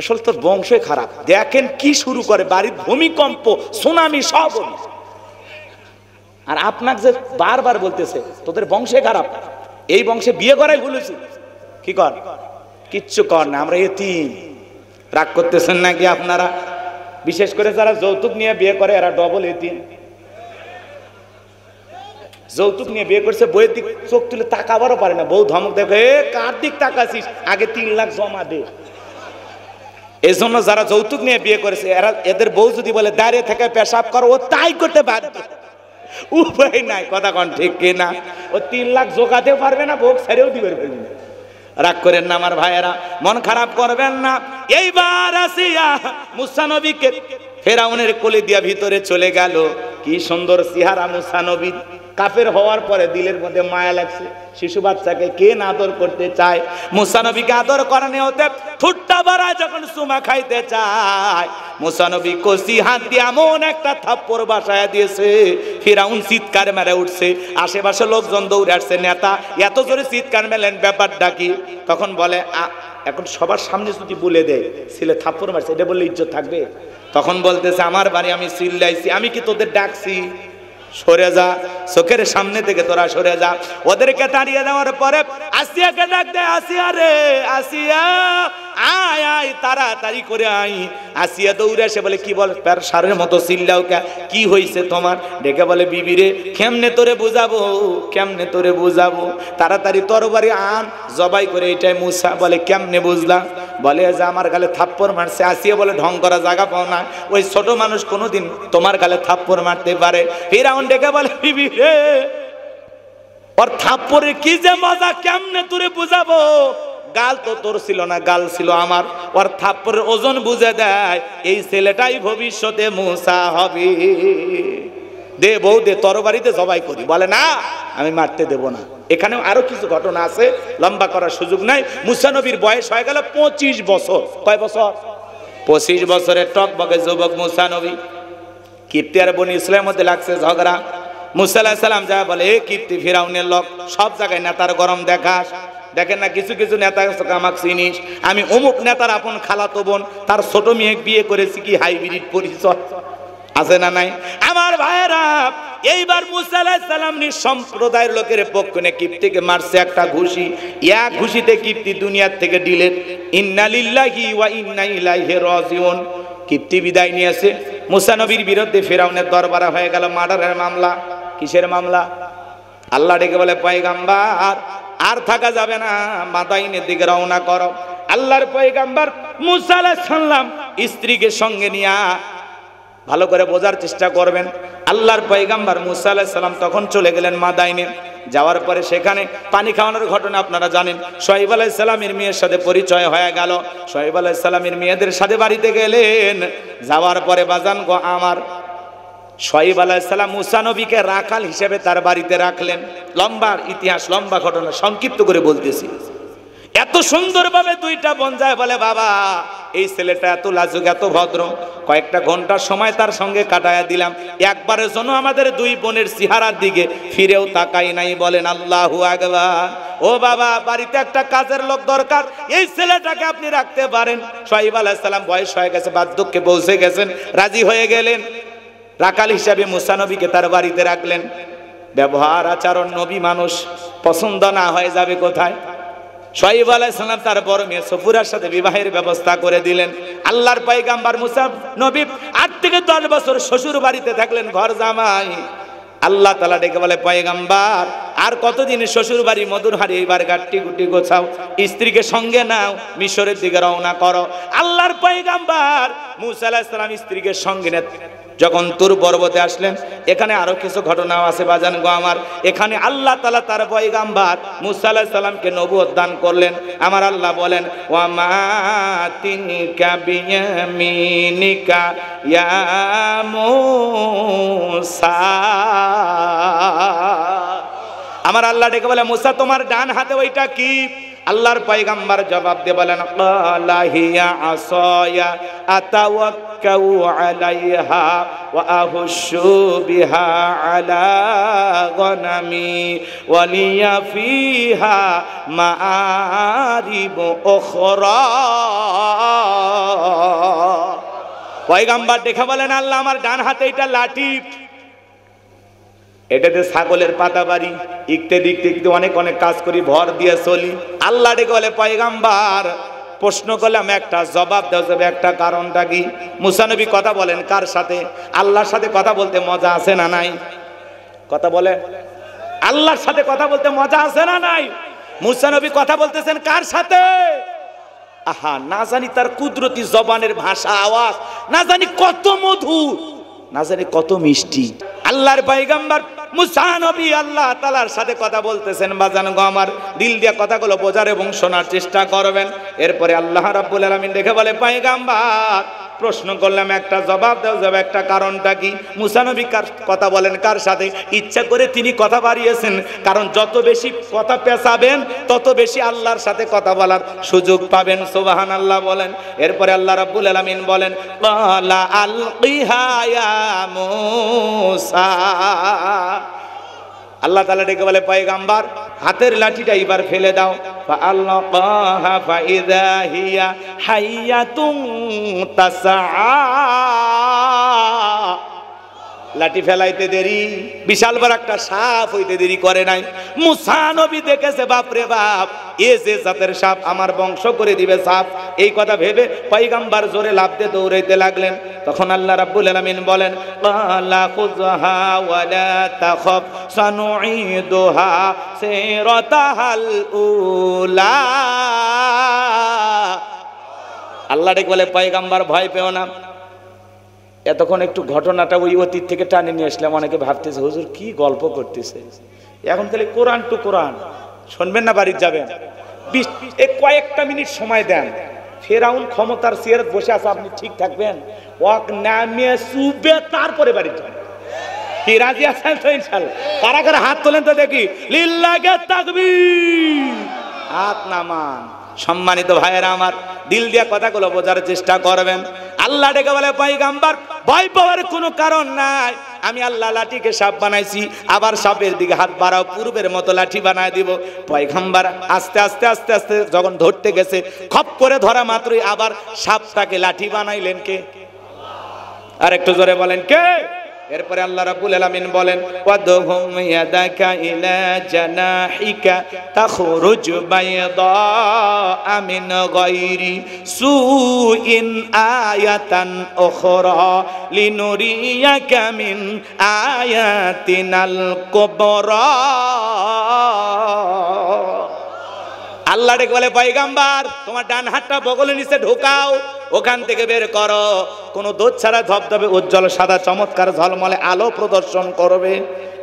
আসলে তোর বংশই খারাপ, দেখেন কি শুরু করে, বাড়ির ভূমিকম্প, সুনামি সব। আর আপনাকে যে বারবার বলতেছে তোদের বংশে খারাপ, এই বংশে বিয়ে করাই ভুলেছি, কি কর? কিচ্ছু কর না, আমরা এতিম। রাগ করতেছেন নাকি আপনারা? বিশেষ করে যারা যৌতুক নিয়ে বিয়ে করে এরা ডবল এতিম। যৌতুক নিয়ে বিয়ে করছে, বইয়ের দিক চোখ তুলে তাকাবারও পারে না। বউ ধমক দেখে, কার দিক তাকাছিস, আগে 3 লাখ জমা দে। এই জন্য যারা যৌতুক নিয়ে বিয়ে করেছে এরা, এদের বউ যদি বলে দাঁড়িয়ে থেকে পেশাব করো, ও তাই করতে বাধ্য, উপায় নাই। কথা কন ঠিক কিনা? ও 3 লাখ জোগাতেও পারবে না, বউ ছেড়েও দিবে। রাগ করেন না আমার ভাইয়েরা, মন খারাপ করবেন না। এইবার আসিয়া মুসা নবীকে ফেরাউনের কোলে দিয়া ভিতরে চলে গেল। কি সুন্দর চেহারা মুসা নবীর। কাফের হওয়ার পরে দিলের মধ্যে মায়া লাগছে। শিশু বাচ্চাকে কে না আদর করতে চায়? মুসা নবীকে আদর করানো হতে ঠুট্টা বাড়ায় যখন চুমা খাইতে চায়, মুসা নবী কষি হাত দিয়ে এমন একটা থাপ্পড় বাসায় দিয়েছে, ফিরাউন চিৎকার মেরে উঠছে। আশেপাশে লোকজন দৌড়ে আসছে। নেতা এত জোরে চিৎকার মেলেন, ব্যাপারটা কি? তখন বলে এখন সবার সামনে যদি বলে দেয় ছেলে থাপ্পড় মারছে, এটা বললে ইজ্জত থাকবে? তখন বলতেছে আমার বাড়ি, আমি চিল্লাইছি, আমি কি তোদের ডাকছি? সরে যা, চোখের সামনে থেকে তোরা সরে যা। ওদেরকে তাড়িয়ে দেওয়ার পরে আসিয়াকে ডাক দে, আসিয়া রে, আসিয়া আয় আয়, তাড়াতাড়ি করে আয়। আসিয়া দৌড়ে আসে, বলে কি বল, সারের মতো চিল্লাও কে, কি হয়েছে তোমার? ডেকে বলে বিবি রে, কেমনে তোরে বুঝাবো, কেমনে তোরে বুঝাবো, তাড়াতাড়ি তরবারি আন, জবাই করে। এটাই মুসা বলে কেমনে বুঝলাম? বলে যে আমার গালে থাপ্পড় মারছে। আসিয়া বলে ঢং করা জায়গা পাও না, ওই ছোট মানুষ কোনোদিন তোমার গালে থাপ্পড় মারতে পারে? ফিরাউন ডেকে বলে বিবি রে, ওর থাপ্পড়ে কি যে মজা, কেমনে তোরে বুঝাবো? গাল তো তোর ছিল না, গাল ছিল আমার। ওর থাপ্পড়ের ওজন বুঝে দেয়, এই ছেলেটাই ভবিষ্যতে মুসা হবে। দে বউ দে, তরবারিতে জবাই করি। বলে না, আমি মারতে দেব না। এখানেও আরো কিছু ঘটনা আছে, লম্বা করার সুযোগ নাই। মুসা নবীর বয়স হয়ে গেল 25 বছর। কয় বছর? 25 বছরের টকবকে যুবক মুসা নবী। কিপ্তি আর বনি ইসরাইলের মধ্যে লাগছে ঝগড়া। মুসা আলাইহিস সালাম যা বলে, এ কিপ্তি, ফিরাউনের লোক, সব জায়গায় নেতার গরম দেখাস। দেখেন না কিছু কিছু নেতা আমাকে চিনিস, আমি অমুক নেতার আপন খালাতো বোন, তার ছোট মেয়ে বিয়ে করেছি, কি হাইব্রিড পরিচয় আছে না নাই? আমার ভাইয়েরা, এইবার মুসা আলাইহিস সালাম সম্প্রদায়ের লোকের পক্ষ নিয়ে কিপ্তিকে মারছে একটা ঘুষি। এক ঘুষিতে কিপ্তি দুনিয়ার থেকে ডিলেট। ইন্না লিল্লাহি ওয়া ইন্না ইলাইহি রাজিউন। কিপ্তি বিদায় নিয়েছে। মুসা নবীর বিরুদ্ধে ফিরাউনের দরবারে হয়ে গেল মার্ডারের মামলা। কিসের মামলা? আল্লাহ ডেকে বলে পয়গম্বর আর থাকা যাবে না, মাদাইনের দিকে রওনা করো। আল্লাহর পয়গম্বর মুসা আলাইহিস সালাম স্ত্রীকে সঙ্গে নিয়ে, ভালো করে বোঝার চেষ্টা করবেন, আল্লাহর পয়গম্বর মুসা আলাইহিস সালাম তখন চলে গেলেন মাদাইনে। যাওয়ার পরে সেখানে পানি খাওয়ানোর ঘটনা আপনারা জানেন। শোয়েব আলাইহিস সালামের মেয়ের সাথে পরিচয় হয়ে গেল। শোয়েব আলাইহিস সালামের মেয়েদের সাথে বাড়িতে গেলেন। যাওয়ার পরে বাজান গো আমার, শোয়েব আলাইহিস সালাম মুসা নবীকে রাখাল হিসেবে তার বাড়িতে রাখলেন। লম্বা ইতিহাস, লম্বা ঘটনা, সংক্ষিপ্ত করে বলতেছি। এত সুন্দরভাবে দুইটা বোন যায় বলে, বাবা এই ছেলেটা এত লাজুক, এত ভদ্র, কয়েকটা ঘন্টার সময় তার সঙ্গে কাটায়া দিলাম, একবারের জন্য আমাদের দুই বোনের চেহারার দিকে ফিরেও তাকাই নাই। বলেন আল্লাহু আকবার। ও বাবা, বাড়িতে একটা কাজের লোক দরকার, এই ছেলেটাকে আপনি রাখতে পারেন। শোয়েব আলাইহিস সালাম বয়স হয়ে গেছে, বার্ধক্যে পৌঁছে গেছেন, রাজি হয়ে গেলেন। রাখাল হিসাবে মুসা নবীকে তার বাড়িতে রাখলেন। ব্যবহার আচরণ নবী মানুষ, পছন্দ না হয়ে যাবে কোথায়? শোয়েব আলাইহিস সালাম তার বড় মেয়ে সফুরার সাথে বিবাহের ব্যবস্থা করে দিলেন। আল্লাহর পয়গম্বর মুসা নবী 8 থেকে 10 বছর শ্বশুর বাড়িতে থাকলেন, ঘর জামাই। আল্লাহ তাআলা ডেকে বলে, পয়গম্বর আর কতদিন শ্বশুর বাড়ি মধুর হাড়ি, এইবার গাট্টি গুটি গোছাও, স্ত্রীকে সঙ্গে নাও, মিশরের দিকে রওনা করো। আল্লাহর পয়গম্বর মুসা আলাইহিস সালাম স্ত্রীকে সঙ্গে নেন। যখন তুর পর্বতে আসলেন, এখানে আরো কিছু ঘটনাও আছে বাজান গো আমার। এখানে আল্লাহ তাআলা তার পয়গম্বর মুসা আলাইহিস সালামকে নবুয়ত দান করলেন। আমার আল্লাহ বলেন, ওয়া মা তিনকা বিয়ামিনিকা ইয়া মুসা। আমার আল্লাহ ডেকে বলে, মুসা তোমার ডান হাতে ওইটা কি? আল্লাহর পয়গম্বর জবাব দিয়ে বলেন, ক্বালা হিয়া আসায়া আতাওয়াক্কাউ আলাইহা ওয়া আহুশু বিহা আলা গনামি ওয়া লিয়া ফিহা মাআরিব উখরা। পয়গম্বর দেখে বলেন, আল্লাহ আমার ডান হাতে এটা লাঠি, এটাতে ছাগলের পাতা বাড়ি, ইকতে দিকতে অনেক অনেক কাজ করি, ভর দিয়ে চলি। আল্লাহ ডেকে বলে, পয়গম্বর প্রশ্ন করলাম একটা, জবাব দেওয়া যাবে একটা, কারণটা কি? মুসা নবী কথা বলেন কার সাথে? আল্লাহর সাথে কথা বলতে মজা আছে না নাই? কথা বলে, আল্লাহর সাথে কথা বলতে মজা আছে না নাই? মুসা নবী কথা বলতেছেন কার সাথে? আহা, না জানি তার কুদরতি জবানের ভাষা, আওয়াজ না জানি কত মধুর, না জানি কত মিষ্টি। আল্লাহর পয়গম্বর মুসা নবী আল্লাহ তাআলার সাথে কথা বলতেছেন। বাজান গো আমার, দিল দিয়ে কথাগুলো বোঝার এবং শোনার চেষ্টা করবেন। এরপরে আল্লাহ রাব্বুল আলামিন দেখে বলে, পয়গম্বর প্রশ্ন করলাম একটা, জবাব দেওয়া যাবে একটা, কারণটা কি? মুসা নবী কথা বলেন কার সাথে? ইচ্ছা করে তিনি কথা বাড়িয়েছেন, কারণ যত বেশি কথা পেঁচাবেন তত বেশি আল্লাহর সাথে কথা বলার সুযোগ পাবেন। সুবহানাল্লাহ বলেন। এরপরে আল্লাহ রাব্বুল আলামিন বলেন, ক্বালা আলকিহা ইয়া মুসা। আল্লাহ তাআলা ডেকে বলে, পয়গম্বর হাতের লাঠিটা এবার ফেলে দাও। ফাআলকাহা ফাইযা হিয়া হাইয়াতুন তাসআ। লাঠি ফেলাইতে দেরি, বিশাল বড় একটা সাপ হইতে দেরি করে নাই। মুসা নবী দেখেছে, বাপ রে বাপ, এ যে জাতের সাপ, আমার বংশ করে দিবে সাপ। এই কথা ভেবে পয়গম্বর জোরে লাফ দিয়ে দৌড়াইতে লাগলেন। তখন আল্লাহ রাব্বুল আলামিন বলেন, ক্বালা খুযহা ওয়া লা তাখাফ সানুঈদুহা সিরাতাহাল উলা। আল্লাহ ডেকে বলে, পয়গম্বর ভয় পেও না। এতক্ষণ একটু ঘটনাটা ওই অতীত থেকে টানে নিয়ে আসলাম। অনেকে ভাবতেছে হুজুর কি গল্প করতেছে, এখন তাহলে কোরআন টু কোরআন শুনবেন না বাড়ির যাবেন। কয়েকটা মিনিট সময় দেন। ফেরাউন ক্ষমতার চেয়ারে বসে আছে, আপনি ঠিক থাকবেন? ওয়াক নামে সুবে, তারপরে বাড়ি যাবেন। কি রাজি আছেন তো ইনশাআল্লাহ? কারা কারা হাত তোলেন তো দেখি। লিল্লাহি তাকবীর। হাত নামান। সম্মানিত ভাইয়েরা আমার, দিল দিয়ে কথাগুলো বোঝার চেষ্টা করবেন। আল্লাহ ডেকে বলে, পয়গম্বর ভয় পাওয়ার কোনো কারণ নাই। আমি আল্লাহ লাঠিকে সাপ বানাইছি, আবার সাপের দিকে হাত বাড়াও, পূর্বের মতো লাঠি বানায় দিব। পয়গম্বর আস্তে আস্তে আস্তে আস্তে যখন ধরতে গেছে, খপ করে ধরা মাত্রই আবার সাপটাকে লাঠি বানাইলেন কে? আর একটু জোরে বলেন কে? এরপরে আল্লাহ রাব্বুল আলামিন বলেন, ওয়াদহুম ইয়াদাকা ইলা জানাহিকা তাখরুজ বাইদা মিন গায়রি সুইন আয়াতান উখরা লিনুরিয়াকা মিন আয়াতিনাল কুবরা। আল্লাহ ডেকে বলে পয়গাম্বার তোমার ডান হাতটা বগলের নিচে ঢোকাও, ওখান থেকে বের করো, কোনো দোষ ছাড়া ধবধবে উজ্জ্বল সাদা চমৎকার ঝলমলে আলো প্রদর্শন করবে।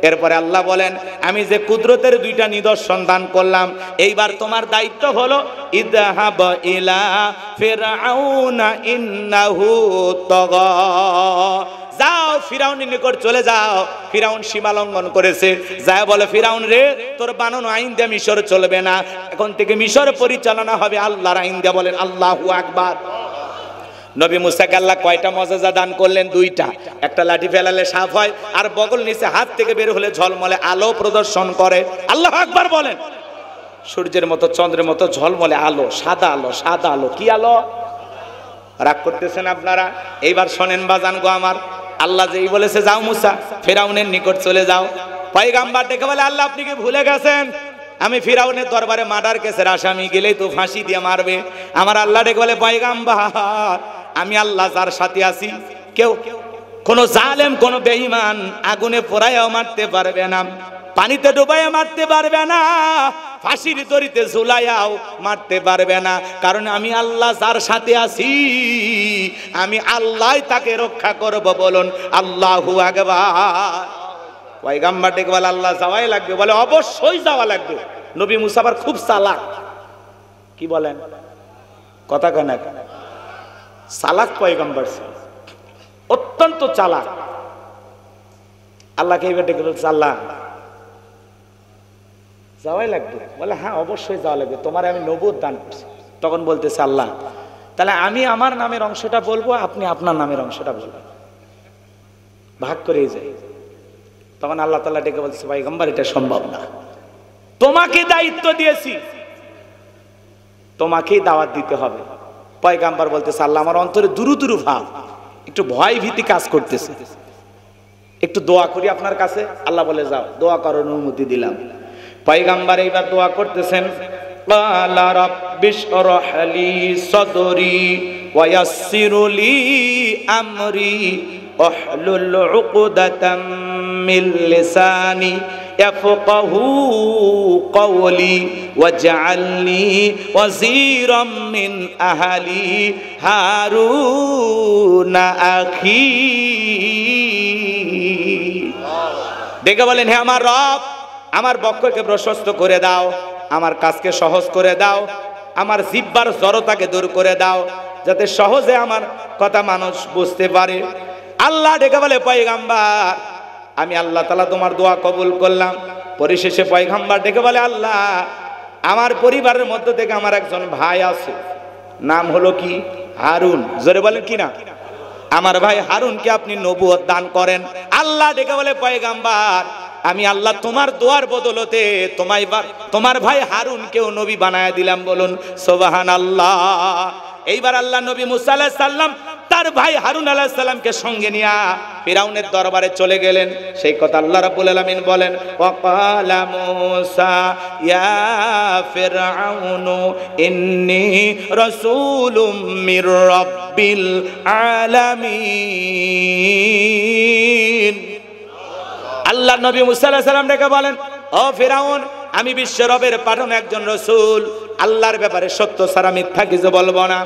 এরপরে আল্লাহ বলেন আমি যে কুদরতের দুইটা নিদর্শন দান করলাম, এইবার তোমার দায়িত্ব হলো ইযহাব ইলা ফিরআউনা ইন্নাহু তাগা, যাও ফিরাউনের নিকট চলে যাও, ফিরাউন সীমা লঙ্ঘন করেছে। যায় বলে ফিরাউন রে তোর বানানো আইন দিয়ে মিশর চলবে না, এখন থেকে মিশর পরিচালনা হবে আল্লাহর আইন দিয়ে। বলেন আল্লাহু আকবার। নবী মুসাকে আল্লাহ কয়টা মুজিজা দান করলেন? দুইটা। একটা লাঠি ফেলালে সাপ হয়, আর বগল নিচে হাত থেকে বের হলে ঝলমলে আলো প্রদর্শন করে। আল্লাহু আকবার বলেন। সূর্যের মতো চন্দ্রের মতো ঝলমলে আলো, সাদা আলো, সাদা আলো। কি আলো? রাগ করতেছেন আপনারা? এইবার শোনেন বাজান গো আমার, আল্লাহ যেই বলেছে যাও মুসা ফিরাউনের নিকট চলে যাও, পয়গাম্বার ডেকে বলে আল্লাহ আপনি কি ভুলে গেছেন আমি ফিরাউনের দরবারে মার্ডার কেসের আসামি, গেলেই তো ফাঁসি দিয়ে মারবে। আমার আল্লাহ ডেকে বলে পয়গাম্বার আমি আল্লাহ যার সাথে আছি, কেউ কোনো জালেম কোনো বেঈমান আগুনে পোড়াইয়াও মারতে পারবে না, পানিতে ডুবাইয়া মারতে পারবে না, ফাঁসির দড়িতে ঝুলাইয়াও মারতে পারবে না, কারণ আমি আল্লাহ যার সাথে আছি, আমি আল্লাহ তাকে রক্ষা করব। বলুন আল্লাহু আকবার। পয়গাম্বার ডেকে বলে আল্লাহ যাওয়াই লাগবে, বলে অবশ্যই যাওয়া লাগবে। নবী মুসা আবার খুব চালাক, কি বলেন কথা কেন চালাক পয়গাম্বার, অত্যন্ত চালাক। আল্লাহকে এইবার ডেকে বলছে আল্লাহ যাওয়াই লাগবে। বলে হ্যাঁ অবশ্যই যাওয়া লাগবে, তোমার আমি নবুয়ত দান করছি। তখন বলতেছে আল্লাহ তাহলে আমি আমার নামের অংশটা বলবো, আপনি আপনার নামের অংশটা বলবেন, ভাগ করেই যাই। তখন আল্লাহ তাআলা ডেকে বলছে পয়গম্বর এটা সম্ভব না, তোমাকে দায়িত্ব দিয়েছি, তোমাকেই দাওয়াত দিতে হবে। পয়গম্বর বলতেছে আল্লাহ আমার অন্তরে দুরু দুরু ভাব, একটু ভয় ভীতি কাজ করতেছে, একটু দোয়া করি আপনার কাছে। আল্লাহ বলে যাও, দোয়া করার অনুমতি দিলাম। পয়গম্বর এইবার দোয়া করতেছেন, ক্বালা রাব্বিশরাহ লি সাদরি ওয়া ইয়াসসির লি আমরি ওয়াহলুল উকদাতাম মিন লিসানি ইয়াফকাহু কওলি ওয়াজআলনি ওয়াজিরাম মিন আহলি হারুনা আখি। দেখে বলেন হে আমার রব আমার বক্ষকে প্রশস্ত করে দাও, আমার কাজকে সহজ করে দাও, আমার জিহ্বার জড়তাকে দূর করে দাও, যাতে সহজে আমার কথা মানুষ বুঝতে পারে। আল্লাহ ডেকে বলে পয়গম্বর আমি আল্লাহ তাআলা তোমার দোয়া কবুল করলাম। পরিশেষে পয়গম্বর ডেকে বলে আল্লাহ আমার পরিবারের মধ্য থেকে আমার একজন ভাই আছে, নাম হলো কি হারুন। জোরে বলেন কি না? আমার ভাই হারুনকে আপনি নবুয়ত দান করেন। আল্লাহ ডেকে বলে পয়গম্বর আমি আল্লাহ তোমার দোয়ার বদলতে তোমার ভাই হারুনকেও নবী বানায় দিলাম। বলুন সুবহানাল্লাহ। এইবার আল্লাহ নবী মুসা আলাইহিস সালাম তার ভাই হারুন আলাইহিস সালামকে সঙ্গে নিয়ে ফিরাউনের দরবারে চলে গেলেন। সেই কথা আল্লাহ রাব্বুল আলামিন বলেন, ওয়াকালা মুসা ইয়া ফিরআউনু ইন্নী রাসূলুম মির রাব্বিল আলামিন। আল্লাহ নবী মুসা আলাইহিস সালাম ডেকে বলেন, ও ফিরাউন আমি বিশ্ব রবের পাঠানো একজন রাসূল, আল্লাহর ব্যাপারে সত্য ছাড়া মিথ্যা কিছু বলবো না,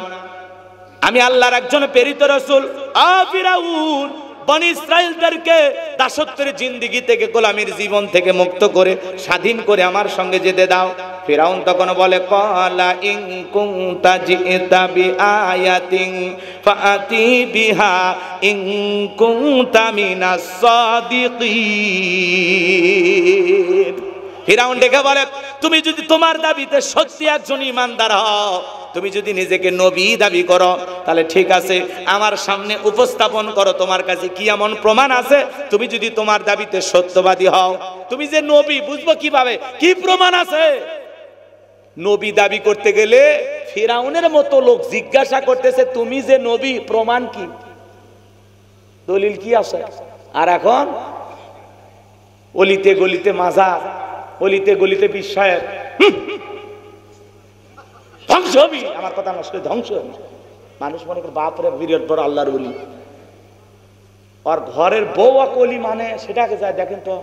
আমি আল্লাহর একজন প্রেরিত রাসূল। ও ফিরাউন বনি ইসরাইলদেরকে দাসত্বের জিন্দেগি থেকে গোলামির জীবন থেকে মুক্ত করে স্বাধীন করে আমার সঙ্গে যেতে দাও। ফিরাউন তখন বলে, ক্বালা ইন কুনতা জিতা বিআয়াতিন ফাআতি বিহা ইন কুনতা মিনাস সাদিকিন। ফিরাউন ডেকে বলে, তুমি যদি তোমার দাবিতে সত্যি একজন ঈমানদার হও, তুমি যদি নিজেকে নবী দাবি করো, তাহলে ঠিক আছে আমার সামনে উপস্থাপন করো, তোমার কাছে কি এমন প্রমাণ আছে? তুমি যদি তোমার দাবিতে সত্যবাদী হও, তুমি যে নবী বুঝবো কিভাবে, কি প্রমাণ আছে? নবী দাবি করতে গেলে ফিরাউনের মতো লোক জিজ্ঞাসা করতেছে তুমি যে নবী, প্রমাণ কি, দলিল কি আছে? আর এখন অলিতে গলিতে মাজার, অলিতে গলিতে বিশ্বায়ের ধ্বংস হবি। আমার কথা নষ্ট, ধ্বংস হবি। মানুষ মনে করে বাপরে বিরাট বড় আল্লাহর ওলি, আর ঘরের বউ কলি মানে সেটাকে যায় দেখেন তো,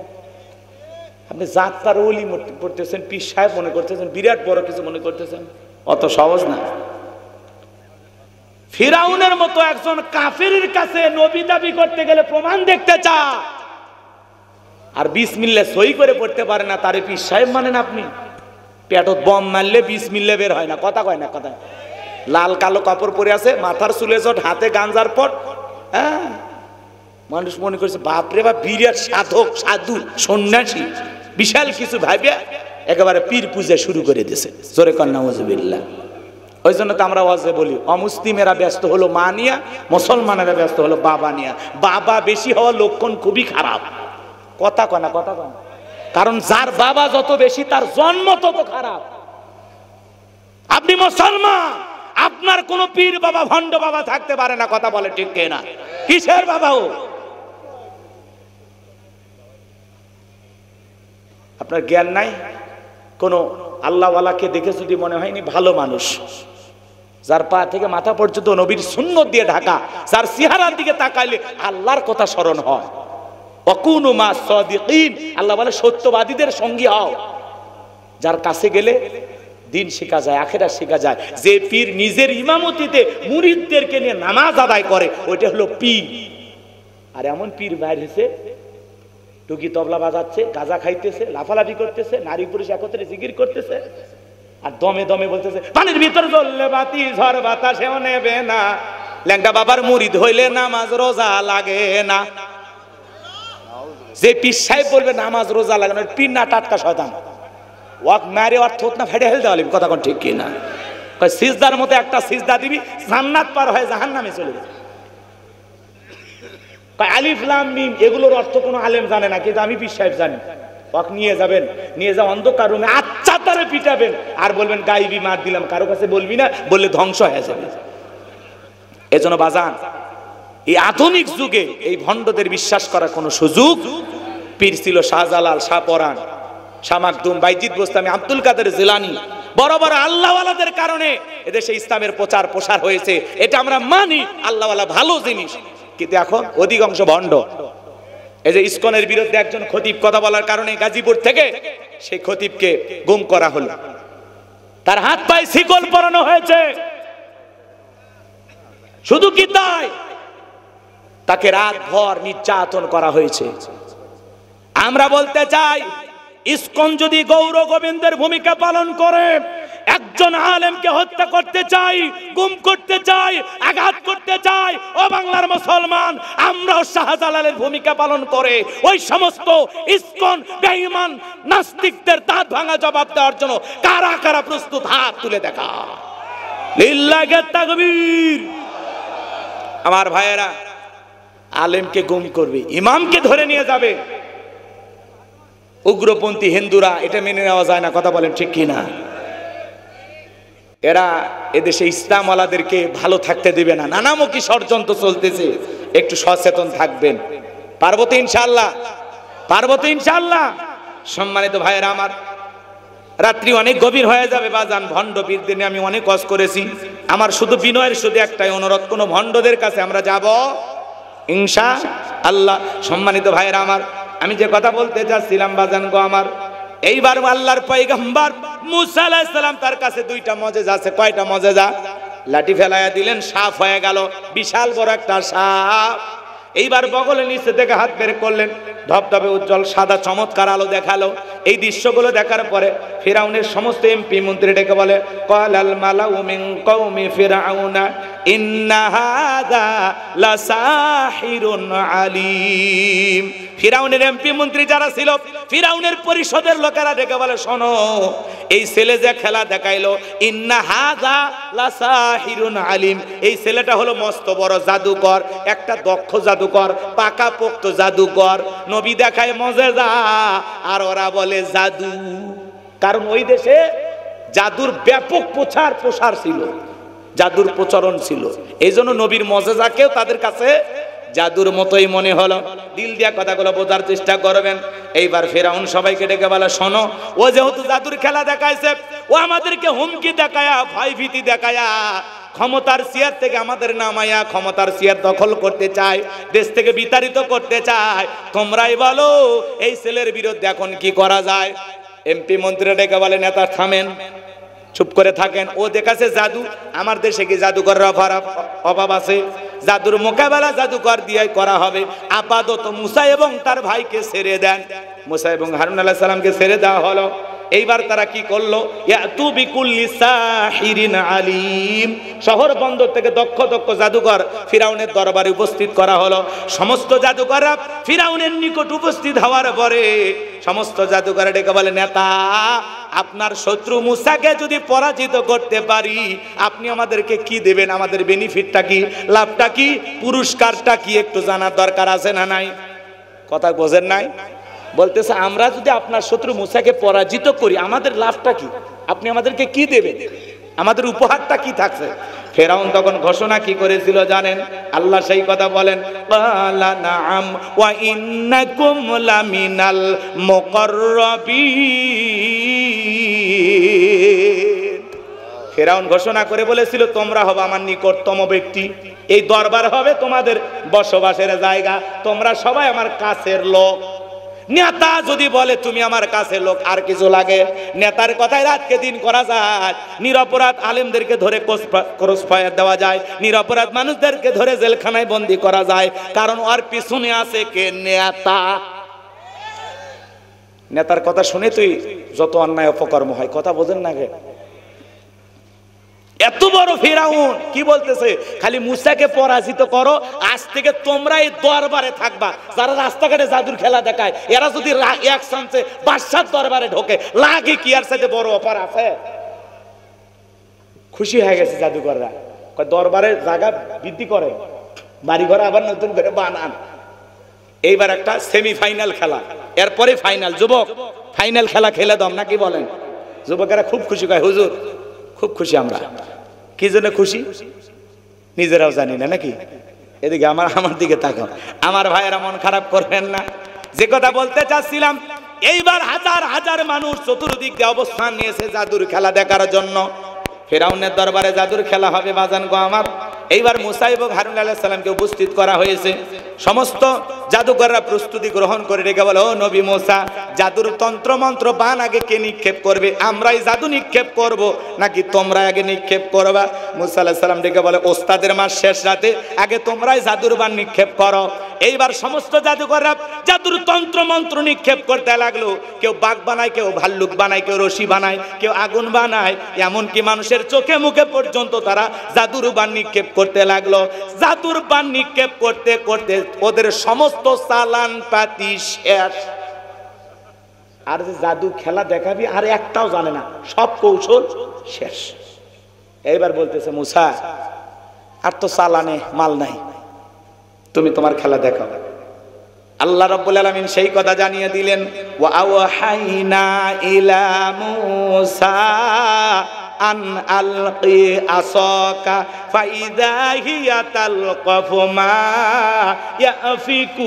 আপনি জাতটার ওলি পড়তেছেন, পীর সাহেব মনে করতেছেন, বিরাট বড় কিছু মনে করতেছেন, অত সহজ না। ফিরাউনের মতো একজন কাফিরের কাছে নবী দাবি করতে গেলে প্রমাণ দেখতে চা, আর বিসমিল্লাহ সই করে পড়তে পারে না, তারে পীর সাহেব মানেন আপনি? পেটত বম মারলে বিসমিল্লাহ বের হয় না, কথা কয় না, কথা। লাল কালো কাপড় পরে আছে, মাথার চুলে চট, হাতে গাঞ্জার পট, হ্যাঁ, মানুষ মনে করছে বাপরে বাপ বিরাট সাধক, সাধু, সন্ন্যাসী, বিশাল কিছু ভাবিয়া একেবারে পীর পূজা শুরু করে দিয়েছে। জোরে কন্যা নাউজুবিল্লাহ। ওই জন্য তো আমরা ওয়াজে বলি, অমুসলিমেরা ব্যস্ত হলো মা নিয়া, মুসলমানেরা ব্যস্ত হলো বাবা নিয়া। বাবা বেশি হওয়ার লক্ষণ খুবই খারাপ, কথা কয় না, কথা কয় না। কারণ যার বাবা যত বেশি তার জন্ম তত খারাপ। আপনি মুসলমান, আপনার কোন পীর বাবা ভণ্ড বাবা থাকতে পারে না, কথা বলে ঠিক কিনা? কিসের বাবা ও? আপনার জ্ঞান নাই? কোন আল্লাহওয়ালাকে দেখে যদি মনে হয়নি ভালো মানুষ, যার পা থেকে মাথা পর্যন্ত নবীর সুন্নত দিয়ে ঢাকা, যার চেহারার দিকে তাকাইলে আল্লাহর কথা স্মরণ হয়। ওয়াকুনু মা সাদিকিন, আল্লাহ বলে সত্যবাদীদের সঙ্গী হও। যার কাছে গেলে দিন শেখা যায়, আখিরাত শেখা যায়। যে পীর নিজের ইমামতিতে মুরিদদেরকে নিয়ে নামাজ আদায় করে, ওইটা হলো পীর। আর এমন পীর বাইর হয়েছে, টুকি তবলা বাজাচ্ছে, গাঁজা খাইতেছে, লাফালাফি করতেছে, নারী পুরুষ একত্রে জিকির করতেছে, আর দমে দমে বলতেছে পানির ভিতর জ্বললে বাতি ঝড় বাতাসেও নেবে না, ল্যাংটা বাবার মুরিদ হইলে নামাজ রোজা লাগে না। যে পীর সাহেব বলবে নামাজ রোজা লাগে না, পীর না টাটকা শয়তান। ওয়াক মারে আর থোত না ফেটে হেলতে হবে, কথা কোন ঠিক কি না? সিজদার মতো একটা সিজদা দিবি, জান্নাত পার হয়ে জাহান্নামে চলে যাবে। আলিফ লাম মিম এগুলোর অর্থ কোনো আলেম জানে না, কিন্তু আমি পীর সাহেব জানি। ওয়াক নিয়ে যাবেন, নিয়ে যা অন্ধকার রুমে আচ্ছা তারে পিটাবেন, আর বলবেন গাইবি মার দিলাম, কারো কাছে বলবি না, বললে ধ্বংস হয়ে যাবে। এজন্য বাজান, এই আধুনিক যুগে এই ভণ্ডদের বিশ্বাস করার কোনো সুযোগ। পীর ছিল শাহজালাল, শাহ পরাণ, শাহ মাকদুম, বাইজিদ বোস্তামি, আব্দুল কাদের জিলানী, বড় বড় আল্লাহওয়ালাদের কারণে এদেশে ইসলামের প্রচার প্রসার হয়েছে, এটা আমরা মানি। আল্লাহওয়ালা ভালো জিনিস, কিন্তু এখন অধিকাংশ ভণ্ড। এই যে ইসকনের বিরুদ্ধে একজন খতিব কথা বলার কারণে গাজীপুর থেকে সেই খতিবকে গুম করা হলো, তার হাত পায়ে শিকল পরানো হয়েছে। শুধু কি তাই, তাকে রাত ভর নির্যাতন করা হয়েছে। আমরা বলতে চাই, ইসকন যদি গৌর গোবিন্দের ভূমিকা পালন করে, একজন আলেমকে হত্যা করতে চাই, গুম করতে চাই, আঘাত করতে চাই, ও বাংলার মুসলমান, আমরাও শাহজালালের ভূমিকা পালন করে ওই সমস্ত ইসকন বেঈমান নাস্তিকদের দাঁত ভাঙা জবাব দেওয়ার জন্য কারা কারা প্রস্তুত, হাত তুলে দেখা। লিল্লাহি তাকবীর। আমার ভাইয়েরা, আলেমকে গুম করবে, ইমামকে ধরে নিয়ে যাবে, উগ্রপন্থী হিন্দুরা এটা মেনে নেওয়া যায় না, কথা বলেন ঠিক কিনা? এরা এদেশে ইসলামওয়ালাদেরকে ভালো থাকতে দেবে না, নানামুখী ষড়যন্ত্র চলতেছে, একটু সচেতন থাকবেন। পারবো তো ইনশাআল্লাহ, পারবো তো ইনশাআল্লাহ। সম্মানিত ভাইয়েরা আমার, রাত্রি অনেক গভীর হয়ে যাবে বাজান, ভণ্ড পীরদের নিয়ে আমি অনেক কষ্ট করেছি। আমার শুধু বিনয়ের শুধু একটাই অনুরোধ, কোন ভণ্ডদের কাছে আমরা যাব ইনশাআল্লাহ। সম্মানিত ভাইয়েরা আমার, আমি যে কথা বলতে চাচ্ছিলাম বাজান গো আমার, এইবার আল্লাহর পয়গম্বর মুসা আলাইহিস সালাম, তার কাছে দুইটা মুজিজা আছে। কয়টা মুজিজা? লাঠি ফেলাইয়া দিলেন, সাপ হয়ে গেল, বিশাল বড় একটা সাপ। এইবার বগলে নিচে থেকে হাত বের করলেন, ধবধবে উজ্জ্বল সাদা চমৎকার আলো দেখালো। এই দৃশ্যগুলো দেখার পরে ফিরাউনের সমস্ত এমপি মন্ত্রী ডেকে বলে, ক্বালাল মালাউ মিন কওমি ফিরআউনা ইন্না হাযা লাসাহিরুন আলীম। ফিরাউনের এমপি মন্ত্রী যারা ছিল, ফিরাউনের পরিষদের লোকেরা ডেকে বলে, শোনো, এই ছেলে যে খেলা দেখাইলো, ইন্না হাযা লাসাহিরুন আলীম, এই ছেলেটা হলো মস্ত বড় জাদুকর, একটা দক্ষ জাদুকর, পাকাপোক্ত জাদুকর। নবী দেখায় মুজিজা, আর ওরা বলে জাদু। কারণ ওই দেশে জাদুর ব্যাপক প্রসার ছিল, জাদুর প্রচলন ছিল। এই জন্য নবীর মুজিজাকেও তাদের কাছে জাদুর মতোই মনে হলো। দিল দিয়া কথাগুলো বোঝার চেষ্টা করবেন। এইবার ফেরাউন সবাইকে ডেকে বলে, শোনো, ও যেহেতু জাদুর খেলা দেখাইছে, ও আমাদেরকে হুমকি দেখায়া, ভয় ভীতি দেখায়া ক্ষমতার চেয়ার থেকে আমাদের নামাইয়া ক্ষমতার চেয়ার দখল করতে চায়, দেশ থেকে বিতাড়িত করতে চায়। তোমরাই বলো এই ছেলের বিরুদ্ধে এখন কি করা যায়? এমপি মন্ত্রীরা ডেকে বলে, নেতা থামেন, চুপ করে থাকেন। ও দেখাছে জাদু, আমার দেশে কি জাদুকরের অভাব আছে? জাদুর মোকাবেলা জাদুকর দিয়ে করা হবে। আপাতত মুসা এবং তার ভাইকে ছেড়ে দেন। মুসা এবং হারুন আলাইহিস সালামকে ছেড়ে দেওয়া হলো। এইবার তারা কি করলো? ইয়াতু বিকুল্লি সাহিরিন আলিম, শহর বন্দর থেকে দক্ষ দক্ষ জাদুকর ফিরাউনের দরবারে উপস্থিত করা হলো। সমস্ত জাদুকররা ফিরাউনের নিকট উপস্থিত হওয়ার পরে সমস্ত জাদুকর ডেকে বলে, নেতা আপনার শত্রু মুসাকে যদি পরাজিত করতে পারি আপনি আমাদেরকে কি দেবেন? আমাদের বেনিফিটটা কি, লাভটা কি, পুরস্কারটা কি একটু জানার দরকার আছে না নাই? কথা বোঝেন নাই? বলতেছে আমরা যদি আপনার শত্রু মুসাকে পরাজিত করি আমাদের লাভটা কি, আপনি আমাদেরকে কি দেবেন, আমাদের উপহারটা কি থাকছে? ফেরাউন তখন ঘোষণা কি করেছিল জানেন? আল্লাহ সেই কথা বলেন, ক্বালা নাআম ওয়া ইন্নাকুম লামিনাল মুকাররাবিন। ফেরাউন ঘোষণা করে বলেছিল তোমরা হবে আমার নিকটতম ব্যক্তি, এই দরবার হবে তোমাদের বসবাসের জায়গা, তোমরা সবাই আমার কাছের লোক। নেতা যদি বলে তুমি আমার কাছে লোক, আর কিছু লাগে? নেতার কথায় রাতকে দিন করা যায়, নিরপরাধ আলেমদেরকে ধরে ক্রস ফায়ার দেওয়া যায়, নিরপরাধ মানুষদেরকে ধরে জেলখানায় বন্দী করা যায়, কারণ ওর পিছনে আছে কে? নেতা। নেতার কথা শুনে তুই যত অন্যায় অপকর্ম হয়, কথা বোঝেন না গে? এত বড় ফিরাউন কি বলতেছে? খালি মুসাকে পরাজিত করো, আজ থেকে তোমরা এই দরবারে থাকবা। যারা রাস্তাঘাটে জাদুর খেলা দেখায় এরা যদি এক চান্সে বাদশার দরবারে ঢোকে, লাগে কি আর সাথে বড় অফার আছে? খুশি হয়ে গেছে জাদুকররা, দরবারে জায়গা বৃদ্ধি করে, বাড়ি ঘর আবার নতুন করে বানান। এইবার একটা সেমিফাইনাল খেলা, এরপরে ফাইনাল। যুবক ফাইনাল খেলা খেলে দাও নাকি বলেন? যুবকেরা খুব খুশি হয়, হুজুর খুব খুশি। আমরা কি জন্য খুশি নিজেরাও জানি না নাকি? এদিকে আমার দিকে তাকাও, আমার ভাইয়েরা মন খারাপ করবেন না। যে কথা বলতে চাচ্ছিলাম, এইবার হাজার হাজার মানুষ চতুর্দিক দিয়ে অবস্থান নিয়েছে জাদুর খেলা দেখার জন্য। ফেরাউনের দরবারে জাদুর খেলা হবে বাজান গো আমার। এইবার মুসা এবং হারুন আলাইহিস সালামকে উপস্থিত করা হয়েছে। সমস্ত জাদুকররা প্রস্তুতি গ্রহণ করে রেখে বলে, ও নবী মুসা, জাদুর তন্ত্র মন্ত্র বান আগে কে নিক্ষেপ করবে? আমরাই জাদু নিক্ষেপ করব নাকি তোমরা আগে নিক্ষেপ করবা? মুসা আলাইহিস সালাম ডেকে বলে, ওস্তাদের মাস শেষ রাতে আগে তোমরাই জাদুর বান নিক্ষেপ করো। এইবার সমস্ত জাদুকররা জাদুর তন্ত্র মন্ত্র নিক্ষেপ করতে লাগলো। কেউ বাঘ বানায়, কেউ ভাল্লুক বানায়, কেউ রশি বানায়, কেউ আগুন বানায়, এমনকি মানুষের চোখে মুখে পর্যন্ত তারা জাদুর বান নিক্ষেপ করতে লাগলো। জাদুর বান নিক্ষেপ করতে করতে ওদের সমস্ত চালান পাতি শেষ। আর যে জাদু খেলা দেখাবি আর একটাও জানে না, সব কৌশল শেষ। এইবার বলতেছে, মুসা আর তো চালানে মাল নাই, তুমি তোমার খেলা দেখাও। আল্লাহ রাব্বুল আলামিন সেই কথা জানিয়ে দিলেন, ওয়া আওহাইনা ইলা মুসা আন আলকি আসাকা ফাইদা হিয়া তালকাফু মা ইয়াফিকুন।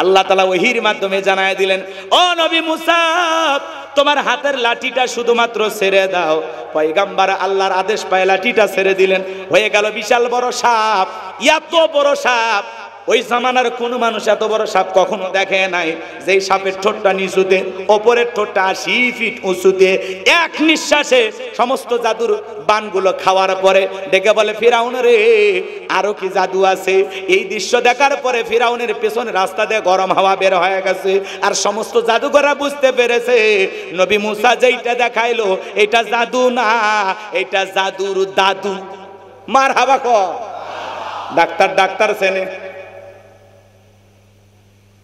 আল্লাহ তাআলা ওহীর মাধ্যমে জানায় দিলেন, ও নবী মুসা, তোমার হাতের লাঠিটা শুধুমাত্র ছেড়ে দাও। পয়গম্বর আল্লাহর আদেশ পায় লাঠিটা ছেড়ে দিলেন, হয়ে গেল বিশাল বড় সাপ। এত বড় সাপ ওই জামানার কোন মানুষ এত বড় সাপ কখনো দেখে নাই। যেই সাপের ঠোঁটটা নিচুতে, ওপরের ঠোঁটটা 80 ফিট উঁচুতে, এক নিঃশ্বাসে সমস্ত জাদুর বানগুলো খাওয়ার পরে ডেকে বলে, ফিরাউন রে আরো কি জাদু আছে? এই দৃশ্য দেখার পরে ফিরাউনের পেছনে রাস্তা দিয়ে গরম হাওয়া বের হয়ে গেছে। আর সমস্ত জাদুকররা বুঝতে পেরেছে নবী মুসা যেইটা দেখাইলো এটা জাদু না, এটা জাদুর দাদু। মারহাবা কর। ডাক্তার চেনে,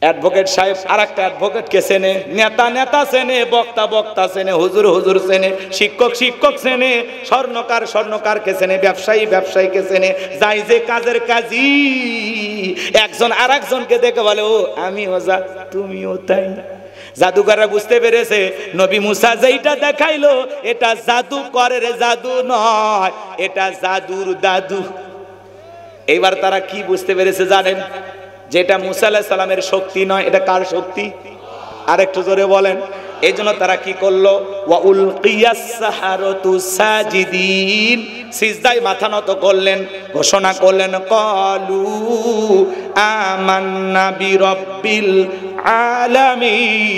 অ্যাডভোকেট সাহেব আর একটা অ্যাডভোকেটকে চেনে, নেতা চেনে, বক্তা চেনে, হুজুর চেনে, শিক্ষক চেনে, স্বর্ণকারকে চেনে, ব্যবসায়ীকে চেনে, যাই যে কাজের কাজী। একজন আর একজনকে দেখে বলে, ও আমিও যা, তুমিও তাই। জাদুকররা বুঝতে পেরেছে নবী মুসা যেইটা দেখাইলো এটা জাদুকরের জাদু নয়, এটা জাদুর দাদু। এইবার তারা কি বুঝতে পেরেছে জানেন? যেটা মুসা আলাইহিস সালামের শক্তি নয়, এটা কার শক্তি? আরেকটু জোরে বলেন। এই জন্য তারা কি করলো, ওয়া উলকিয়াস সাহারাতু সাজিদিন, সিজদায় মাথা নত করলেন, ঘোষণা করলেন ক্বালু আমান্না বিরাব্বিল আলামিন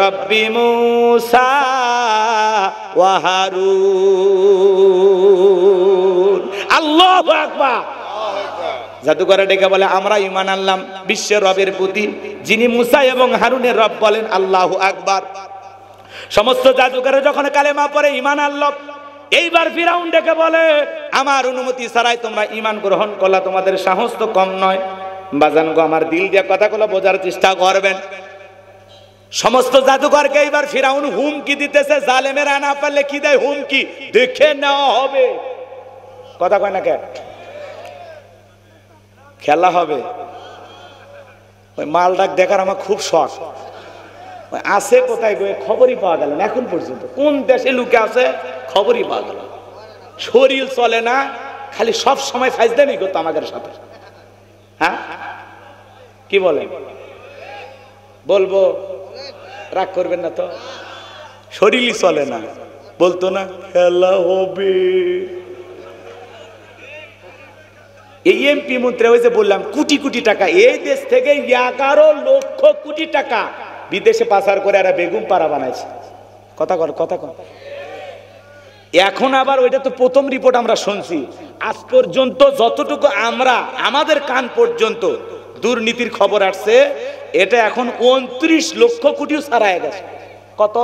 রব্বি মূসা ওয়া হারুন। আল্লাহু আকবার। জাদুকরে ডেকে বলে আমরা ঈমান আনলাম বিশ্বের রবের প্রতি, যিনি মুসা এবং হারুনের রব, বলেন আল্লাহু আকবার। সমস্ত জাদুকরে যখন কালেমা পড়ে ঈমান আনলো, এইবার ফিরাউন ডেকে বলে আমার অনুমতি ছাড়াই তোমরা ঈমান গ্রহণ করলা, তোমাদের সাহস তো কম নয়। বাজান গো, আমার দিল দিয়ে কথাগুলো বোঝার চেষ্টা করবেন। সমস্ত জাদুকরকে এইবার ফিরাউন হুমকি দিতেছে, জালেমেরা না পারলে কি দেয় হুমকি, দেখে নেওয়া হবে। কথা কয় না কে, খেলা হবে। ওই মালটাক দেখার আমার খুব শখ। আছে কোথায় গো, খবরই পাওয়া গেল না এখন পর্যন্ত। কোন দেশে লুকে আছে খবরই পাওয়া গেল। শরীর চলে না, খালি সব সময় ফাইজদামি করতো আমাদের সাথে। হ্যাঁ কি বলে, বলবো রাগ করবেন না তো? শরীরই চলে না, বলতো না খেলা হবে। এই এমপি মন্ত্রী হয়েছে বললাম কোটি কোটি টাকা, এই দেশ থেকে 11 লক্ষ কোটি টাকা বিদেশে পাচার করে এরা বেগুন পাড়া বানাইছে। কথা কর, কথা কর। এখন আবার ওইটা তো প্রথম রিপোর্ট আমরা শুনছি। আজ পর্যন্ত যতটুকু আমরা আমাদের কান পর্যন্ত দুর্নীতির খবর আসছে, এটা এখন 29 লক্ষ কোটিও ছাড়ায় গেছে। কত?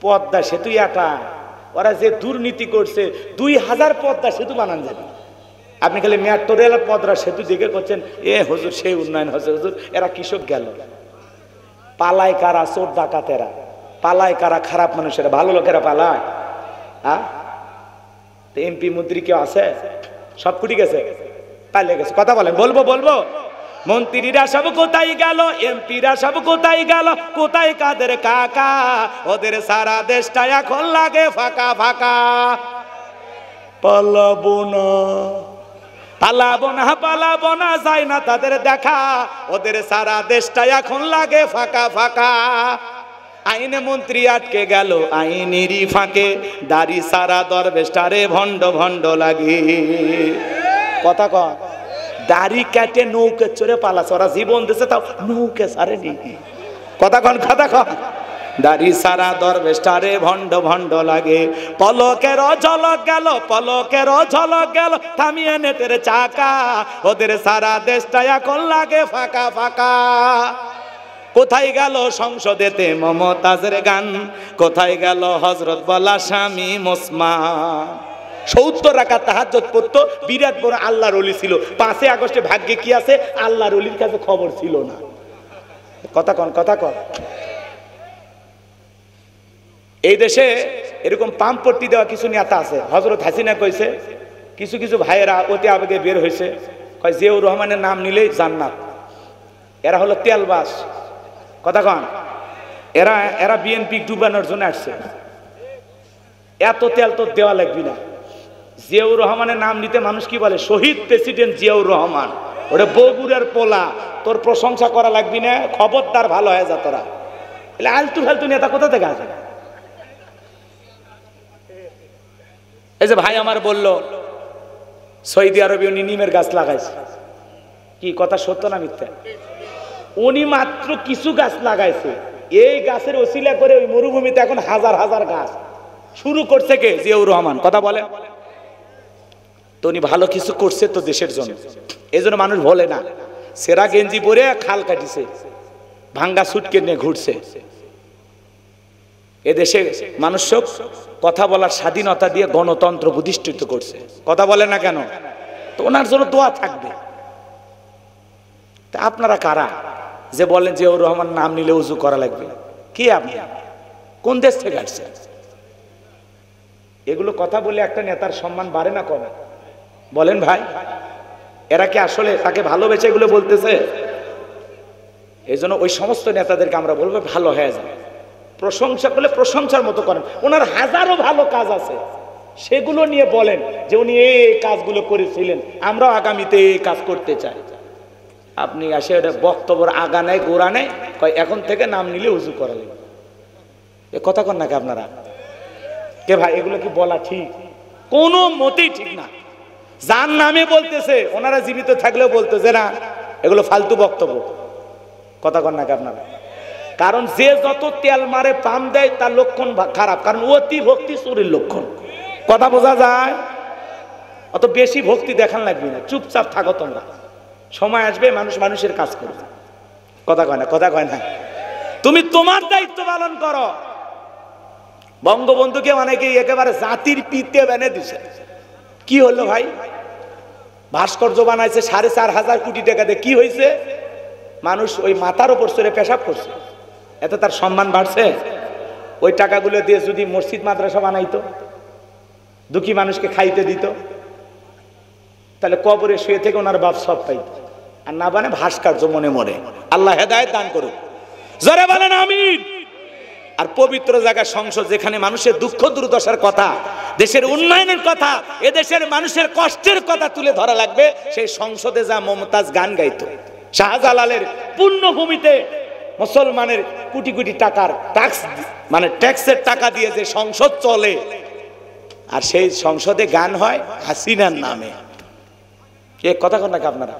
পদ্মা সেতু একা, ওরা যে দুর্নীতি করছে 2000 পদ্মা সেতু বানান যাবে। আপনি খালি মেট্রো রেল পদ্মা সেতু দিকে করছেন, এ হুজুর সেই উন্নয়ন হচ্ছে। হুজুর এরা কৃষক গেল, পালায় কারা চোর ডাকাতেরা, পালায় কারা খারাপ মানুষেরা, ভালো লোকেরা পালায়। হ্যাঁ, এমপি মন্ত্রী কেউ আছে? সব কুটি গেছে, পালিয়ে গেছে। কথা বলেন, বলবো বলবো। মন্ত্রীরা সব কোথায় গেল, এমপিরা সব কোথায় গেল, কোথায় কাদের কাকা, ওদের সারা দেশটা এখন লাগে ফাঁকা ফাঁকা। পালাবো না, পালাবো না, পালাবো না, যায় না তাদের দেখা, ওদের সারা দেশটা এখন লাগে ফাঁকা ফাঁকা। আইনে মন্ত্রী আটকে গেল আইনেরই ফাঁকে, দাড়ি সারা দরবেশটারে ভণ্ড ভণ্ড লাগে। কথা কয়, দাড়ি কাটে নৌকে চড়ে পালাছে, ওরা জীবন দিছে তাও নৌকে সারেনি। কথা কন, কথা কন। দাড়ি সারা দরবেশটারে ভণ্ড ভণ্ড লাগে। পলকের ঝলক গেল, পলকের ঝলক গেল, থামিয়ে নেটের চাকা, ওদের সারা দেশটা এখন লাগে ফাঁকা ফাঁকা। কোথায় গেল সংসদেতে মমতাজের গান, কোথায় গেল হযরত বলা স্বামী মুসলমান। 70 রাকাত তাহাজ্জুদ পড়তো, বিরাট বড় আল্লাহর ওলি ছিল। 5 আগস্টে ভাগ্যে কি আছে, আল্লাহর ওলির কাছে খবর ছিল না। কথা কন, কথা কন। এই দেশে এরকম পাম্পট্টি দেওয়া কিছু নেতা আছে। হযরত হাসিনা কইছে, কিছু কিছু ভাইয়েরা অতি আবেগে বের হয়েছে, কয় জিয়াউর রহমানের নাম নিলেই জান্নাত। এরা হলো তেলবাস। কথা কন, এরা এরা বিএনপি ডুবানোর জন্য আসছে। এত তেল তো দেওয়া লাগবে না। জিয়াউর রহমানের নাম নিতে মানুষ কি বলে, শহীদ প্রেসিডেন্ট জিয়াউর রহমান। ওটা বগুড়ার পোলা, তোর প্রশংসা করা লাগবি না, খবরদার ভালো হয়ে যা তোরা। আলতু ফালতু নেতা কোথা থেকে আসে? এই যে ভাই আমার বলল সৌদি আরবে উনি নিমের গাছ লাগাইছে, কি কথা সত্য না মিথ্যা? উনি মাত্র কিছু গাছ লাগাইছে, এই গাছের ওসিলা করে ওই মরুভূমিতে এখন হাজার হাজার গাছ শুরু করছে কে? জিয়াউর রহমান। কথা বলে তো উনি ভালো কিছু করছে তো দেশের জন্য, এই জন্য মানুষ বলে না। সেরা গেঞ্জি পরে খাল কাটিছে, ভাঙ্গা সুটকে নিয়ে ঘুরছে। এদেশে মানুষ কথা বলার স্বাধীনতা দিয়ে গণতন্ত্র প্রতিষ্ঠিত করছে। কথা বলে না কেন? তো ওনার জন্য দোয়া থাকবে। তা আপনারা কারা যে বলেন জিয়াউর রহমান নাম নিলে উজু করা লাগবে? কি আপনি কোন দেশ থেকে আসছে? এগুলো কথা বলে একটা নেতার সম্মান বাড়ে না কমে? বলেন ভাই, এরা কি আসলে তাকে ভালোবেসে এগুলো বলতেছে? এই জন্য ওই সমস্ত নেতাদেরকে আমরা বলবো ভালো হয়ে যায়, প্রশংসা করলে প্রশংসার মতো করেন। ওনার হাজারো ভালো কাজ আছে, সেগুলো নিয়ে বলেন যে উনি এই কাজগুলো করেছিলেন, আমরাও আগামীতে এই কাজ করতে চাই। আপনি আসে ওটা বক্তব্যের আগা নেই গোড়া নেই, কয় এখন থেকে নাম নিলে উজু করা লাগবে। এ কথা কন নাকি আপনারা? কে ভাই এগুলো কি বলা ঠিক? কোনো মতেই ঠিক না। যার নামে বলতেছে ওনারা জীবিত থাকলেও বলতেছে না, এগুলো ফালতু বক্তব্য। কথা কন নাকি আপনারা? কারণ যে যত তেল মারে পাম দেয় তার লক্ষণ খারাপ, কারণ অতি ভক্তি চুরির লক্ষণ। কথা বোঝা যায়? অত বেশি ভক্তি দেখান লাগবে না, চুপচাপ থাকো তোমরা, সময় আসবে মানুষ মানুষের কাজ করবে। কথা কয় না? কথা কয় না? তুমি তোমার দায়িত্ব পালন করো। বঙ্গবন্ধুকে অনেকে একেবারে জাতির পিতে বেনে দিছে। কি হলো ভাই? ভাস্কর্য বানাইছে 4.5 কোটি টাকা দিয়ে, কি হয়েছে? মানুষ ওই মাথার উপর চড়ে পেশাব করছে, এতে তার সম্মান বাড়ছে? ওই টাকাগুলো দিয়ে যদি মসজিদ মাদ্রাসা বানাইতো, দুঃখী মানুষকে খাইতে দিত, তাহলে কবরে শুয়ে থেকে ওনার বাপ সব পাইত। আর না বানে ভাস্কর্য মনে মনে। আল্লাহ হেদায়েত দান করুক, জোরে বলেন আমিন। আর পবিত্র জায়গা সংসদ, যেখানে মানুষের দুঃখ দুর্দশার কথা, দেশের উন্নয়নের কথা, এদেশের মানুষের কষ্টের কথা তুলে ধরা লাগবে, সেই সংসদে যা মমতাজ গান গাইতো। শাহজালালের পুণ্যভূমিতে মুসলমানের কোটি কোটি টাকার ট্যাক্স, মানে ট্যাক্সের টাকা দিয়ে যে সংসদ চলে, আর সেই সংসদে গান হয় হাসিনার নামে। এ কথা কন নাকি আপনারা?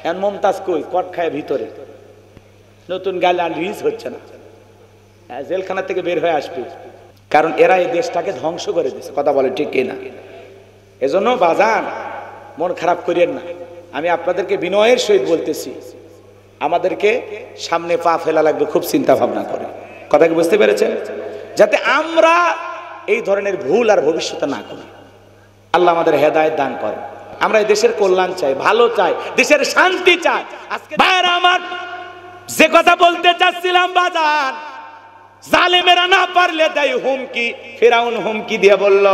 এখন মমতাজ কই? কট খায় ভিতরে, নতুন গান রিলিজ হচ্ছে না, জেলখানা থেকে বের হয়ে আসবে, কারণ এরা এই দেশটাকে ধ্বংস করে দিচ্ছে। কথা বলে ঠিক কিনা? এজন্য বাজান মন খারাপ করিয়েন না। আমি আপনাদেরকে বিনয়ের সহিত বলতেছি, আমাদেরকে সামনে পা ফেলা লাগবে খুব চিন্তা ভাবনা করে। কথা কি বুঝতে পেরেছেন? যাতে আমরা এই ধরনের ভুল আর ভবিষ্যতে না করি। আল্লাহ আমাদের হেদায়েত দান করেন। আমরা এই দেশের কল্যাণ চাই, ভালো চাই, দেশের শান্তি চাই। আজকে ভাইরা আমার, যে কথা বলতে চাচ্ছিলাম বাজান, জালেমেরা না পারলে দেয় হুমকি। ফিরাউন হুমকি দিয়ে বলল,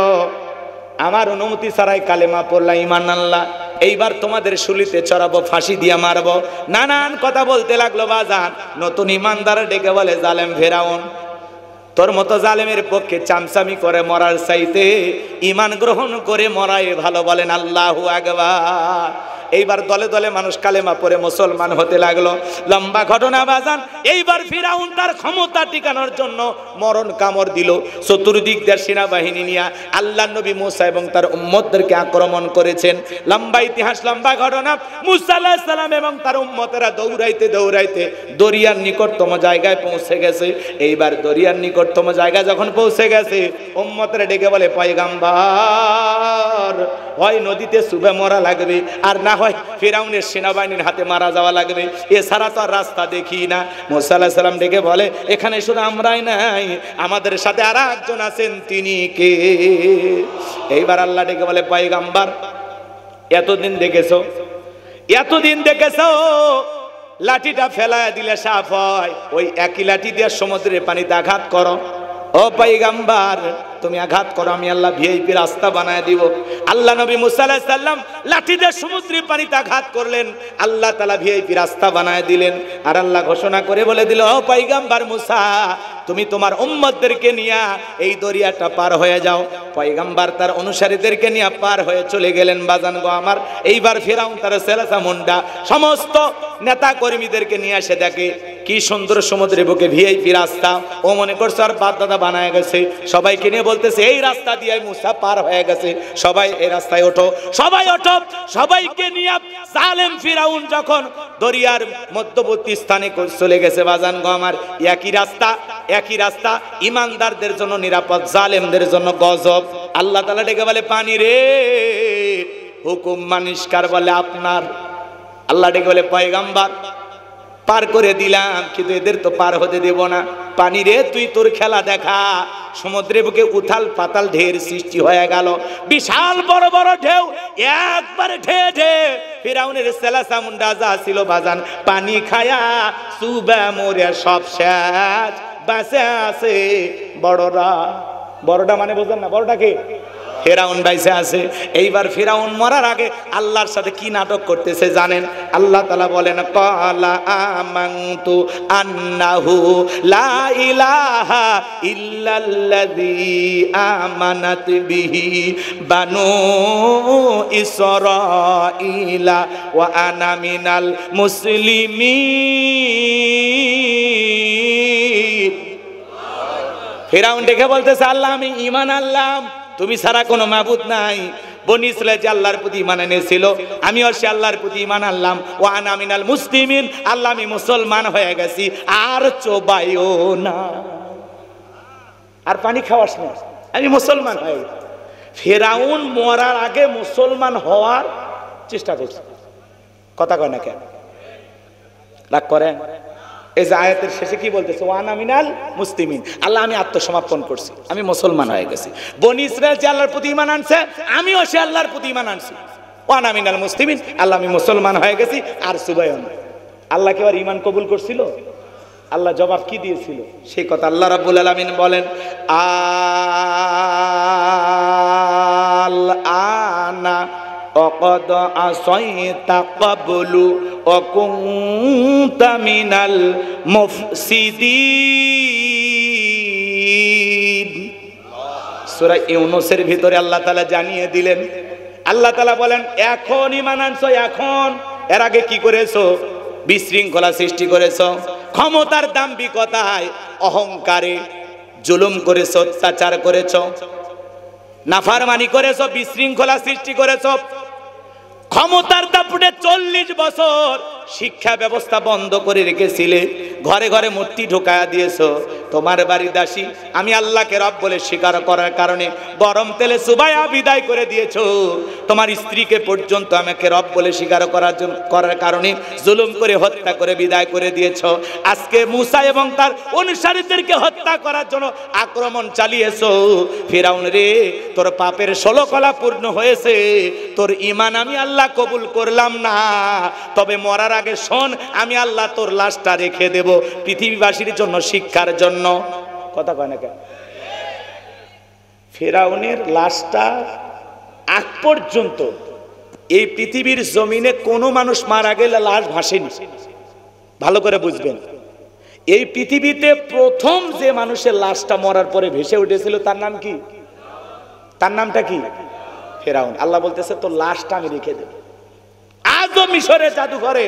আমার অনুমতি ছাড়াই কালেমা পড়লা, ঈমান আনলা, এইবার তোমাদের শুলিতে চড়াবো, ফাঁসি দিয়া মারবো। নানান কথা বলতে লাগলো বাজান। নতুন ঈমানদার ডেকে বলে, জালেম ফিরাউন, তোর মতো জালেমের পক্ষে চামচামি করে মরার চাইতে ঈমান গ্রহণ করে মরাই ভালো। বলেন আল্লাহু আকবার। এইবার দলে দলে মানুষ কালেমা পড়ে মুসলমান হতে লাগলো। লম্বা ঘটনা বাজান। এইবার ফিরাউন তার ক্ষমতা টিকানোর জন্য মরণ কামড় দিল। চতুর্দিক দিয়ে সেনাবাহিনী নিয়ে আল্লাহ নবী মুসা এবং তার উম্মতদেরকে আক্রমণ করেছেন। লম্বা ইতিহাস, লম্বা ঘটনা। মুসা আলাইহিস সালাম এবং তার উম্মতেরা দৌড়াইতে দৌড়াইতে দরিয়ার নিকটতম জায়গায় পৌঁছে গেছে। এইবার দরিয়ার নিকটতম জায়গায় যখন পৌঁছে গেছে, উম্মতেরা ডেকে বলে, পয়গাম্বর, হয় নদীতে চুবে মরা লাগবে, আর না হয় ফিরাউনের সেনাবাহিনীর হাতে মারা যাওয়া লাগবে, এছাড়া তো আর রাস্তা দেখি না। মুসা আলাইহিস সালাম ডেকে বলে, এখানে শুধু আমরাই নাই, আমাদের সাথে আর একজন আছেন, তিনি কে? এইবার আল্লাহ ডেকে বলে, পয়গাম্বর, এতদিন দেখেছো, এতদিন দেখেছো লাঠিটা ফেলায় দিলে সাফ হয়, ওই একই লাঠি দিয়ে সমুদ্রের পানিতে আঘাত করো। ও পয়গাম্বর, তুমি আঘাত করো, আমি আল্লাহ ভিআইপি রাস্তা বানায় দিব। আল্লাহ নবী মুসা আলাইহিস সালাম লাঠি দিয়ে সমুদ্রের পানিতে আঘাত করলেন, আল্লাহ তাআলা ভিআইপি রাস্তা বানায় দিলেন। আর আল্লাহ ঘোষণা করে বলে দিল, ও পয়গাম্বর মুসা, তুমি তোমার উম্মতদেরকে নিয়ে এই দরিয়াটা পার হয়ে যাও। পয়গাম্বর তার অনুসারীদেরকে নিয়ে পার হয়ে চলে গেলেন। বাজান গো আমার, এইবার ফিরাউন তার সেলাসা মুন্ডা সমস্ত নেতা কর্মীদেরকে নিয়ে এসে দেখে কি সুন্দর সমুদ্রের বুকে ভিআইপি রাস্তা। ও মনে করছে আর বাপ দাদা বানায় গেছে, সবাইকে নিয়ে বলতেছে, এই রাস্তা দিয়ে মুসা পার হয়ে গেছে, সবাই এই রাস্তায় ওঠো, সবাই ওঠো। সবাইকে নিয়ে জালেম ফিরাউন যখন দরিয়ার মধ্যবর্তী স্থানে চলে গেছে, বাজান গো আমার, একই রাস্তা, একই রাস্তা, ইমানদারদের জন্য নিরাপদ, জালেমদের জন্য গজব। আল্লাহ তাআলা ডেকে বলে, পানি রে, হুকুম মানিস কার? বলে আপনার। আল্লাহ ডেকে বলে, পয়গাম্বর, পার করে দিলাম, কিন্তু এদের তো পার হতে দেব না। পানি রে, তুই তোর খেলা দেখা। সমুদ্রের বুকে উথাল পাতাল ঢের সৃষ্টি হয়ে গেল, বিশাল বড় বড় ঢেউ, একবারে ঢে ঢে ফিরাউনের সেলাসা মুন্ডা যা ছিল বাজান, পানি খায়া সুবা মরে সব শেষ, বাঁচে আছে বড়রা। বড়টা মানে বুঝলেন না? বড়টা কে? ফেরাউন বাইসে আছে। এইবার ফেরাউন মরার আগে আল্লাহর সাথে কি নাটক করতেছে জানেন? আল্লাহ তাআলা বলেন ক্বালা আমানতু আন্নাহু লা ইলাহা ইল্লাল্লাযী আমানাত বিহি বানু ইসরাঈলা ওয়া আনা মিনাল মুসলিমিন। ফেরাউন দেখে বলতেছে আল্লাহ আমি ঈমান আনলাম, তুমি ছাড়া কোনো মাবুদ নাই। বনি ইসরাঈল যে আল্লাহর প্রতি ঈমান এনেছিল, আমিও সে আল্লাহর প্রতি ঈমান আনলাম। ওয়া আনা মিনাল মুসলিমিন, আল্লাহ আমি মুসলমান হয়ে গেছি, আর চোবাইও না, আর পানি খাওয়াস না, আমি মুসলমান হয়ে গেছি। ফেরাউন মরার আগে মুসলমান হওয়ার চেষ্টা করছে। কথা কয় না কেন? রাগ করেন? এই যে আয়াতের শেষে কি বলতেছে? ওয়া আনা মিনাল মুসলিমিন, আল্লাহ আমি আত্মসমর্পণ করছি, আমি মুসলমান হয়ে গেছি। বনি ইসরাঈল যে আল্লাহর প্রতি ঈমান আনছে, আমিও সে আল্লাহর প্রতি ঈমান আনছি। ওয়া আনা মিনাল মুসলিমিন, আল্লাহ আমি মুসলমান হয়ে গেছি, আর চুবাইও না। আল্লাহ কি আর ঈমান কবুল করছিল? আল্লাহ জবাব কি দিয়েছিল সেই কথা আল্লাহ রাব্বুল আলামিন বলেন আল আনা অকদ আসাইতা ক্বাবলু ওয়া কুনতা মিনাল মুফসিদিন। সূরা ইউনূসের ভিতরে আল্লাহ তাআলা জানিয়ে দিলেন, আল্লাহ তাআলা বলেন এখন ঈমান আনছো, এখন এর আগে কি করেছো? বিশৃঙ্খলা সৃষ্টি করেছো, ক্ষমতার দাম্ভিকতায় অহংকারে জুলুম করেছো, অত্যাচার করেছো, নাফরমানি করেছো, বিশৃঙ্খলা সৃষ্টি করেছো। ক্ষমতার দাপটে 40 বছর শিক্ষা ব্যবস্থা বন্ধ করে রেখেছিলে, ঘরে ঘরে মূর্তি ঢোকায়া দিয়েছো। তোমার বাড়ি দাসী আমি আল্লাহকে রব বলে স্বীকার করার কারণে গরম তেলে চুবাইয়া বিদায় করে দিয়েছো। তোমার স্ত্রীকে পর্যন্ত আমাকে রব বলে স্বীকার করার কারণে জুলুম করে হত্যা করে বিদায় করে দিয়েছো। আজকে মূসা এবং তার অনুসারীদেরকে হত্যা করার জন্য আক্রমণ চালিয়েছো। ফিরাউন রে, তোর পাপের 16 কলা পূর্ণ হয়েছে, তোর ঈমান আমি আল্লাহ কবুল করলাম না। তবে মরার আগে শোন, আমি আল্লাহ তোর লাশটা রেখে দেব পৃথিবীবাসীর জন্য শিক্ষার জন্য। কথা কয় না কেন? ফেরাউনের লাশটা আগ পর্যন্ত এই পৃথিবীর জমিনে কোনো মানুষ মারা গেলে লাশ ভাসেনি। ভালো করে বুঝবেন, এই পৃথিবীতে প্রথম যে মানুষের লাশটা মরার পরে ভেসে উঠেছিল তার নাম কি? তার নামটা কি? ফেরাউন। আল্লাহ বলতেছে তোর লাশটা আমি রেখে দেব। আজও মিশরের জাদুঘরে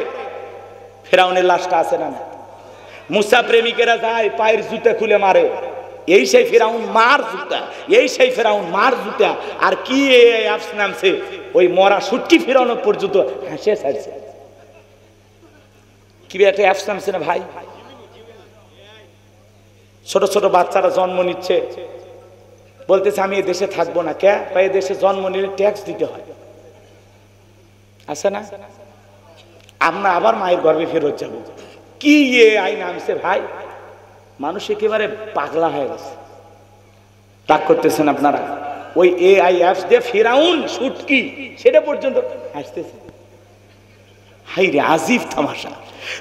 ফেরাউনের লাশটা আছে না? মুসা প্রেমিকেরা যায় পায়ের জুতা খুলে মারে, এই সেই ফেরাউন মার জুতা, এই সেই ফেরাউন মার জুতা। আর কি অ্যাপস নামছে, ওই মরা সুটকি ফেরাউন পর্যন্ত হাসে ছাড়ছে। কি একটা অ্যাপস নামছে না ভাই? ছোট ছোট বাচ্চারা জন্ম নিচ্ছে, বলতেছে আমি এই দেশে থাকবো না। কে? এই দেশে জন্ম নিলে ট্যাক্স দিতে হয়, আছে না? আমরা আবার মায়ের গর্ভে ফেরত যাবো। কি আইন নামছে ভাই? মানুষ একেবারে পাগলা হয়ে গেছে। রাগ করতেছেন আপনারা? ওই AI অ্যাপস দিয়ে ফেরাউন সুটকি সেটা পর্যন্ত হাসতেছে। হাই রে, আজিব তামাশা।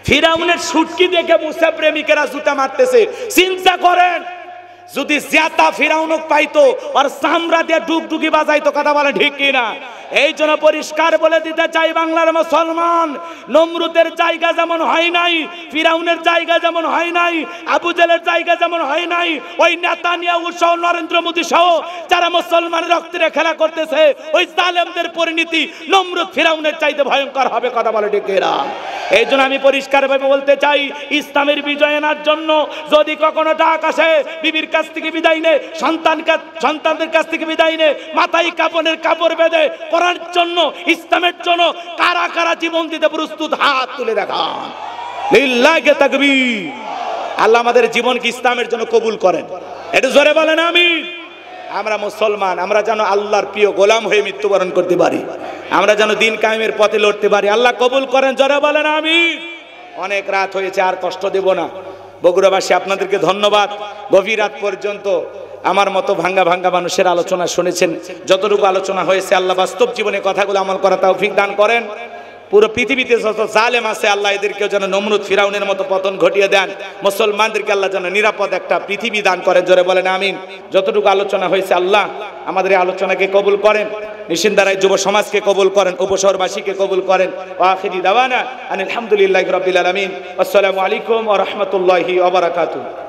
ফেরাউনের সুটকি দেখে মুসা প্রেমিকেরা জুতা মারতেছে। চিন্তা করেন, যদি জিয়াতা ফেরাউনক পাইতো আর চামড়া দিয়ে ডুগডুগি বাজাইতো। কথা বলে ঠিক কিনা? এই জন্য পরিষ্কার বলে দিতে চাই বাংলার মুসলমান, নমরুদের জায়গা যেমন হয় নাই, ফিরাউনের জায়গা যেমন হয় নাই, আবু জেলের জায়গা যেমন হয় নাই, ওই নেতানিয়াহু সহ নরেন্দ্র মোদী সহ যারা মুসলমানের রক্তের খেলা করতেছে, ওই জালেমদের পরিণতি নমরুদ ফিরাউনের চাইতে ভয়ঙ্কর হবে। কথা বলে ঠিক কিনা? এই জন্য আমি পরিষ্কারভাবে বলতে চাই, ইসলামের বিজয় আনার জন্য যদি কখনো ডাক আসে, বিবির কাছ থেকে বিদায় নে, সন্তানদের কাছ থেকে বিদায় নে, মাথায় কাপড়ের কাপড় বেঁধে করার জন্য, ইসলামের জন্য কারা কারা জীবন দিতে প্রস্তুত হাত তুলে দেখান। লিল্লাহি তাকবীর। আল্লাহ আমাদের জীবনকে ইসলামের জন্য কবুল করেন। একটু জোরে বলেন আমিন। আমরা মুসলমান, আমরা যেন আল্লাহর প্রিয় গোলাম হয়ে মৃত্যুবরণ করতে পারি, আমরা যেন দিন কায়েমের পথে লড়তে পারি। আল্লাহ কবুল করেন। জোরে বলেন আমিন। অনেক রাত হয়েছে, আর কষ্ট দেব না। বগুড়াবাসী আপনাদেরকে ধন্যবাদ। গভীর রাত পর্যন্ত আমার মতো ভাঙ্গা ভাঙ্গা মানুষের আলোচনা শুনেছেন। যতটুকু আলোচনা হয়েছে আল্লাহ বাস্তব জীবনে কথাগুলো আমল করা তৌফিক দান করেন। পুরো পৃথিবীতে যত জালেম আছে আল্লাহ এদেরকেও যেন নমরুদ ফিরাউনের মতো পতন ঘটিয়ে দেন। মুসলমানদেরকে আল্লাহ যেন নিরাপদ একটা পৃথিবী দান করেন, জোরে বলেন আমিন। যতটুকু আলোচনা হয়েছে আল্লাহ আমাদের এই আলোচনাকে কবুল করেন, নিশিন্দারায় যুব সমাজকে কবুল করেন, উপশহরবাসীকে কবুল করেন। আখিরি দাওয়ানা আনিল হামদুলিল্লাহি রাব্বিল আলামিন। আসসালামু আলাইকুম ওয়া রাহমাতুল্লাহি ওয়া বারাকাতুহু।